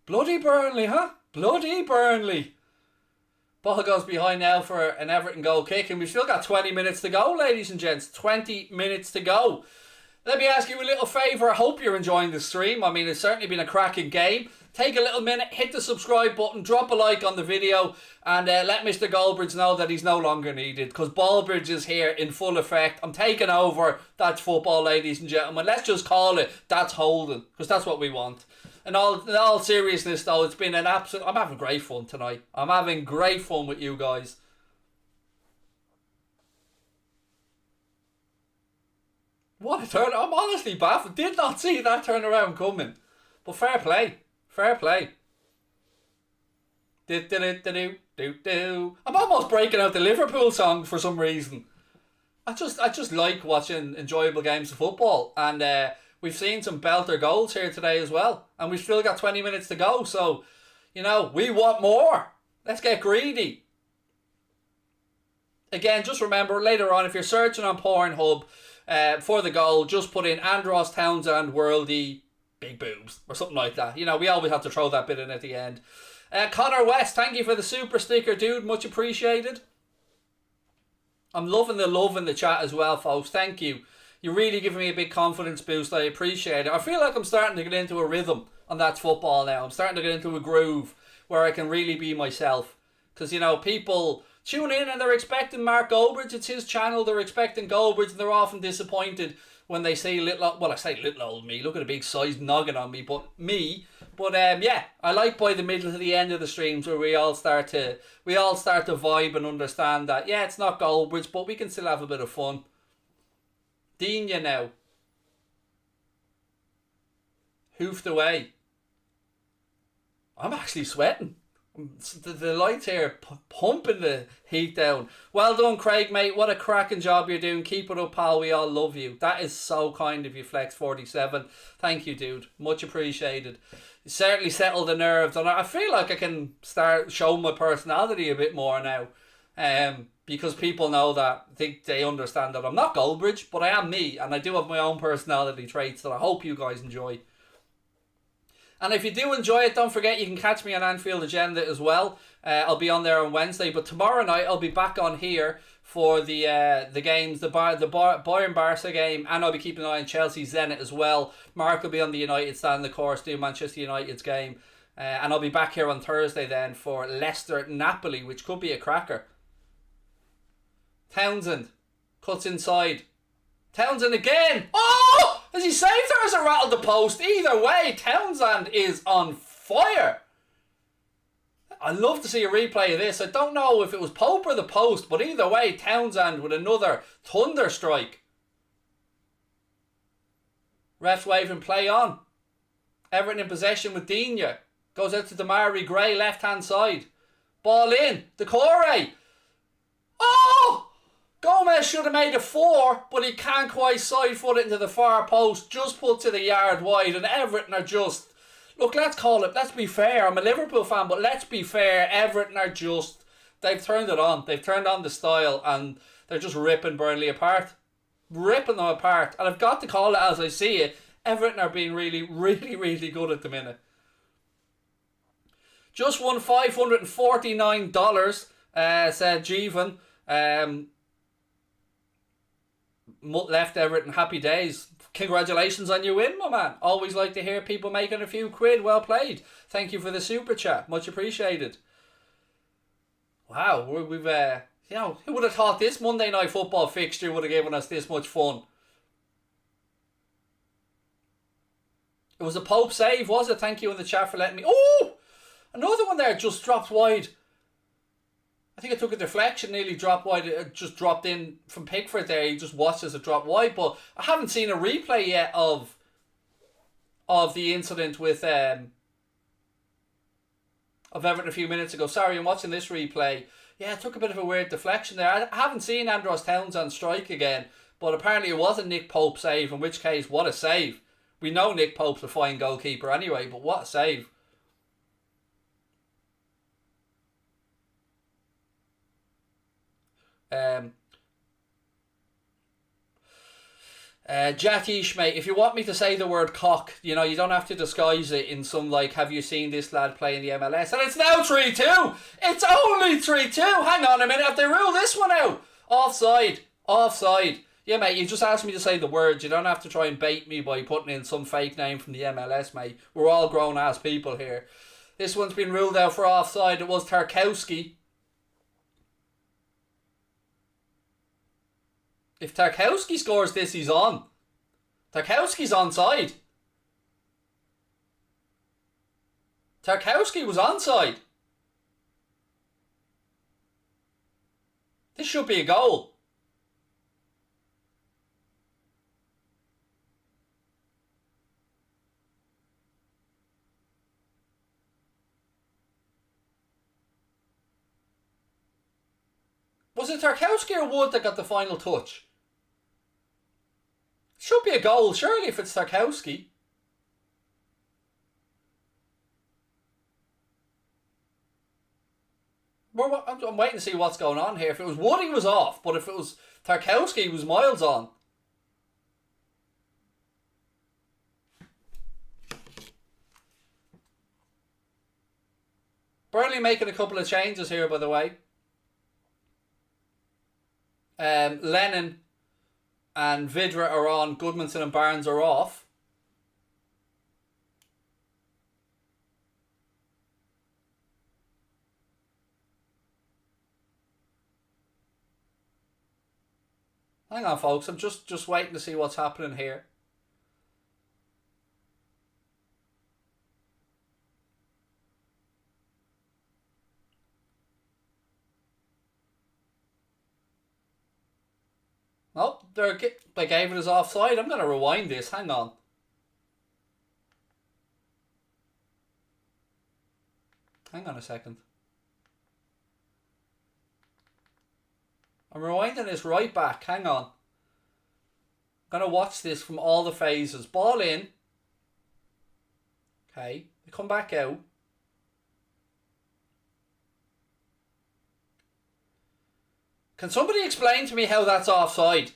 Bloody Burnley, huh? Bloody Burnley. Ball goes behind now for an Everton goal kick, and we've still got 20 minutes to go, ladies and gents. 20 minutes to go. Let me ask you a little favour. I hope you're enjoying the stream. I mean, it's certainly been a cracking game. Take a little minute, hit the subscribe button, drop a like on the video, and let Mr. Goldbridge know that he's no longer needed, because Ballbridge is here in full effect. I'm taking over. That's football, ladies and gentlemen. Let's just call it That's Holding, because that's what we want. In all seriousness, though, it's been an absolute... I'm having great fun tonight. I'm having great fun with you guys. What a turn. I'm honestly baffled. Did not see that turnaround coming. But fair play. Fair play. I'm almost breaking out the Liverpool song for some reason. I just like watching enjoyable games of football, and we've seen some belter goals here today as well, and we've still got 20 minutes to go. So, we want more. Let's get greedy. Again, just remember later on, if you're searching on Pornhub for the goal, just put in Andros Townsend Worldy big boobs or something like that. We always have to throw that bit in at the end. Connor West, thank you for the super sticker, dude. Much appreciated. I'm loving the love in the chat as well, folks. Thank you. You're really giving me a big confidence boost. I appreciate it. I feel like I'm starting to get into a rhythm on That's Football now. I'm starting to get into a groove where I can really be myself. Because, people tune in and they're expecting Mark Goldbridge. It's his channel. They're expecting Goldbridge, and they're often disappointed when they see I say little old me. Look at a big sized noggin on me. But yeah, I like by the middle to the end of the streams where we all start to vibe and understand that, yeah, it's not Goldbridge, but we can still have a bit of fun. Dina now. Hoofed away. I'm actually sweating. The lights here pumping the heat down. Well done, Craig, mate. What a cracking job you're doing. Keep it up, pal. We all love you. That is so kind of you, Flex47. Thank you, dude. Much appreciated. You certainly settled the nerves. And I feel like I can start showing my personality a bit more now. Because people know that, they understand that I'm not Goldbridge, but I am me. And I do have my own personality traits that I hope you guys enjoy. And if you do enjoy it, don't forget you can catch me on Anfield Agenda as well. I'll be on there on Wednesday, but tomorrow night I'll be back on here for the games, the Bayern Barca game, and I'll be keeping an eye on Chelsea Zenit as well. Mark will be on the United stand, of course, doing Manchester United's game, and I'll be back here on Thursday then for Leicester Napoli, which could be a cracker. Townsend cuts inside. Townsend again. Oh! Has he saved or has it rattled the post? Either way, Townsend is on fire. I'd love to see a replay of this. I don't know if it was Pope or the post, but either way, Townsend with another thunder strike. Ref's waving play on. Everton in possession with Dina. Goes out to Damari Gray, left hand side. Ball in. Decore. Oh! Gomez should have made a 4, but he can't quite side foot it into the far post. Just put to the yard wide, and Everton are just... Look, let's be fair. I'm a Liverpool fan, but let's be fair. Everton are just... They've turned it on. They've turned on the style, and they're just ripping Burnley apart. Ripping them apart. And I've got to call it as I see it. Everton are being really, really, really good at the minute. Just won $549, said Jeevan. Left Everton, happy days. Congratulations on your win, my man. Always like to hear people making a few quid. Well played. Thank you for the super chat. Much appreciated. Wow, we've who would have thought this Monday night football fixture would have given us this much fun? It was a Pope save, was it? Thank you in the chat for letting me... Oh! Another one there just dropped wide. I think it took a deflection, nearly dropped wide. It just dropped in from Pickford there. He just watched as it dropped wide. But I haven't seen a replay yet of the incident with of Everton a few minutes ago. Sorry, I'm watching this replay. Yeah, it took a bit of a weird deflection there. I haven't seen Andros Townsend strike again, but apparently it was a Nick Pope save, in which case, what a save. We know Nick Pope's a fine goalkeeper anyway, but what a save. Jackish, mate, if you want me to say the word cock, you don't have to disguise it in some have you seen this lad play in the MLS? And it's now 3-2. It's only 3-2. Hang on a minute, have they ruled this one out? Offside. Yeah, mate, you just asked me to say the words. You don't have to try and bait me by putting in some fake name from the MLS, mate. We're all grown ass people here. This one's been ruled out for offside. It was Tarkowski. If Tarkowski scores this, he's on. Tarkowski's onside. Tarkowski was onside. This should be a goal. Was it Tarkowski or Wood that got the final touch? Should be a goal, surely, if it's Tarkowski. I'm waiting to see what's going on here. If it was Wood, he was off. But if it was Tarkowski, he was miles on. Burnley making a couple of changes here, by the way. Lennon and Vidra are on. Goodmanson and Barnes are off. Hang on, folks. I'm just waiting to see what's happening here. Oh, they gave it as offside. I'm going to rewind this. Hang on. Hang on a second. I'm rewinding this right back. Hang on. I'm going to watch this from all the phases. Ball in. Okay. They come back out. Can somebody explain to me how that's offside?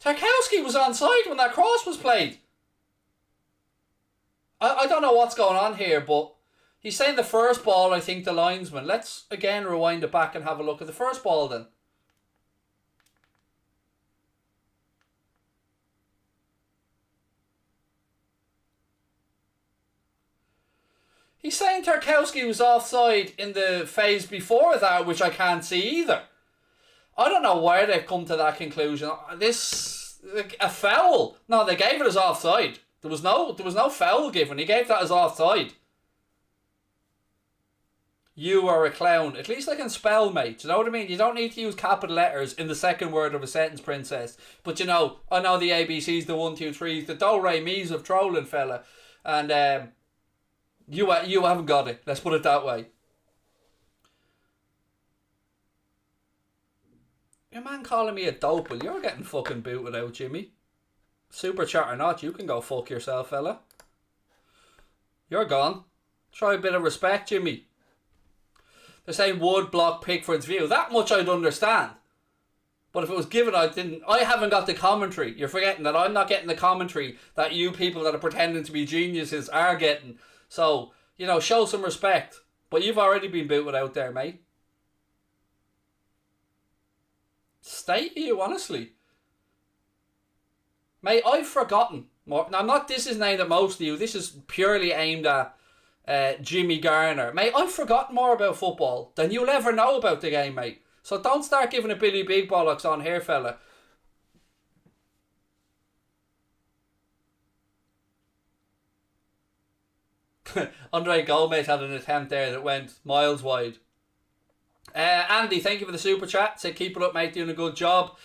Tarkowski was onside when that cross was played. I don't know what's going on here, but he's saying the first ball, I think, the linesman. Let's again rewind it back and have a look at the first ball then. He's saying Tarkowski was offside in the phase before that, which I can't see either. I don't know where they've come to that conclusion. A foul? No, they gave it as offside. There was no foul given. He gave that as offside. You are a clown. At least I can spell, mate. Do you know what I mean? You don't need to use capital letters in the second word of a sentence, princess. But you know, I know the ABCs, the 1, 2, 3s, the do, re, me's of trolling, fella. And you haven't got it. Let's put it that way. Your man calling me a dope. Well, you're getting fucking booted out, Jimmy. Super chat or not, you can go fuck yourself, fella. You're gone. Try a bit of respect, Jimmy. They're saying Wood block Pickford's view. That much I'd understand. But if it was given, I haven't got the commentary. You're forgetting that I'm not getting the commentary that you people that are pretending to be geniuses are getting. So, you know, show some respect. But you've already been booted out there, mate. State you, honestly. Mate, I've forgotten more. Now, this isn't aimed at most of you. This is purely aimed at Jimmy Garner. Mate, I've forgotten more about football than you'll ever know about the game, mate. So don't start giving a Billy Big Bollocks on here, fella. Andre Gomez had an attempt there that went miles wide. Andy, thank you for the super chat. Said keep it up, mate, doing a good job.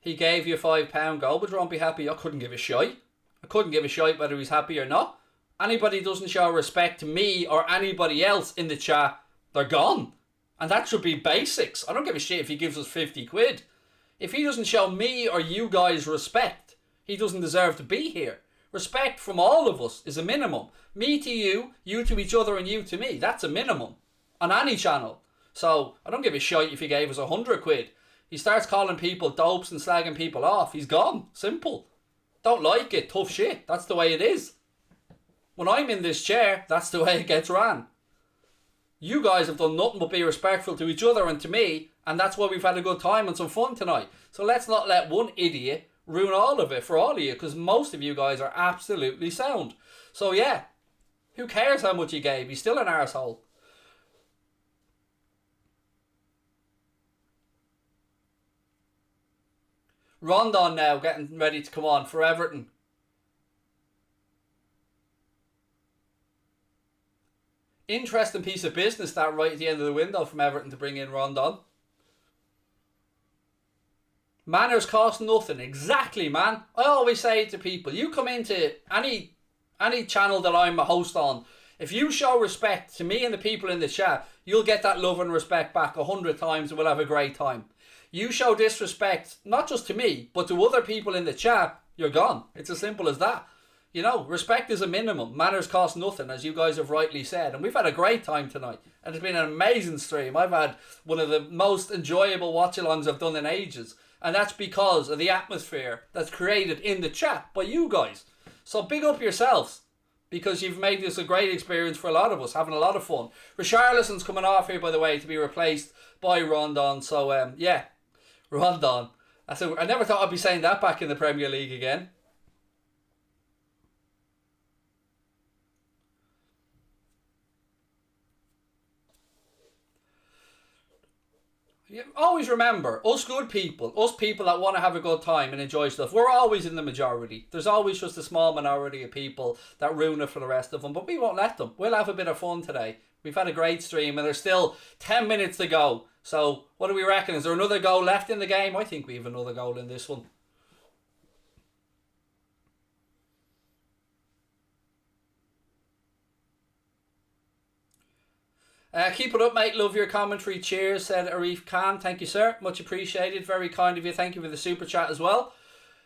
He gave you a £5 goal, but you won't be happy. I couldn't give a shite. I couldn't give a shite whether he's happy or not. Anybody who doesn't show respect to me or anybody else in the chat, they're gone. And that should be basics. I don't give a shit if he gives us 50 quid. If he doesn't show me or you guys respect, he doesn't deserve to be here. Respect from all of us is a minimum. Me to you, you to each other and you to me. That's a minimum. On any channel. So, I don't give a shite if he gave us 100 quid. He starts calling people dopes and slagging people off. He's gone. Simple. Don't like it. Tough shit. That's the way it is. When I'm in this chair, that's the way it gets ran. You guys have done nothing but be respectful to each other and to me, and that's why we've had a good time and some fun tonight. So let's not let one idiot ruin all of it for all of you, because most of you guys are absolutely sound. So yeah, who cares how much he gave? He's still an arsehole. Rondon now getting ready to come on for Everton. Interesting piece of business that right at the end of the window from Everton to bring in Rondon. Manners cost nothing. Exactly, man. I always say to people, you come into any channel that I'm a host on, If you show respect to me and the people in the chat, you'll get that love and respect back 100 times and we'll have a great time. You show disrespect, not just to me, but to other people in the chat, you're gone. It's as simple as that. You know, respect is a minimum. Manners cost nothing, as you guys have rightly said. And we've had a great time tonight. And it's been an amazing stream. I've had one of the most enjoyable watch-alongs I've done in ages. And that's because of the atmosphere that's created in the chat by you guys. So big up yourselves, because you've made this a great experience for a lot of us, having a lot of fun. Richarlison's coming off here, by the way, to be replaced by Rondon. So, yeah, Rondon. I never thought I'd be saying that back in the Premier League again. Always remember, us good people, us people that want to have a good time and enjoy stuff, we're always in the majority. There's always just a small minority of people that ruin it for the rest of them, but we won't let them. We'll have a bit of fun today. We've had a great stream and there's still 10 minutes to go. So what do we reckon? Is there another goal left in the game? I think we have another goal in this one. Keep it up, mate. Love your commentary. Cheers, said Arif Khan. Thank you, sir. Much appreciated. Very kind of you. Thank you for the super chat as well.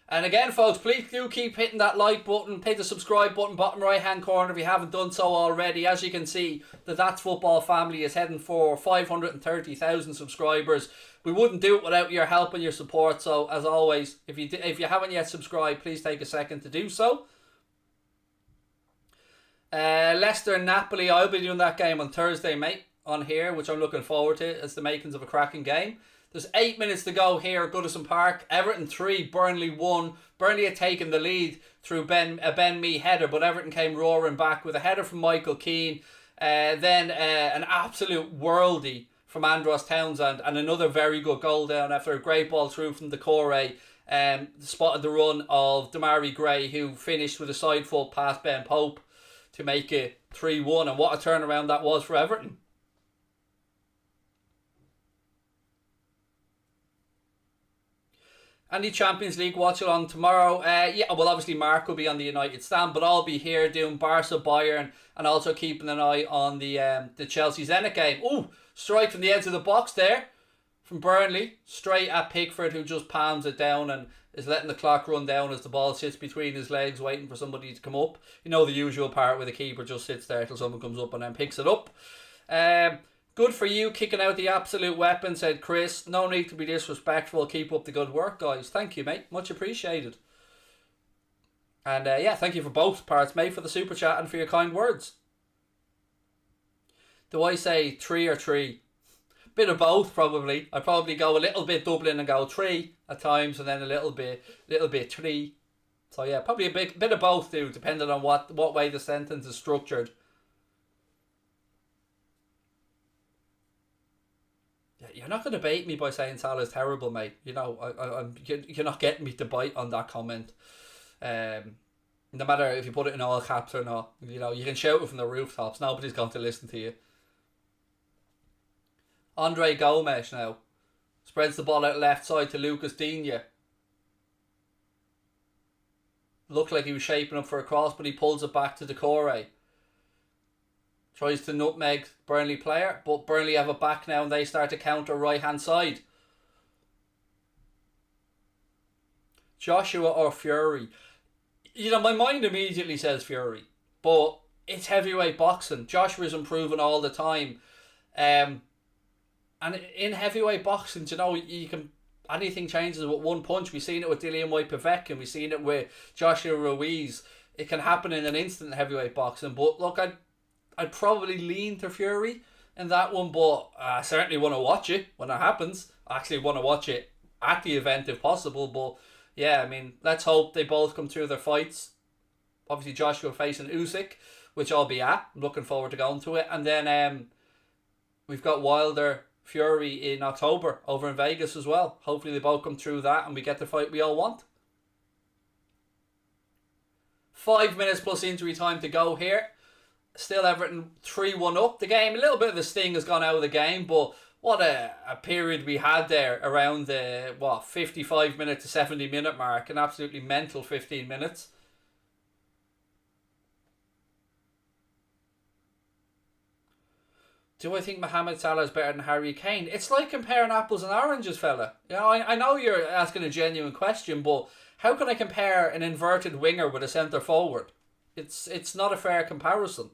And again, folks, please do keep hitting that like button. Hit the subscribe button, bottom right hand corner if you haven't done so already. As you can see, the That's Football family is heading for 530,000 subscribers. We wouldn't do it without your help and your support. So, as always, if you haven't yet subscribed, please take a second to do so. Leicester Napoli, I'll be doing that game on Thursday, mate, on here, which I'm looking forward to. It's the makings of a cracking game. There's 8 minutes to go here at Goodison Park. Everton 3, Burnley 1. Burnley had taken the lead through a Ben Mee header, but Everton came roaring back with a header from Michael Keane. Then an absolute worldie from Andros Townsend, and another very good goal down after a great ball through from Decore. Spotted the run of Damari Gray, who finished with a side foot past Ben Pope to make it 3-1, and what a turnaround that was for Everton. And the Champions League watch along tomorrow. Yeah, well, obviously Mark will be on the United stand, but I'll be here doing Barca Bayern and also keeping an eye on the Chelsea Zenit game. Ooh, strike from the edge of the box there from Burnley, straight at Pickford, who just palms it down and is letting the clock run down as the ball sits between his legs waiting for somebody to come up. You know the usual part where the keeper just sits there till someone comes up and then picks it up. Good for you, kicking out the absolute weapon, said Chris. No need to be disrespectful. Keep up the good work, guys. Thank you, mate. Much appreciated. And yeah, thank you for both parts, mate, for the super chat and for your kind words. Do I say 3 or 3? Bit of both, probably. I'd probably go a little bit Dublin and go 3 at times, and then a little bit 3. So yeah, probably a bit of both too, depending on what way the sentence is structured. You're not going to bait me by saying Salah's terrible, mate. You know, you're not getting me to bite on that comment. No matter if you put it in all caps or not. You know, you can shout it from the rooftops. Nobody's going to listen to you. Andre Gomes now spreads the ball out left side to Lucas Digne. Looked like he was shaping up for a cross, but he pulls it back to Decore. Tries to nutmeg Burnley player, but Burnley have it back now and they start to counter right hand side. Joshua or Fury? You know, my mind immediately says Fury, but it's heavyweight boxing. Joshua's improving all the time. And in heavyweight boxing, you know, you can anything changes with one punch. We've seen it with Dillian White-Pavek and we've seen it with Joshua Ruiz. It can happen in an instant in heavyweight boxing. But look, I'd probably lean to Fury in that one, but I certainly want to watch it when it happens. I actually want to watch it at the event if possible. But yeah, I mean, let's hope they both come through their fights. Obviously, Joshua facing Usyk, which I'll be at. I'm looking forward to going to it. And then we've got Wilder Fury in October over in Vegas as well. Hopefully they both come through that and we get the fight we all want. 5 minutes plus injury time to go here. Still Everton 3-1 up. The game, a little bit of the sting has gone out of the game, but what a period we had there around the 55 minute to 70 minute mark. An absolutely mental 15 minutes. Do I think Mohamed Salah is better than Harry Kane? It's like comparing apples and oranges, fella. You know, I know you're asking a genuine question, but how can I compare an inverted winger with a centre forward? It's not a fair comparison.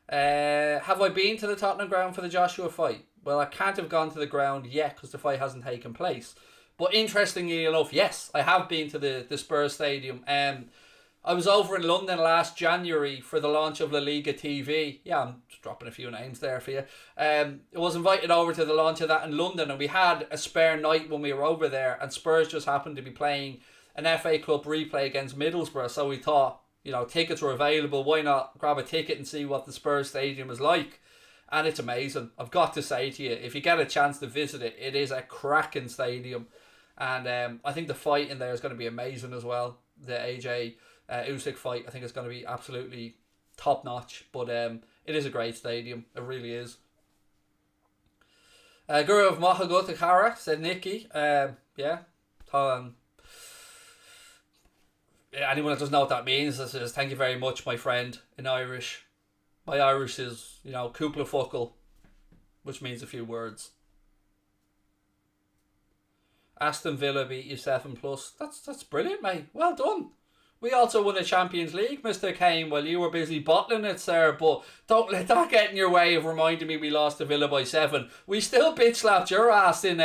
Have I been to the Tottenham ground for the Joshua fight? Well, I can't have gone to the ground yet because the fight hasn't taken place. But interestingly enough, yes, I have been to the Spurs stadium. I was over in London last January for the launch of La Liga TV. Yeah, I'm just dropping a few names there for you. I was invited over to the launch of that in London, and we had a spare night when we were over there, and Spurs just happened to be playing an FA Cup replay against Middlesbrough, so we thought, you know, tickets were available, why not grab a ticket and see what the Spurs stadium is like? And it's amazing. I've got to say to you, if you get a chance to visit it, it is a cracking stadium. And I think the fight in there is going to be amazing as well. The AJ Usyk fight, I think it's going to be absolutely top notch. But it is a great stadium. It really is. Guru of Mahagotakara, said Nikki. Yeah. Anyone that doesn't know what that means, says thank you very much, my friend, in Irish. My Irish is, you know, cúpla focal, which means a few words. Aston Villa beat you 7+. That's brilliant, mate. Well done. We also won a Champions League, Mr. Kane, while you were busy bottling it, sir. But don't let that get in your way of reminding me we lost to Villa by 7. We still bitch slapped your ass in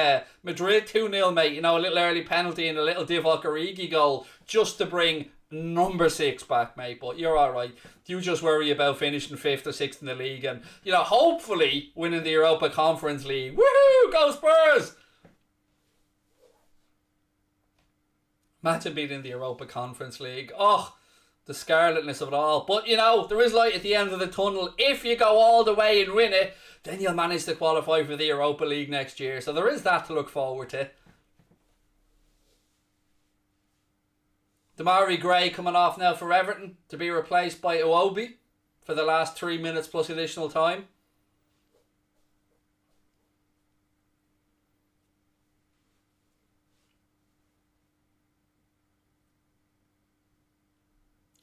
Madrid 2-0, mate. You know, a little early penalty and a little Divock Origi goal just to bring number 6 back, mate. But you're alright. You just worry about finishing 5th or 6th in the league and, you know, hopefully winning the Europa Conference League. Woohoo! Go Spurs! Imagine being in the Europa Conference League. Oh, the scarletness of it all. But, you know, there is light at the end of the tunnel. If you go all the way and win it, then you'll manage to qualify for the Europa League next year. So there is that to look forward to. Demarai Gray coming off now for Everton to be replaced by Iwobi for the last 3 minutes plus additional time.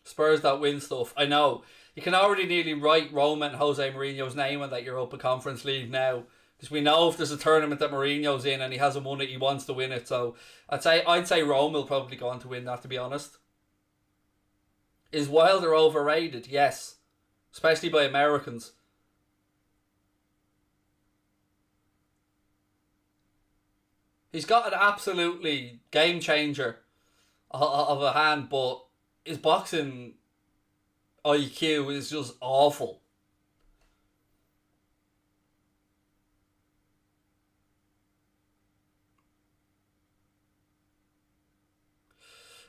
Spurs that win stuff. I know. You can already nearly write Roma and Jose Mourinho's name on that Europa Conference League now. Because we know if there's a tournament that Mourinho's in and he hasn't won it, he wants to win it. So I'd say Rome will probably go on to win that, to be honest. Is Wilder overrated? Yes. Especially by Americans. He's got an absolutely game changer of a hand, but his boxing IQ is just awful.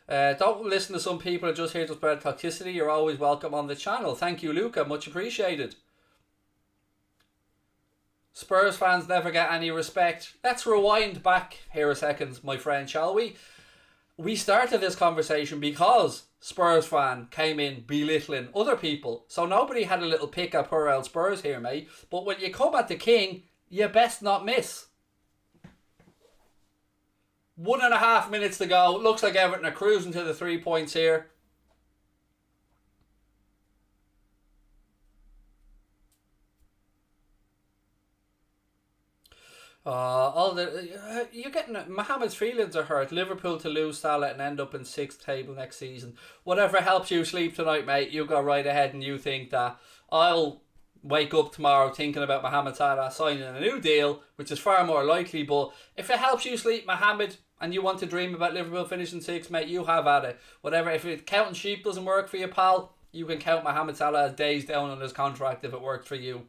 Don't listen to some people who just here to spread toxicity. You're always welcome on the channel. Thank you, Luca. Much appreciated. Spurs fans never get any respect. Let's rewind back here a second, my friend, shall we? We started this conversation because Spurs fan came in belittling other people. So nobody had a little pick at poor old Spurs here, mate. But when you come at the king, you best not miss. 1.5 minutes to go. Looks like Everton are cruising to the 3 points here. You're getting Mohamed's feelings are hurt. Liverpool to lose Salah and end up in 6th table next season. Whatever helps you sleep tonight, mate. You go right ahead and you think that. I'll wake up tomorrow thinking about Mohamed Salah signing a new deal, which is far more likely. But if it helps you sleep, Mohamed, and you want to dream about Liverpool finishing 6th, mate, you have at it. Whatever. If counting sheep doesn't work for you, pal, you can count Mohamed Salah as days down on his contract if it worked for you.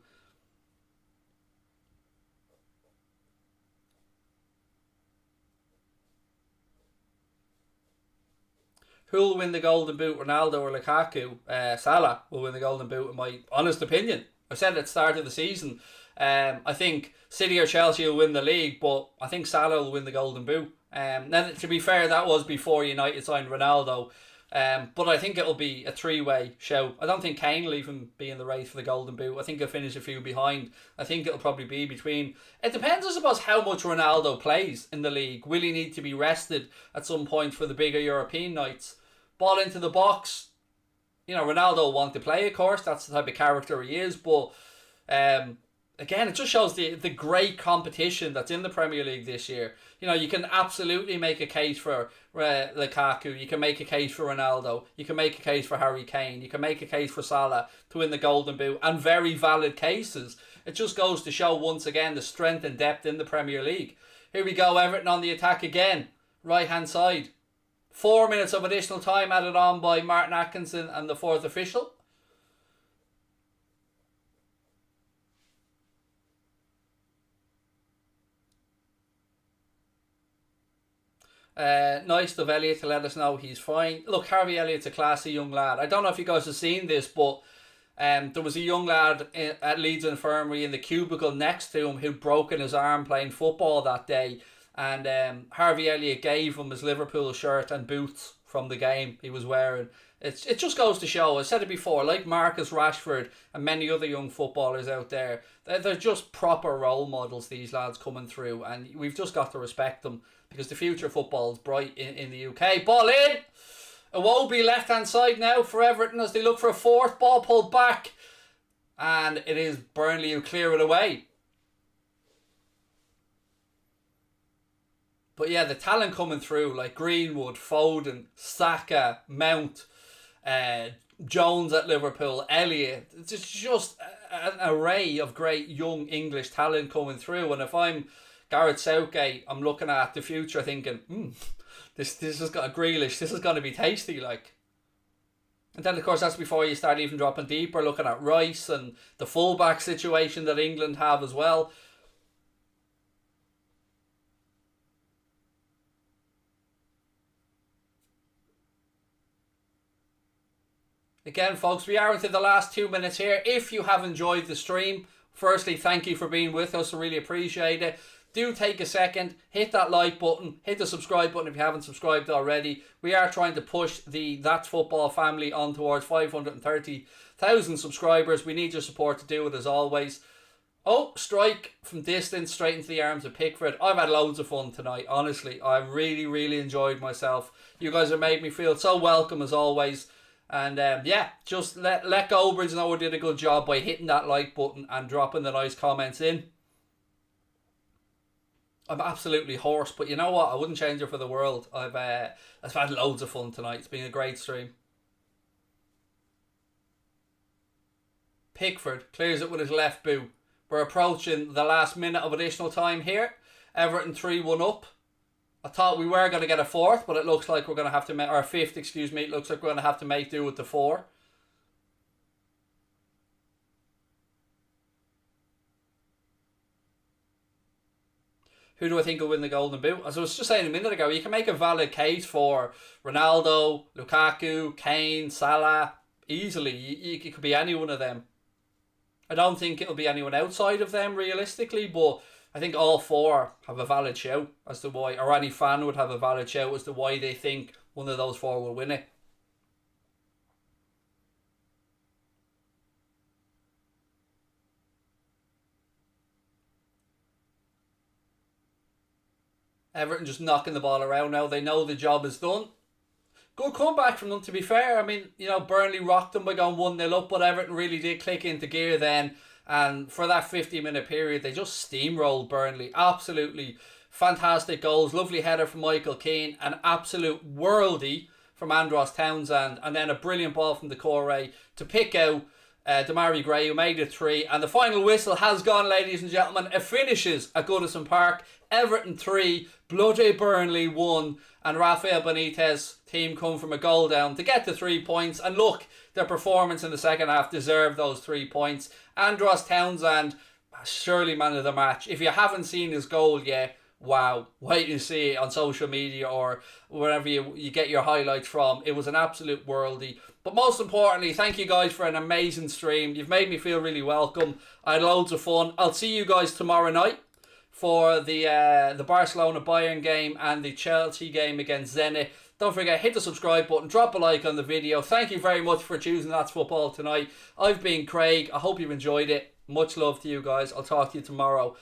Who'll win the Golden Boot, Ronaldo or Lukaku? Salah will win the Golden Boot, in my honest opinion. I said at the start of the season, I think City or Chelsea will win the league, but I think Salah will win the Golden Boot. Now, to be fair, that was before United signed Ronaldo. But I think it'll be a 3-way show. I don't think Kane will even be in the race for the Golden Boot. I think he'll finish a few behind. I think it'll probably be between... It depends, I suppose, how much Ronaldo plays in the league. Will he need to be rested at some point for the bigger European nights? Ball into the box. You know, Ronaldo want to play, of course. That's the type of character he is. But again, it just shows the great competition that's in the Premier League this year. You know, you can absolutely make a case for Lukaku. You can make a case for Ronaldo. You can make a case for Harry Kane. You can make a case for Salah to win the Golden Boot, and very valid cases. It just goes to show once again the strength and depth in the Premier League. Here we go, Everton on the attack again. Right hand side. 4 minutes of additional time added on by Martin Atkinson and the fourth official. Nice of Elliot to let us know he's fine. Look, Harvey Elliott's a classy young lad. I don't know if you guys have seen this, but there was a young lad at Leeds Infirmary in the cubicle next to him who'd broken his arm playing football that day. And Harvey Elliott gave him his Liverpool shirt and boots from the game he was wearing. It just goes to show, I said it before, like Marcus Rashford and many other young footballers out there, they're just proper role models, these lads coming through, and we've just got to respect them because the future of football is bright in the UK. Ball in! Iwobi left hand side now for Everton as they look for a fourth. Ball pulled back, and it is Burnley who clear it away. But yeah, the talent coming through, like Greenwood, Foden, Saka, Mount, Jones at Liverpool, Elliot. It's just an array of great young English talent coming through. And if I'm Gareth Southgate, I'm looking at the future thinking, this has got a Grealish, this is going to be tasty, like. And then, of course, that's before you start even dropping deeper, looking at Rice and the fullback situation that England have as well. Again, folks, we are into the last 2 minutes here. If you have enjoyed the stream, firstly, thank you for being with us. I really appreciate it. Do take a second, hit that like button, hit the subscribe button if you haven't subscribed already. We are trying to push the That's Football family on towards 530,000 subscribers. We need your support to do it as always. Oh, strike from distance straight into the arms of Pickford. I've had loads of fun tonight, honestly. I really enjoyed myself. You guys have made me feel so welcome as always. And yeah, just let Goldbridge know we did a good job by hitting that like button and dropping the nice comments in. I'm absolutely hoarse, but you know what? I wouldn't change it for the world. I've had loads of fun tonight. It's been a great stream. Pickford clears it with his left boot. We're approaching the last minute of additional time here. Everton 3-1 up. I thought we were going to get a fourth, but it looks like we're going to have to make, or fifth, excuse me. It looks like we're going to have to make do with the 4. Who do I think will win the Golden Boot? As I was just saying a minute ago, you can make a valid case for Ronaldo, Lukaku, Kane, Salah, easily. It could be any one of them. I don't think it'll be anyone outside of them, realistically, but I think all 4 have a valid shout as to why, or any fan would have a valid shout as to why they think one of those 4 will win it. Everton just knocking the ball around now. They know the job is done. Good comeback from them, to be fair. I mean, you know, Burnley rocked them by going 1-0 up, but Everton really did click into gear then. And for that 50-minute period, they just steamrolled Burnley. Absolutely fantastic goals. Lovely header from Michael Keane. An absolute worldie from Andros Townsend. And then a brilliant ball from the Corey to pick out Damari Gray, who made it 3. And the final whistle has gone, ladies and gentlemen. It finishes at Goodison Park. Everton 3, bloody Burnley 1. And Rafa Benitez team come from a goal down to get the 3 points. And look, their performance in the second half deserved those 3 points. Andros Townsend, surely man of the match. If you haven't seen his goal yet, wow, wait and see it on social media or wherever you get your highlights from. It was an absolute worldie. But most importantly, thank you guys for an amazing stream. You've made me feel really welcome. I had loads of fun. I'll see you guys tomorrow night for the Barcelona Bayern game and the Chelsea game against Zenit. Don't forget, hit the subscribe button, drop a like on the video. Thank you very much for choosing That's Football tonight. I've been Craig. I hope you've enjoyed it. Much love to you guys. I'll talk to you tomorrow.